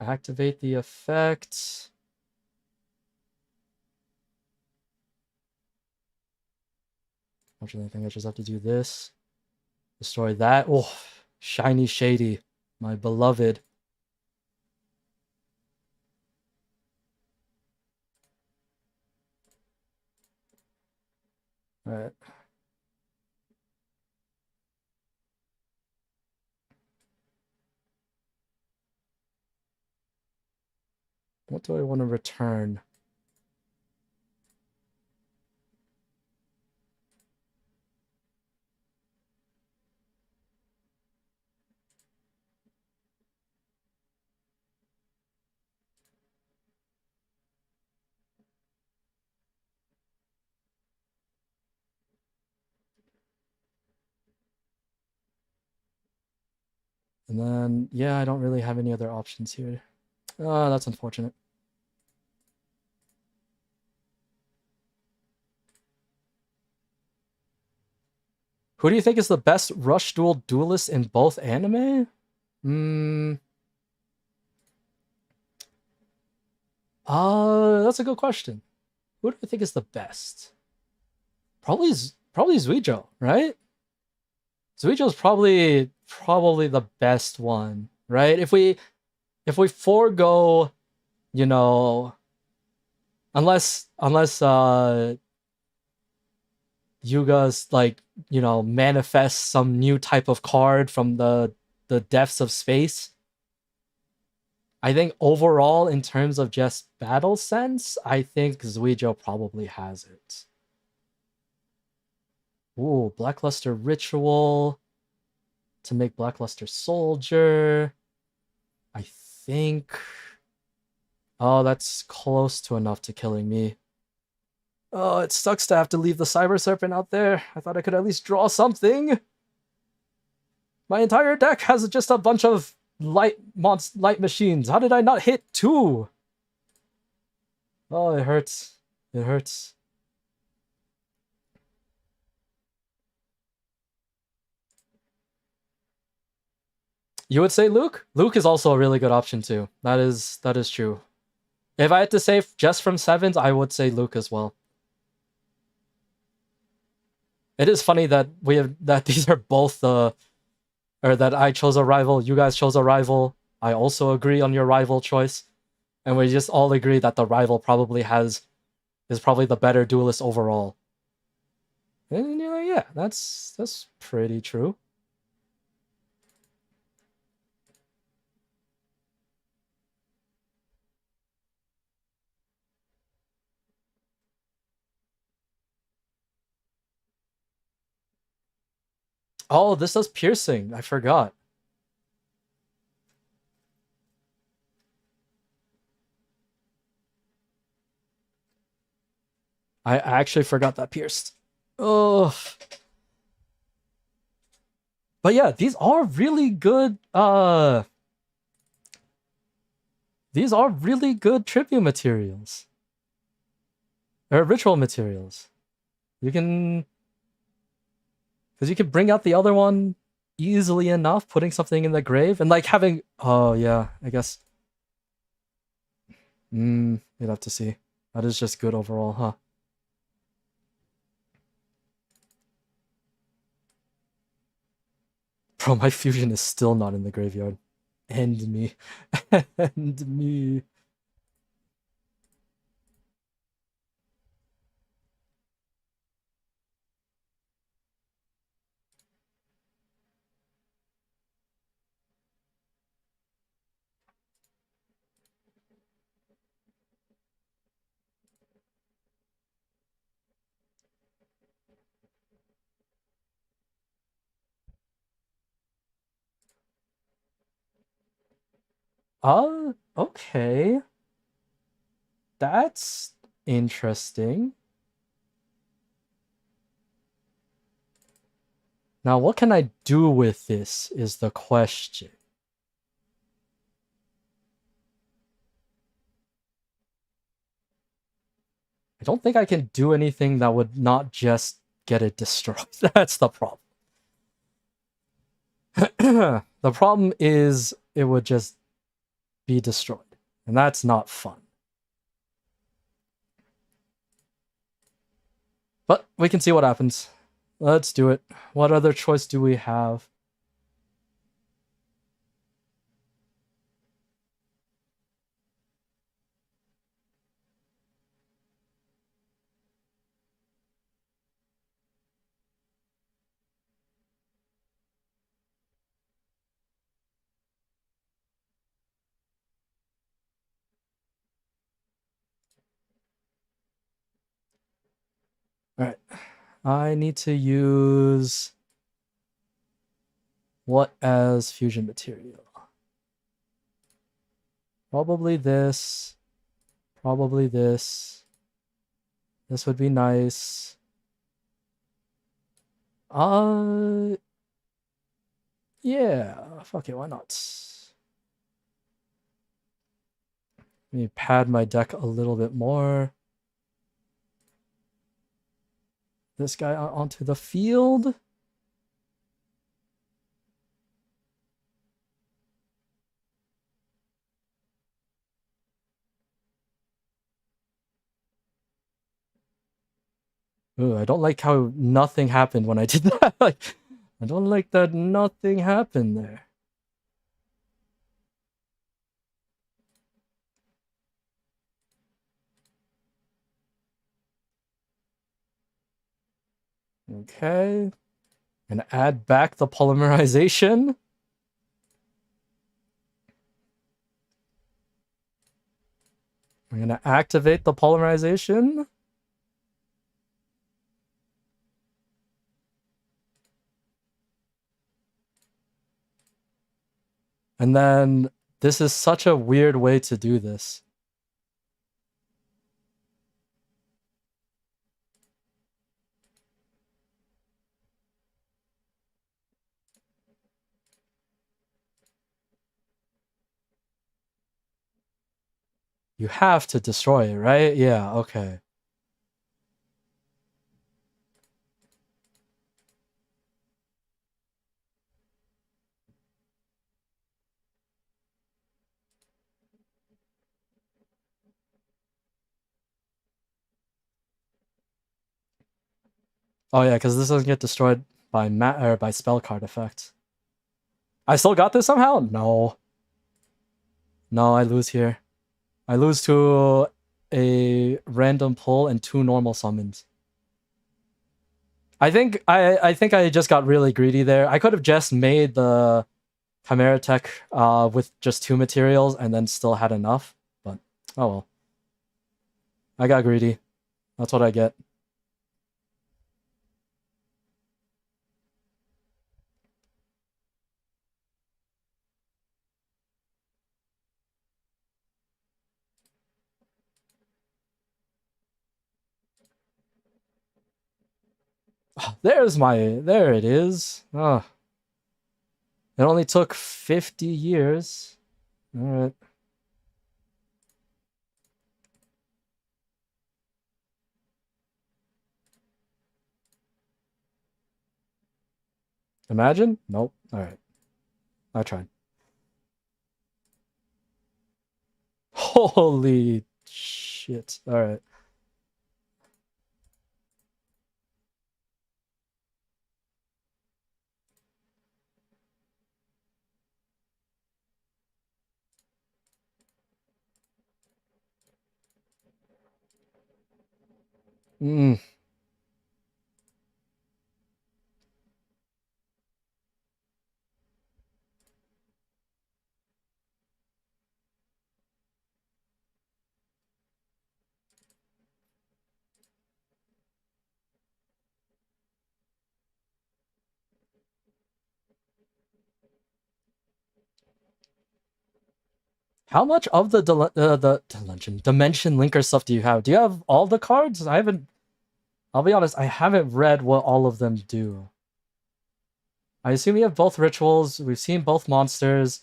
Activate the effect. Unfortunately, I think I just have to do this. Destroy that. Oh, shiny shady. My beloved. All right. What do I want to return? And then, yeah, I don't really have any other options here. That's unfortunate. Who do you think is the best rush duel duelist in both anime? Hmm. That's a good question. Who do I think is the best? Probably Zuijo, right? Zuijo's probably the best one, right? If we forego, you know, unless Yuga's like, manifests some new type of card from the depths of space. I think overall, in terms of just battle sense, I think Zuijo probably has it. Ooh, Blackluster Ritual to make Blackluster Soldier. I think. Oh, that's close to enough to killing me. Oh, it sucks to have to leave the Cyber Serpent out there. I thought I could at least draw something. My entire deck has just a bunch of light machines. How did I not hit two? Oh, it hurts. It hurts. You would say Luke? Luke is also a really good option too. That is true. If I had to say just from sevens, I would say Luke as well. It is funny that these are both the or that I chose a rival, you guys chose a rival. I also agree on your rival choice, and we just all agree that the rival probably is probably the better duelist overall. And yeah, that's pretty true. Oh, this does piercing. I forgot. I actually forgot that pierced. Oh, but yeah, these are really good. These are really good tribute materials or ritual materials. You can, because you can bring out the other one easily enough, putting something in the grave and like having. Oh yeah, I guess. You'd have to see. That is just good overall, huh? Bro, my fusion is still not in the graveyard. End me. End me. Okay. That's interesting. Now, what can I do with this is the question. I don't think I can do anything that would not just get it destroyed. That's the problem. The problem is it would just be destroyed, and that's not fun. But we can see what happens. Let's do it. What other choice do we have? All right. I need to use what as fusion material? Probably this. Probably this. This would be nice. Uh, yeah. Fuck it, why not? Let me pad my deck a little bit more. This guy onto the field. Ooh, I don't like how nothing happened when I did that. Like, I don't like that nothing happened there. Okay. And add back the polymerization. I'm going to activate the polymerization. And then this is such a weird way to do this. You have to destroy it, right? Yeah, okay. Oh yeah, because this doesn't get destroyed by or by spell card effect. I still got this somehow? No. No, I lose here. I lose to a random pull and 2 normal summons. I think I just got really greedy there. I could have just made the Chimera Tech with just 2 materials and then still had enough, but oh well. I got greedy. That's what I get. There it is. Oh, it only took 50 years. All right. Imagine? Nope. All right. I tried. Holy shit. All right. Mm. How much of the dimension linker stuff do you have? Do you have all the cards? I haven't. I'll be honest. I haven't read what all of them do. I assume you have both rituals. We've seen both monsters.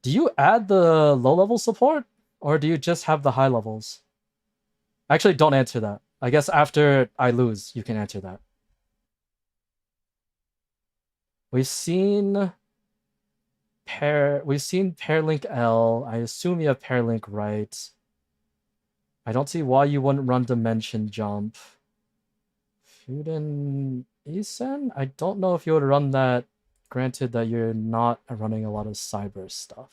Do you add the low level support, or do you just have the high levels? Actually, don't answer that. I guess after I lose, you can answer that. We've seen We've seen Pairlink L. I assume you have Pairlink right. I don't see why you wouldn't run Dimension Jump. Fuden Isen? I don't know if you would run that, granted that you're not running a lot of cyber stuff.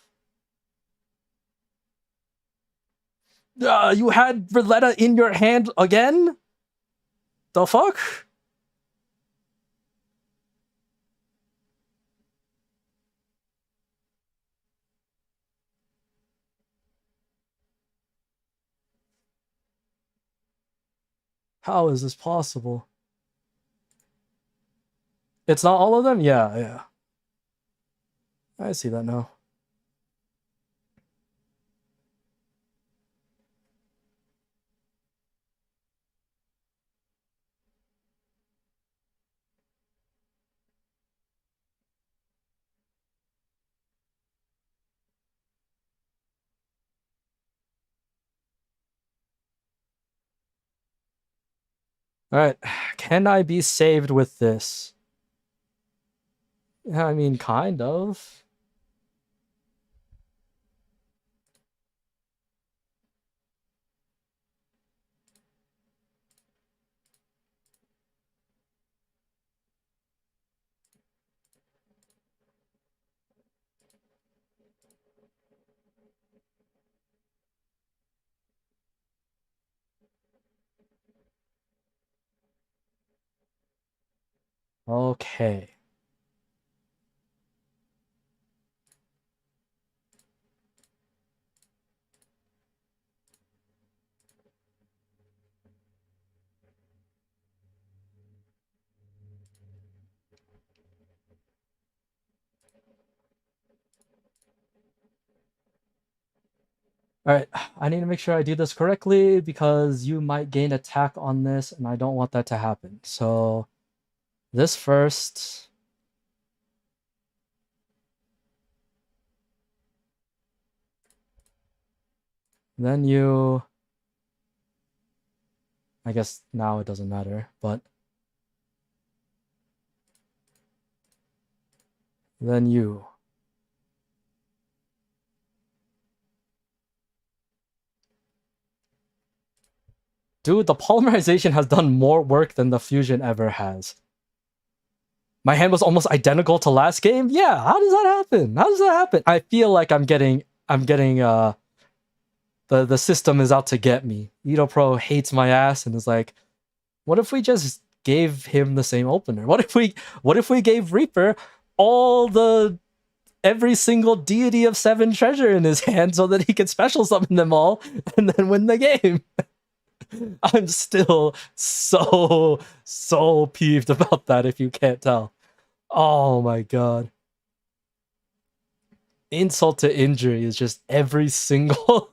You had Rilletta in your hand again? The fuck? How is this possible? It's not all of them? Yeah, yeah. I see that now. Alright. Can I be saved with this? I mean, kind of. Okay. Alright, I need to make sure I do this correctly because you might gain attack on this and I don't want that to happen. So, this first. Then you. I guess now it doesn't matter, but. Then you. Dude, the polymerization has done more work than the fusion ever has. My hand was almost identical to last game. Yeah, how does that happen? How does that happen? I feel like I'm getting the system is out to get me. Edo Pro hates my ass and is like, what if we just gave him the same opener? What if we gave Reaper all the every single deity of 7 treasure in his hand so that he can special summon them all and then win the game? I'm still so peeved about that if you can't tell. Oh my god. Insult to injury is just every single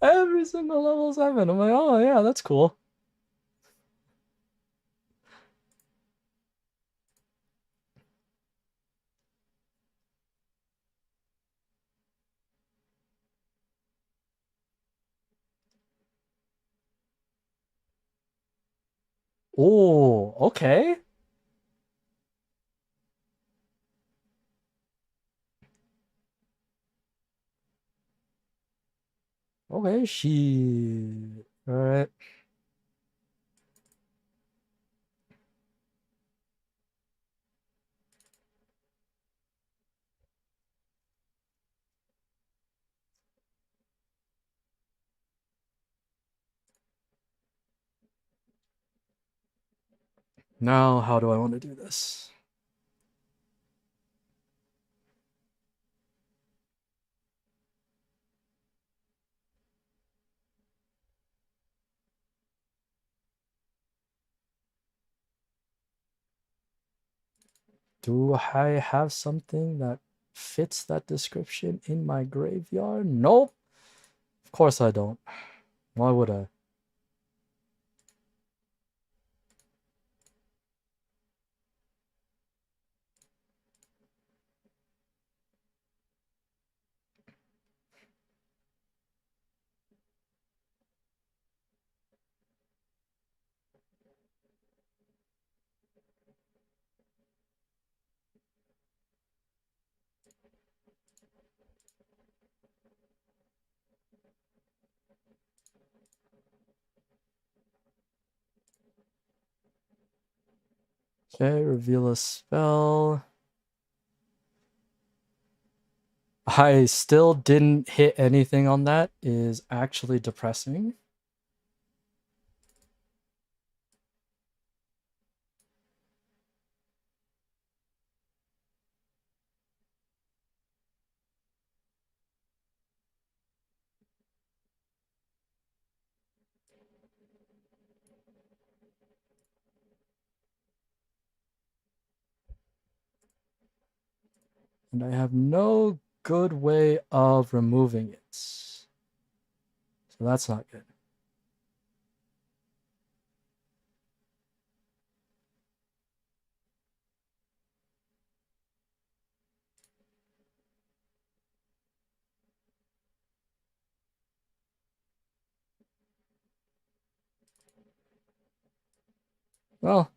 every single level 7. I'm like, oh yeah, that's cool. Oh, okay. Okay, she. Alright. Now, how do I want to do this? Do I have something that fits that description in my graveyard? Nope. Of course I don't. Why would I? Okay, reveal a spell. I still didn't hit anything on that. Is actually depressing. And I have no good way of removing it. So that's not good. Well,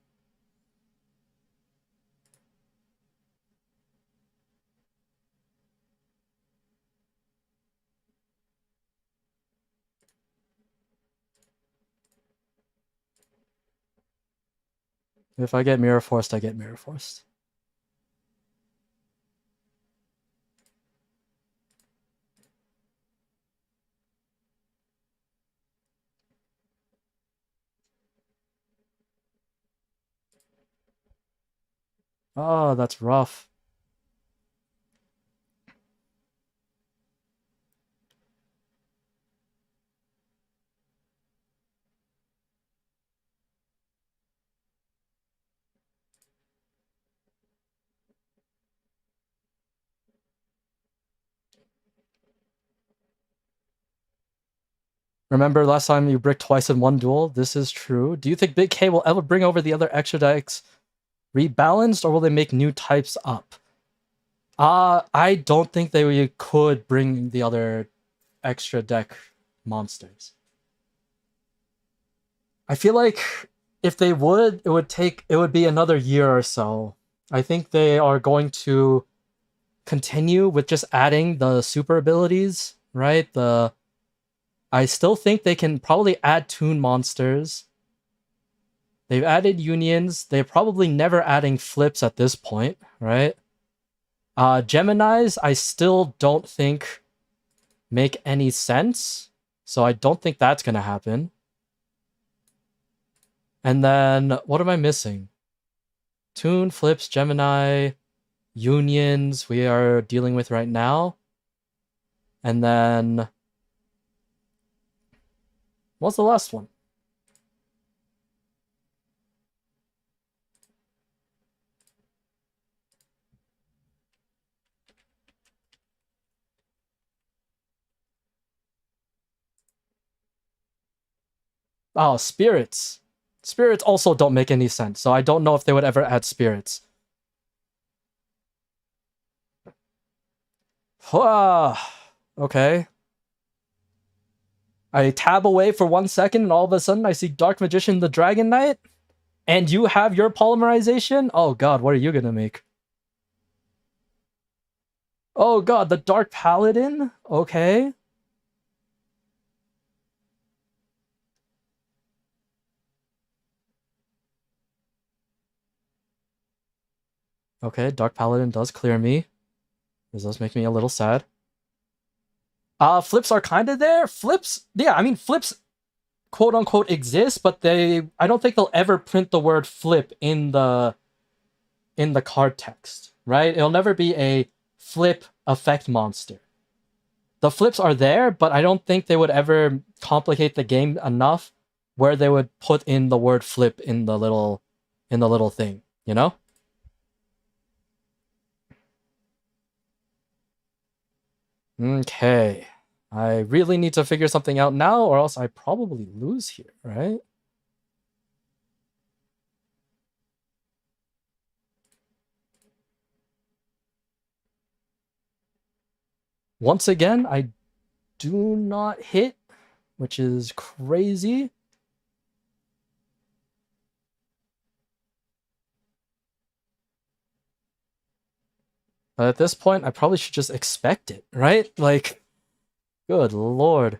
if I get Mirror Forced, I get Mirror Forced. Oh, that's rough. Remember last time you bricked twice in one duel? This is true. Do you think Big K will ever bring over the other extra decks rebalanced, or will they make new types up? I don't think they could bring the other extra deck monsters. I feel like if they would, it would be another year or so. I think they are going to continue with just adding the super abilities, right? I still think they can probably add toon monsters. They've added unions. They're probably never adding flips at this point, right? Geminis, I still don't think make any sense. So I don't think that's going to happen. And then, what am I missing? Toon, flips, Gemini, unions we are dealing with right now. And then, what's the last one? Oh, spirits. Spirits also don't make any sense, so I don't know if they would ever add spirits. Okay. I tab away for 1 second and all of a sudden I see Dark Magician the Dragon Knight? And you have your polymerization? Oh god, what are you gonna make? Oh god, the Dark Paladin? Okay. Okay, Dark Paladin does clear me. This does make me a little sad. Flips are kind of there. Flips, yeah, I mean, flips quote unquote exist, but I don't think they'll ever print the word flip in the card text, right? It'll never be a flip effect monster. The flips are there, but I don't think they would ever complicate the game enough where they would put in the word flip in the little thing, you know? Okay. I really need to figure something out now, or else I probably lose here, right? Once again, I do not hit, which is crazy. But at this point, I probably should just expect it, right? Like, good lord.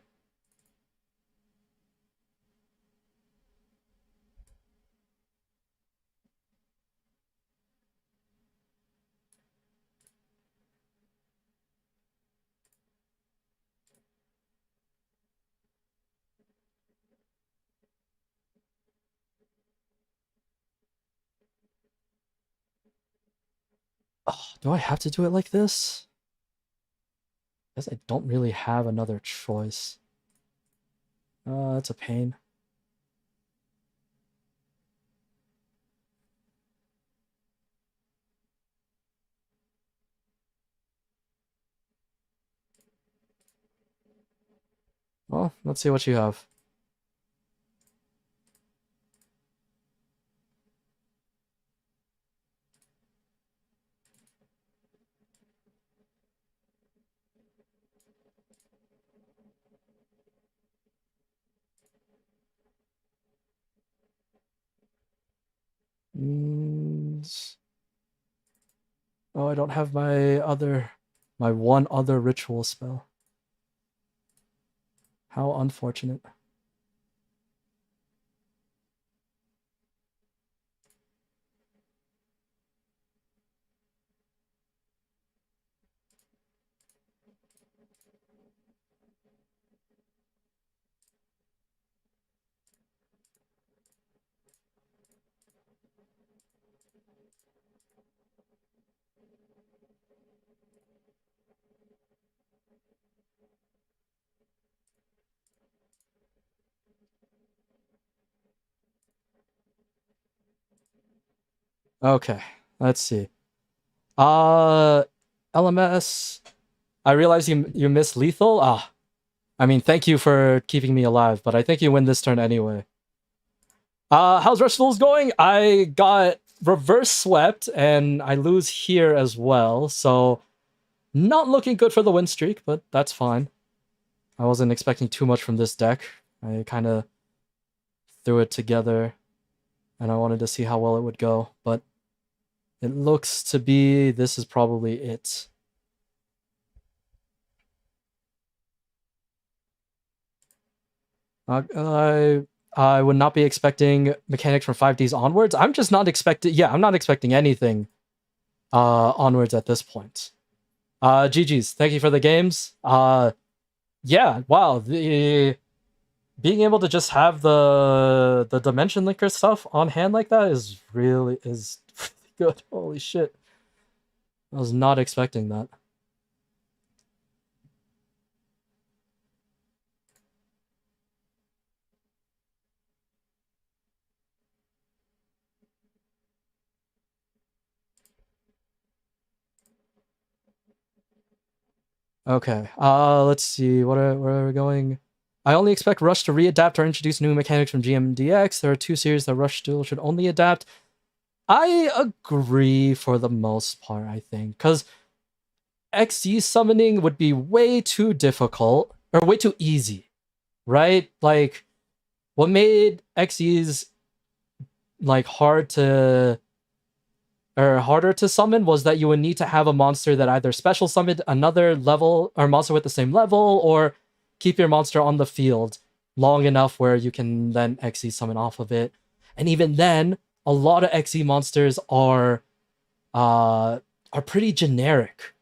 Oh, do I have to do it like this? I guess I don't really have another choice. That's a pain. Well, let's see what you have. Oh, I don't have my one other ritual spell. How unfortunate. Okay, let's see. Uh, LMS. I realize you miss lethal. I mean, thank you for keeping me alive, but I think you win this turn anyway. How's Rushfuls going? I got reverse swept and I lose here as well, so not looking good for the win streak, but that's fine. I wasn't expecting too much from this deck. I kind of threw it together and I wanted to see how well it would go, but it looks to be this is probably it. I would not be expecting mechanics from 5Ds onwards. I'm just not expecting. Yeah, I'm not expecting anything onwards at this point. GG's. Thank you for the games. Yeah. Wow. The being able to just have the dimension linker stuff on hand like that is really good. Holy shit. I was not expecting that. Okay. Let's see. Where are we going? I only expect Rush to readapt or introduce new mechanics from GMDX. There are 2 series that Rush Duel should only adapt. I agree for the most part, I think. Because XZ summoning would be way too difficult. Or way too easy. Right? Like, what made XZ's like harder to summon was that you would need to have a monster that either special summoned another level or monster with the same level, or keep your monster on the field long enough where you can then XZ summon off of it. And even then, a lot of XZ monsters are pretty generic,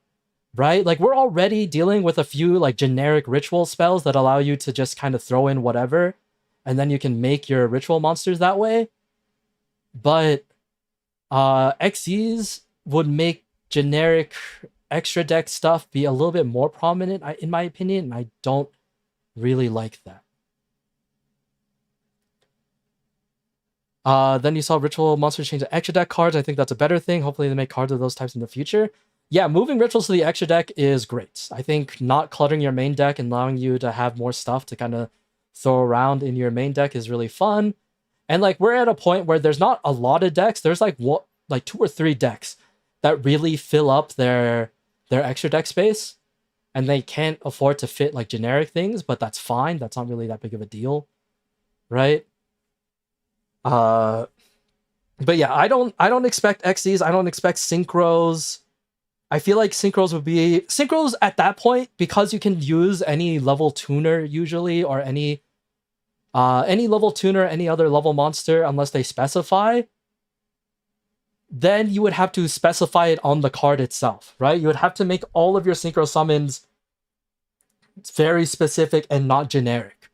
right? Like, we're already dealing with a few like generic ritual spells that allow you to just kind of throw in whatever, and then you can make your ritual monsters that way. But XZs would make generic extra deck stuff be a little bit more prominent, in my opinion, and I don't really like that. Then you saw ritual monsters change to extra deck cards. I think that's a better thing. Hopefully they make cards of those types in the future. Yeah, moving rituals to the extra deck is great. I think not cluttering your main deck and allowing you to have more stuff to kind of throw around in your main deck is really fun. And like, we're at a point where there's not a lot of decks. There's like 2 or 3 decks that really fill up their extra deck space, and they can't afford to fit like generic things, but that's fine. That's not really that big of a deal, right? But yeah, I don't expect XZs. I don't expect synchros. I feel like synchros would be synchros at that point, because you can use any level tuner usually, or any level tuner, any other level monster, unless they specify. Then you would have to specify it on the card itself, right? You would have to make all of your synchro summons very specific and not generic,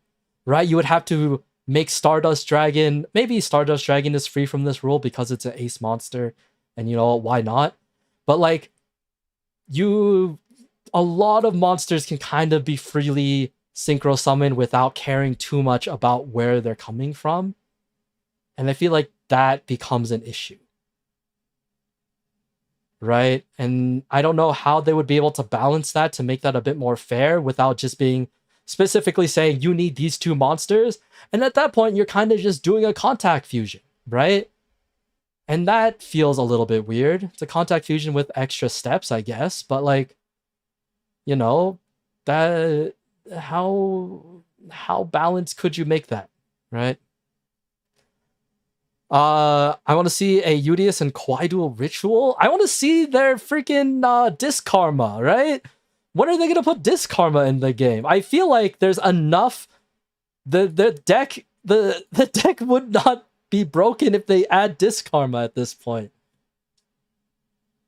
right? You would have to make Stardust Dragon. Maybe Stardust Dragon is free from this rule because it's an ace monster, and you know, why not? But like, a lot of monsters can kind of be freely synchro summoned without caring too much about where they're coming from. And I feel like that becomes an issue, right? And I don't know how they would be able to balance that to make that a bit more fair without just being specifically saying you need these 2 monsters. And at that point, you're kind of just doing a contact fusion, right? And that feels a little bit weird. It's a contact fusion with extra steps, I guess. But like, you know, that how balanced could you make that, right? I want to see a Udius and Quaidual ritual. I want to see their freaking disc karma, right? When are they gonna put disc karma in the game? I feel like there's enough. The deck would not be broken if they add disc karma at this point,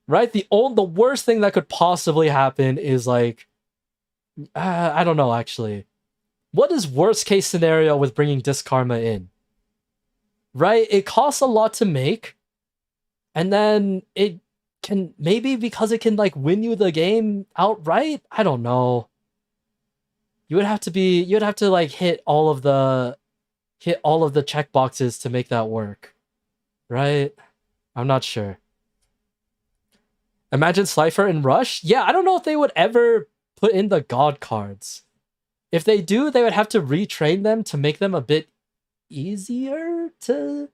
right? The worst thing that could possibly happen is like, I don't know actually. What is worst case scenario with bringing disc karma in? Right? It costs a lot to make, and then it can, maybe because it can like win you the game outright. I don't know. You'd have to like hit all of the checkboxes to make that work, right? I'm not sure. Imagine Slifer and Rush. Yeah, I don't know if they would ever put in the god cards. If they do, they would have to retrain them to make them a bit easier to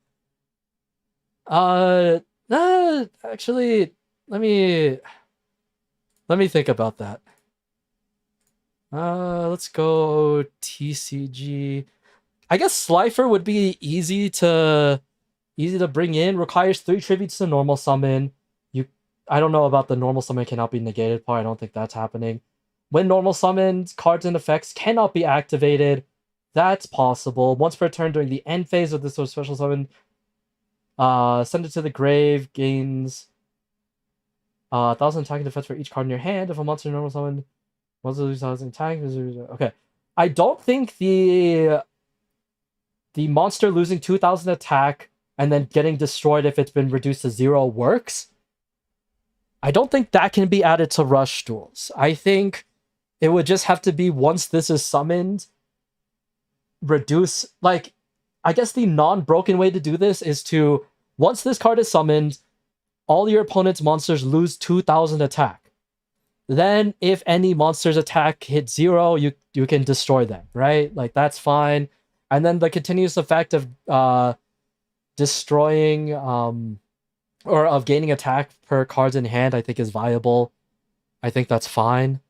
actually, let me think about that. Let's go TCG. I guess Slifer would be easy to bring in. Requires 3 tributes to normal summon. I don't know about the normal summon cannot be negated part. I don't think that's happening. When normal summoned, cards and effects cannot be activated. That's possible. Once per turn during the end phase of this special summon, send it to the grave, gains 1,000 attacking defense for each card in your hand. If a monster normal summon, monster loses 1,000 attack. Okay. I don't think the monster losing 2,000 attack and then getting destroyed if it's been reduced to 0 works. I don't think that can be added to rush duels. I think it would just have to be once this is summoned, reduce, like, I guess the non-broken way to do this is to, once this card is summoned, all your opponent's monsters lose 2,000 attack. Then if any monster's attack hits 0, you can destroy them, right? Like, that's fine. And then the continuous effect of destroying or of gaining attack per cards in hand, I think is viable. I think that's fine.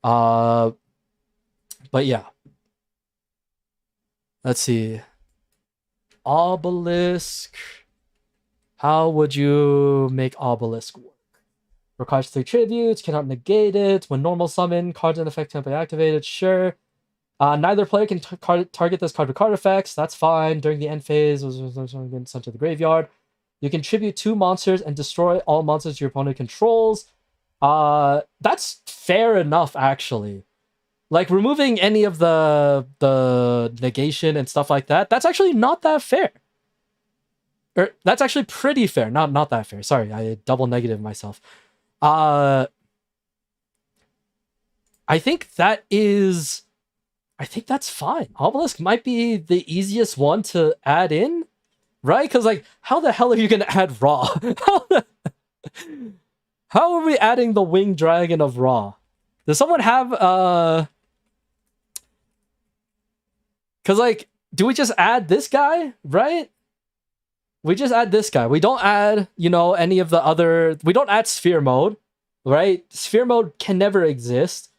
But yeah. Let's see. Obelisk. How would you make Obelisk work? Requires 3 tributes, cannot negate it. When normal summon, cards in effect can't be activated. Sure. Neither player can target this card with card effects. That's fine. During the end phase, was sent to the graveyard. You can tribute 2 monsters and destroy all monsters your opponent controls. That's fair enough, actually. Like, removing any of the negation and stuff like that, that's actually not that fair. Or, that's actually pretty fair. Not that fair. Sorry, I double negative myself. I think that is... I think that's fine. Obelisk might be the easiest one to add in, right? Because, like, how the hell are you going to add Raw? How are we adding the Winged Dragon of Raw? Does someone have... Because, like, do we just add this guy, right? We just add this guy. We don't add, you know, any of the other... We don't add Sphere Mode, right? Sphere Mode can never exist.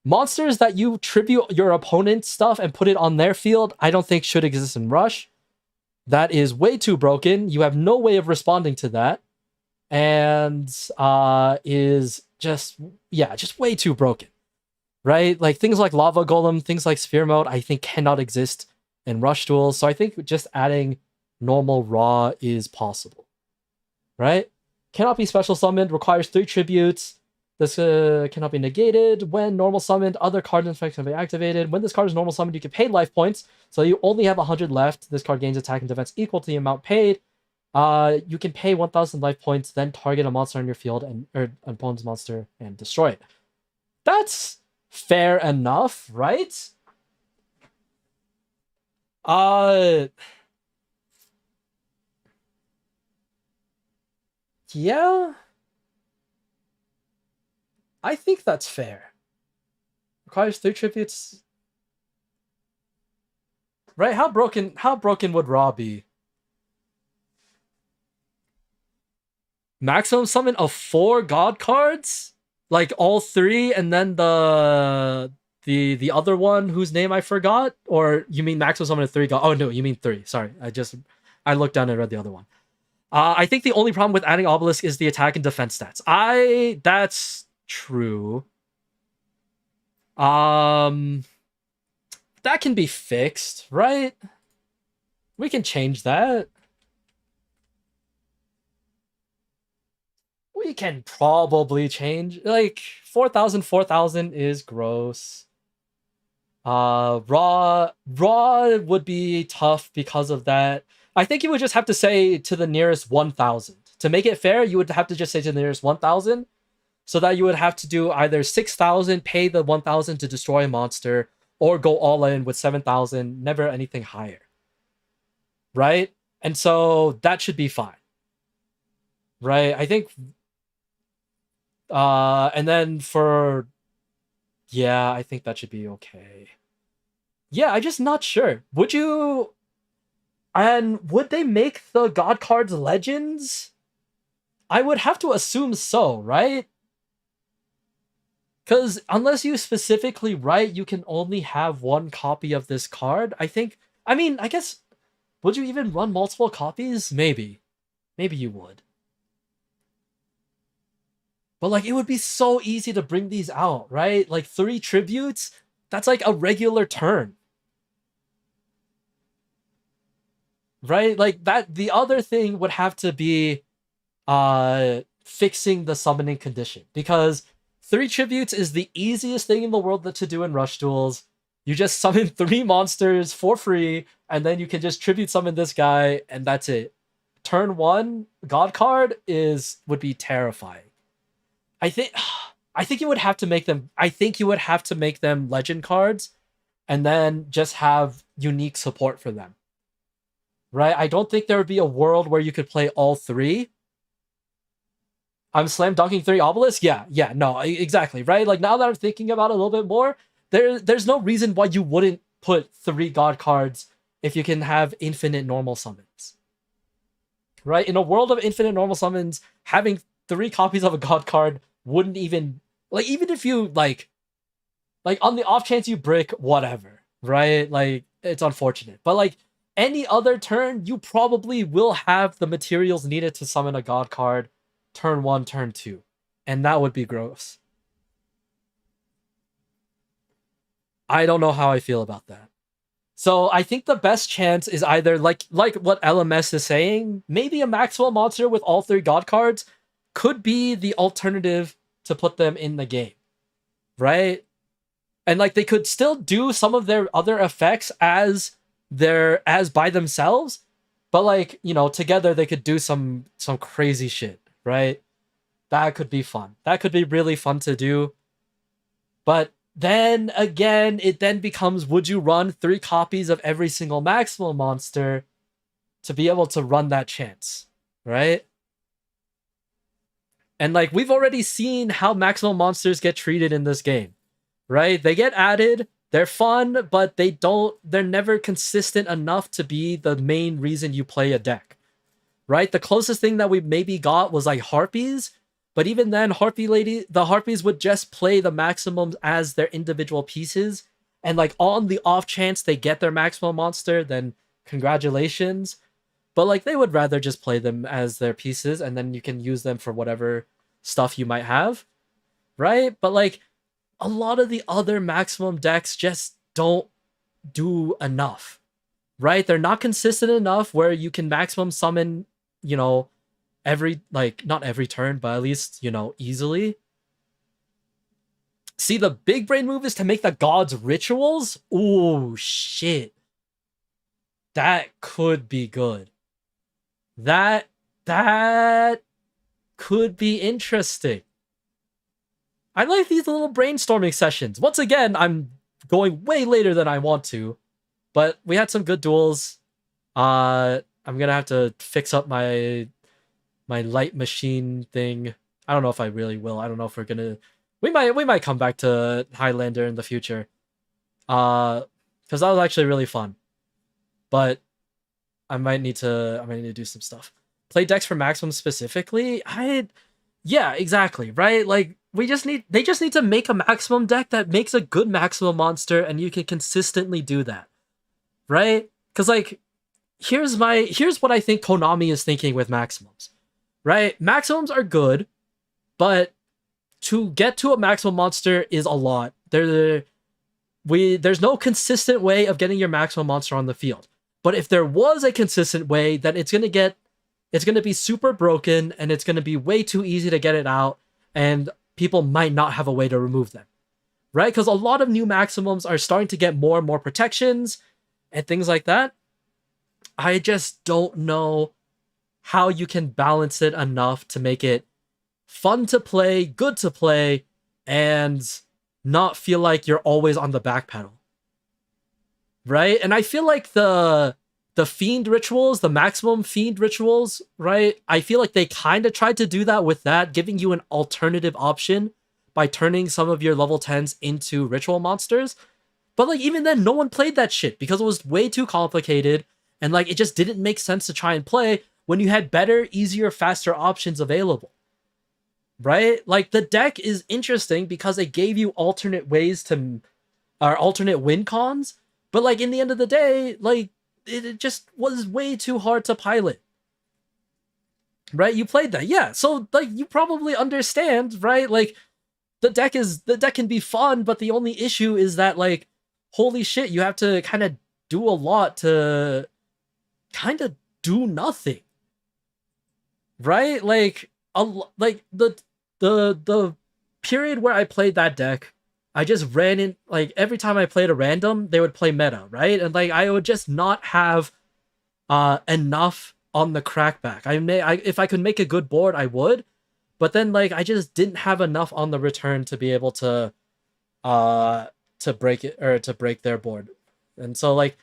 Monsters that you tribute your opponent's stuff and put it on their field, I don't think should exist in Rush. That is way too broken. You have no way of responding to that. And is just, yeah, just way too broken. Right? Like, things like Lava Golem, things like Sphere Mode, I think cannot exist in Rush Duels. So I think just adding normal Raw is possible. Right? Cannot be special summoned, requires 3 tributes. This cannot be negated. When normal summoned, other card effects can be activated. When this card is normal summoned, you can pay life points. So you only have 100 left. This card gains attack and defense equal to the amount paid. You can pay 1,000 life points, then target a monster on your field and or an opponent's monster and destroy it. That's fair enough, right? Yeah. I think that's fair. Requires 3 tributes. Right? How broken would Raw be? Maximum summon of 4 god cards? Like all 3 and then the other one whose name I forgot? Or you mean maximum summon of 3 god? Oh no, you mean 3. Sorry. I looked down and read the other one. I think the only problem with adding Obelisk is the attack and defense stats. That's true. That can be fixed, right? We can change that. We can probably change. Like, 4,000 is gross. Raw would be tough because of that. I think you would just have to say to the nearest 1,000. To make it fair, you would have to just say to the nearest 1,000. So that you would have to do either 6,000, pay the 1,000 to destroy a monster, or go all in with 7,000, never anything higher. Right? And so that should be fine. Right? I think... and then for... Yeah, I think that should be okay. Yeah, I'm just not sure. Would you... And would they make the God cards legends? I would have to assume so, right? Because unless you specifically write you can only have 1 copy of this card, I guess, would you even run multiple copies? Maybe. Maybe you would. But, like, it would be so easy to bring these out, right? Like, 3 tributes, That's like a regular turn. Right? Like that the other thing would have to be fixing the summoning condition, because 3 tributes is the easiest thing in the world to do in rush duels. You just summon 3 monsters for free, and then you can just tribute summon this guy, and that's it. Turn 1 god card would be terrifying. I think you would have to make them legend cards, and then just have unique support for them. Right? I don't think there would be a world where you could play all 3. I'm slam dunking 3 obelisk. Yeah, no, exactly, right? Like, now that I'm thinking about it a little bit more, there's no reason why you wouldn't put 3 god cards if you can have infinite normal summons. Right? In a world of infinite normal summons, having 3 copies of a god card wouldn't even, like, even if you like on the off chance you brick, whatever, right? Like, it's unfortunate, but like any other turn, you probably will have the materials needed to summon a god card turn 1, turn 2. And that would be gross. I don't know how I feel about that. So I think the best chance is either like what LMS is saying, maybe a Maxwell monster with all 3 god cards could be the alternative to put them in the game. Right? And like they could still do some of their other effects as by themselves, but like, you know, together they could do some crazy shit, right? That could be fun. That could be really fun to do. But then again, it then becomes, would you run 3 copies of every single Maxwell monster to be able to run that chance, right? And like, we've already seen how Maxwell monsters get treated in this game, right? They get added, they're fun, but they're never consistent enough to be the main reason you play a deck, right? The closest thing that we maybe got was like Harpies, but even then, the Harpies would just play the maximums as their individual pieces, and like on the off chance they get their maximum monster, then congratulations. But like, they would rather just play them as their pieces, and then you can use them for whatever stuff you might have, right? But like, a lot of the other maximum decks just don't do enough, right? They're not consistent enough where you can maximum summon, you know, not every turn, but at least, you know, easily. See, the big brain move is to make the gods rituals. Ooh, shit. That could be good. That could be interesting. I like these little brainstorming sessions. Once again, I'm going way later than I want to, but we had some good duels. I'm gonna have to fix up my light machine thing. I don't know if I really will. I don't know if we're gonna. We might come back to Highlander in the future. Because that was actually really fun. But I might need to do some stuff. Play decks for maximum specifically. Yeah, exactly, right? Like, they just need to make a maximum deck that makes a good maximum monster, and you can consistently do that, right? Because like, here's what I think Konami is thinking with maximums, right? Maximums are good, but to get to a maximum monster is a lot. There's no consistent way of getting your maximum monster on the field. But if there was a consistent way, then it's gonna be super broken, and it's gonna be way too easy to get it out, and people might not have a way to remove them, right? Because a lot of new maximums are starting to get more and more protections and things like that. I just don't know how you can balance it enough to make it fun to play, good to play, and not feel like you're always on the back pedal, right? And I feel like the fiend rituals, the maximum fiend rituals, right? I feel like they kind of tried to do that with that, giving you an alternative option by turning some of your level 10s into ritual monsters. But like, even then, no one played that shit because it was way too complicated, and like, it just didn't make sense to try and play when you had better, easier, faster options available, right? Like, the deck is interesting because it gave you alternate ways to, or alternate win cons, but like, in the end of the day, like, it just was way too hard to pilot, right? You played that, yeah. So like, you probably understand, right? Like, the deck can be fun, but the only issue is that, like, holy shit, you have to kind of do a lot to kind of do nothing, right? Like like the period where I played that deck, I just ran in, like, every time I played a random, they would play meta, right? And like I would just not have enough on the crackback. If I could make a good board, I would, but then like I just didn't have enough on the return to be able to break it, or to break their board. And so like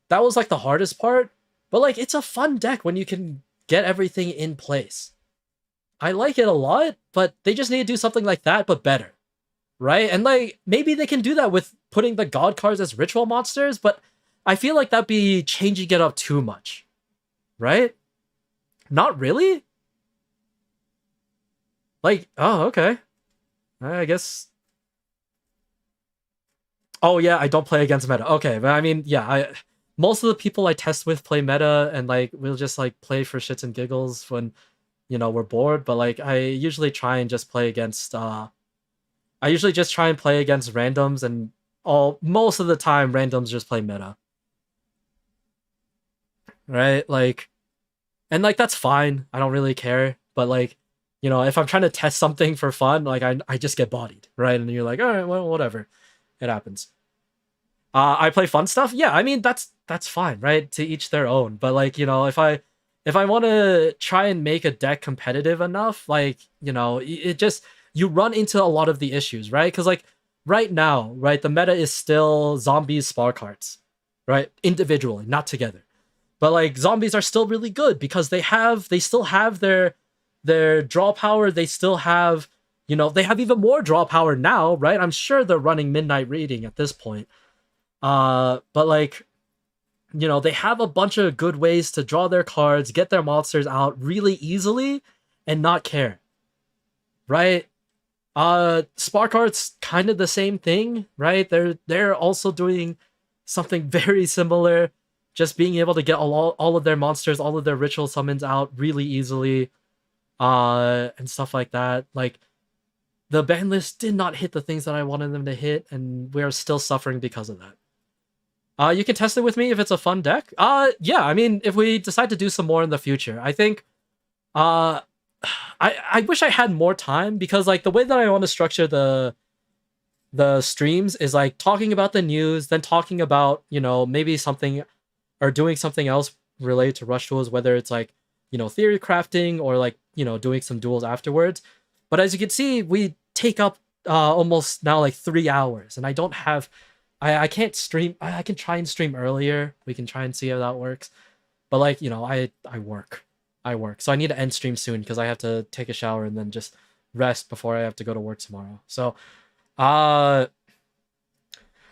that was like the hardest part, but like it's a fun deck when you can get everything in place. I like it a lot, but they just need to do something like that but better, right? And like maybe they can do that with putting the god cards as ritual monsters, but I feel like that'd be changing it up too much, right? Not really. Like, oh, okay. I guess. Oh yeah, I don't play against meta. Okay, but I mean, yeah, I most of the people I test with play meta, and like we'll just like play for shits and giggles when, you know, we're bored. But like I usually try and just play against I usually just try and play against randoms, and all most of the time randoms just play meta. Right? Like, and like that's fine. I don't really care. But like, you know, if I'm trying to test something for fun, like I just get bodied, right? And you're like, all right, well, whatever. It happens. I play fun stuff. Yeah, I mean that's fine, right? To each their own. But like, you know, if I want to try and make a deck competitive enough, like, you know, it just, you run into a lot of the issues, right? Because like right now, right, the meta is still zombies, spark hearts, right? Individually, not together. But like zombies are still really good because they still have their draw power. They still have, you know, they have even more draw power now, right? I'm sure they're running midnight reading at this point. But like, you know, they have a bunch of good ways to draw their cards, get their monsters out really easily, and not care, right? Spark Art's kind of the same thing, right? They're also doing something very similar, just being able to get all of their monsters, all of their ritual summons out really easily, and stuff like that. Like the ban list did not hit the things that I wanted them to hit, and we're still suffering because of that. You can test it with me if it's a fun deck. Yeah, I mean, if we decide to do some more in the future, I think, uh, I wish I had more time, because like the way that I want to structure the streams is like talking about the news, then talking about, you know, maybe something or doing something else related to Rush Duels, whether it's like, you know, theory crafting or like, you know, doing some duels afterwards. But as you can see, we take up almost now like 3 hours, and I don't have, I can't stream. I can try and stream earlier. We can try and see how that works. But like, you know, I work. I work. So I need to end stream soon because I have to take a shower and then just rest before I have to go to work tomorrow. So I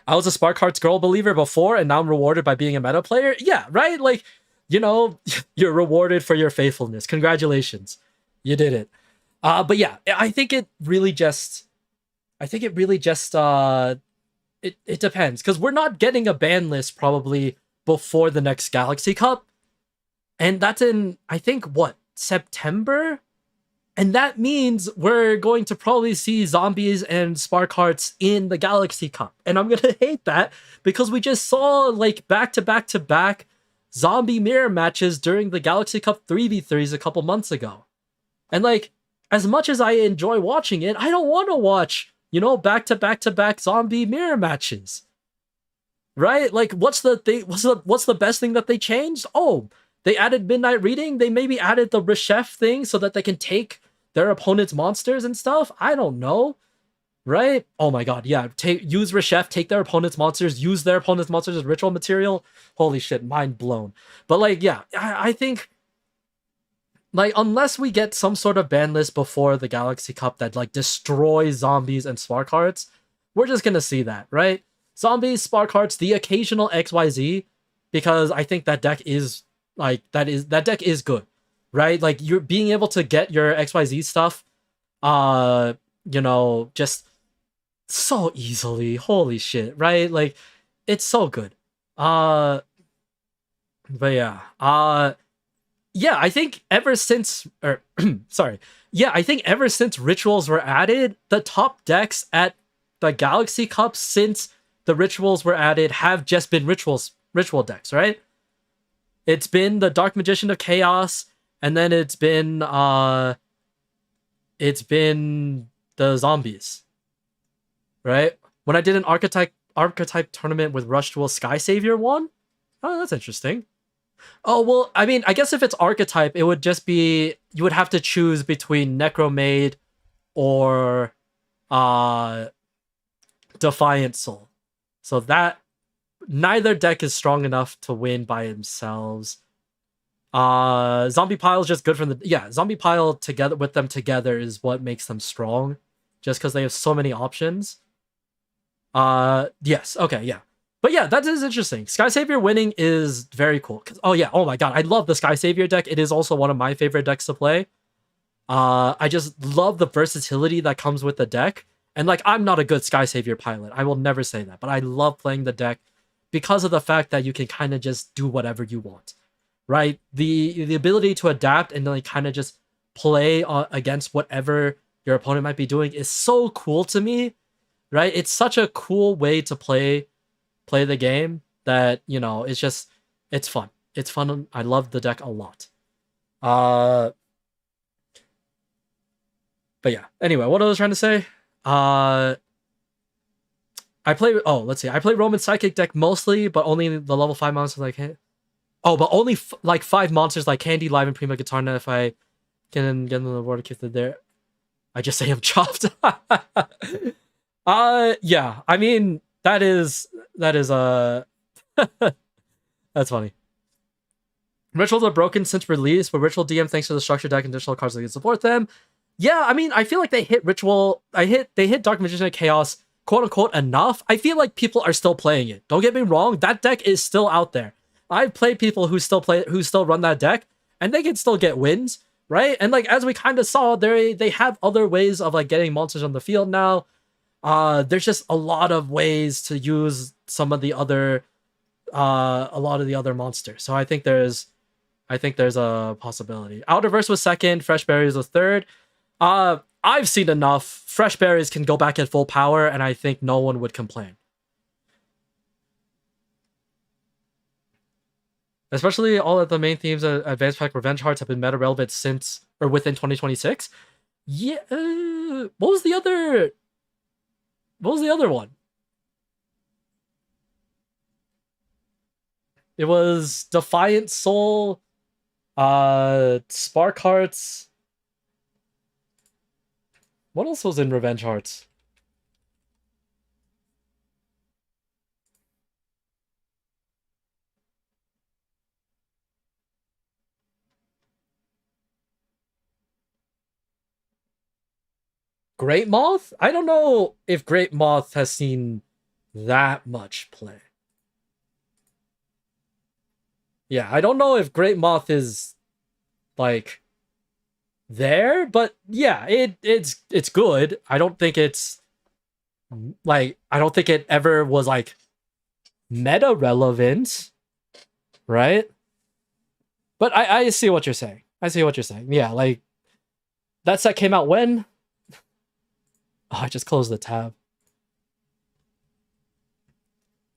was a Spark Hearts girl believer before, and now I'm rewarded by being a meta player. Yeah, right? Like, you know, you're rewarded for your faithfulness. Congratulations. You did it. But yeah, I think it really just it depends, because we're not getting a ban list probably before the next Galaxy Cup, and that's in, I think, what, September, and that means we're going to probably see zombies and spark hearts in the Galaxy Cup, and I'm gonna hate that because we just saw like back to back to back zombie mirror matches during the Galaxy Cup 3v3s a couple months ago, and like, as much as I enjoy watching it, I don't want to watch, you know, back to back to back zombie mirror matches. Right? Like, what's the thing? What's the best thing that they changed? Oh, they added midnight reading. They maybe added the Reshef thing so that they can take their opponent's monsters and stuff. I don't know. Right? Oh my god, yeah. Use Reshef, take their opponent's monsters, use their opponent's monsters as ritual material. Holy shit, mind blown. But like, yeah, I think, like, unless we get some sort of ban list before the Galaxy Cup that like destroys zombies and spark hearts, we're just gonna see that, right? Zombies, spark hearts, the occasional XYZ, because I think that deck is like, that deck is good, right? Like, you're being able to get your XYZ stuff, you know, just so easily. Holy shit, right? Like, it's so good. But yeah, yeah, I think ever since, or sorry, yeah, I think ever since rituals were added, the top decks at the Galaxy Cup since the rituals were added have just been ritual decks, right? It's been the Dark Magician of Chaos, and then it's been the zombies, right? When I did an archetype tournament with Rush Duel, Sky Savior won. Oh, that's interesting. Oh, well, I mean, I guess if it's archetype, it would just be you would have to choose between Necromaid or uh Defiant Soul. So that neither deck is strong enough to win by themselves. Zombie Pile is just good from Zombie Pile together with them together is what makes them strong. Just because they have so many options. Yes, okay, yeah. But yeah, that is interesting. Sky Savior winning is very cool. Oh yeah, oh my god, I love the Sky Savior deck. It is also one of my favorite decks to play. I just love the versatility that comes with the deck. And like, I'm not a good Sky Savior pilot. I will never say that. But I love playing the deck because of the fact that you can kind of just do whatever you want, right? The ability to adapt and like kind of just play against whatever your opponent might be doing is so cool to me, right? It's such a cool way to play the game that, you know, it's fun. It's fun. I love the deck a lot. But yeah, anyway, what I was trying to say, I play, let's see, I play Roman Psychic deck mostly, but only the level 5 monsters like, but only like 5 monsters like Candy, Live, and Prima Guitarna. If I can get them the board to keep it there, I just say I'm chopped. Yeah, I mean, that is that's funny. Rituals are broken since release, but Ritual DM, thanks to the structure deck and additional cards that can support them. Yeah, I mean, I feel like they hit Ritual. They hit Dark Magician of Chaos, quote unquote, enough. I feel like people are still playing it. Don't get me wrong, that deck is still out there. I've played people who still run that deck, and they can still get wins, right? And like as we kind of saw, they have other ways of like getting monsters on the field now. There's just a lot of ways to use some of the other a lot of the other monsters. So I think there's a possibility. Outerverse was second, Fresh Berries was third. I've seen enough. Fresh Berries can go back at full power, and I think no one would complain. Especially all of the main themes of Advanced Pack Revenge Hearts have been meta relevant since or within 2026. Yeah, what was the other one? It was Defiant Soul, Spark Hearts. What else was in Revenge Hearts? Great Moth? I don't know if Great Moth has seen that much play. Yeah, I don't know if Great Moth is like there, but yeah, it's good. I don't think it's like I don't think it ever was like meta relevant, right? But I see what you're saying. I see what you're saying. Yeah, like that set came out when? Oh, I just closed the tab.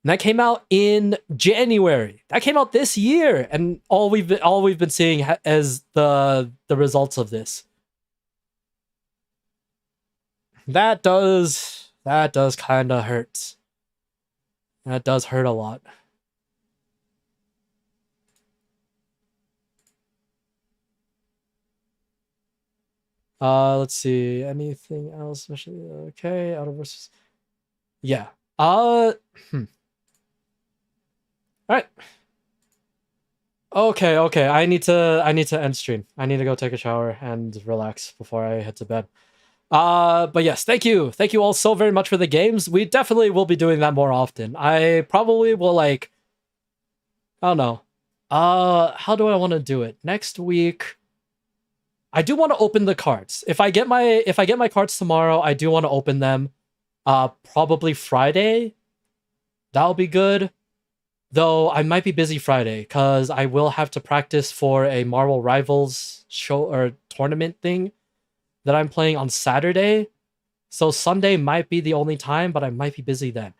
And that came out in January. That came out this year, and all we've been seeing as the results of this. That does kind of hurt. That does hurt a lot. Let's see. Anything else? Okay, out of versus. Yeah. All right. Okay. I need to end stream. I need to go take a shower and relax before I head to bed. But yes, thank you all so very much for the games. We definitely will be doing that more often. I probably will like, I don't know. How do I want to do it? Next week, I do want to open the cards. If I get my cards tomorrow, I do want to open them. Probably Friday. That'll be good. Though I might be busy Friday because I will have to practice for a Marvel Rivals show or tournament thing that I'm playing on Saturday. So Sunday might be the only time, but I might be busy then.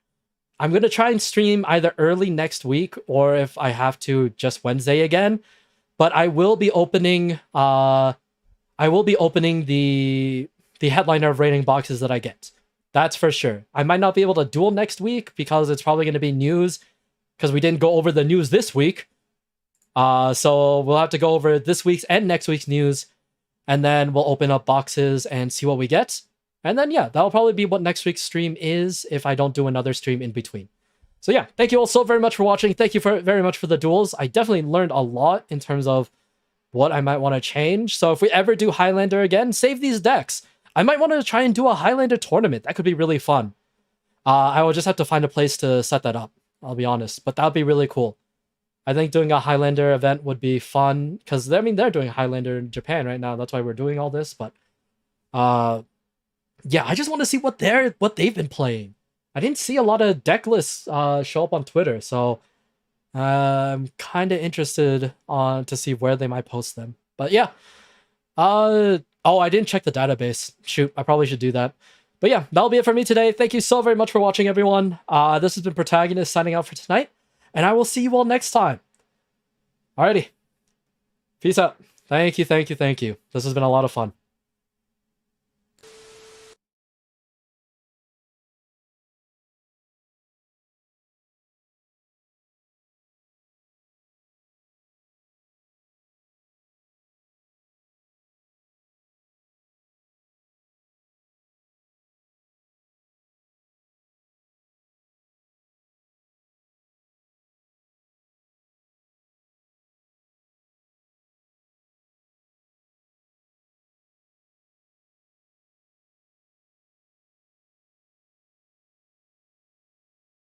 I'm going to try and stream either early next week or if I have to just Wednesday again. But I will be opening the headliner of rating boxes that I get. That's for sure. I might not be able to duel next week because it's probably going to be news because we didn't go over the news this week. So we'll have to go over this week's and next week's news, and then we'll open up boxes and see what we get. And then, yeah, that'll probably be what next week's stream is if I don't do another stream in between. So yeah, thank you all so very much for watching. Thank you very much for the duels. I definitely learned a lot in terms of what I might want to change. So if we ever do Highlander again, save these decks. I might want to try and do a Highlander tournament. That could be really fun. I will just have to find a place to set that up, I'll be honest. But that would be really cool. I think doing a Highlander event would be fun. Because, I mean, they're doing Highlander in Japan right now. That's why we're doing all this. But yeah, I just want to see what they've been playing. I didn't see a lot of deck lists show up on Twitter, so I'm kind of interested to see where they might post them. But yeah, oh, I didn't check the database. Shoot, I probably should do that. But yeah, that'll be it for me today. Thank you so very much for watching, everyone. This has been Protagonist signing out for tonight, and I will see you all next time. Alrighty, peace out. Thank you. This has been a lot of fun.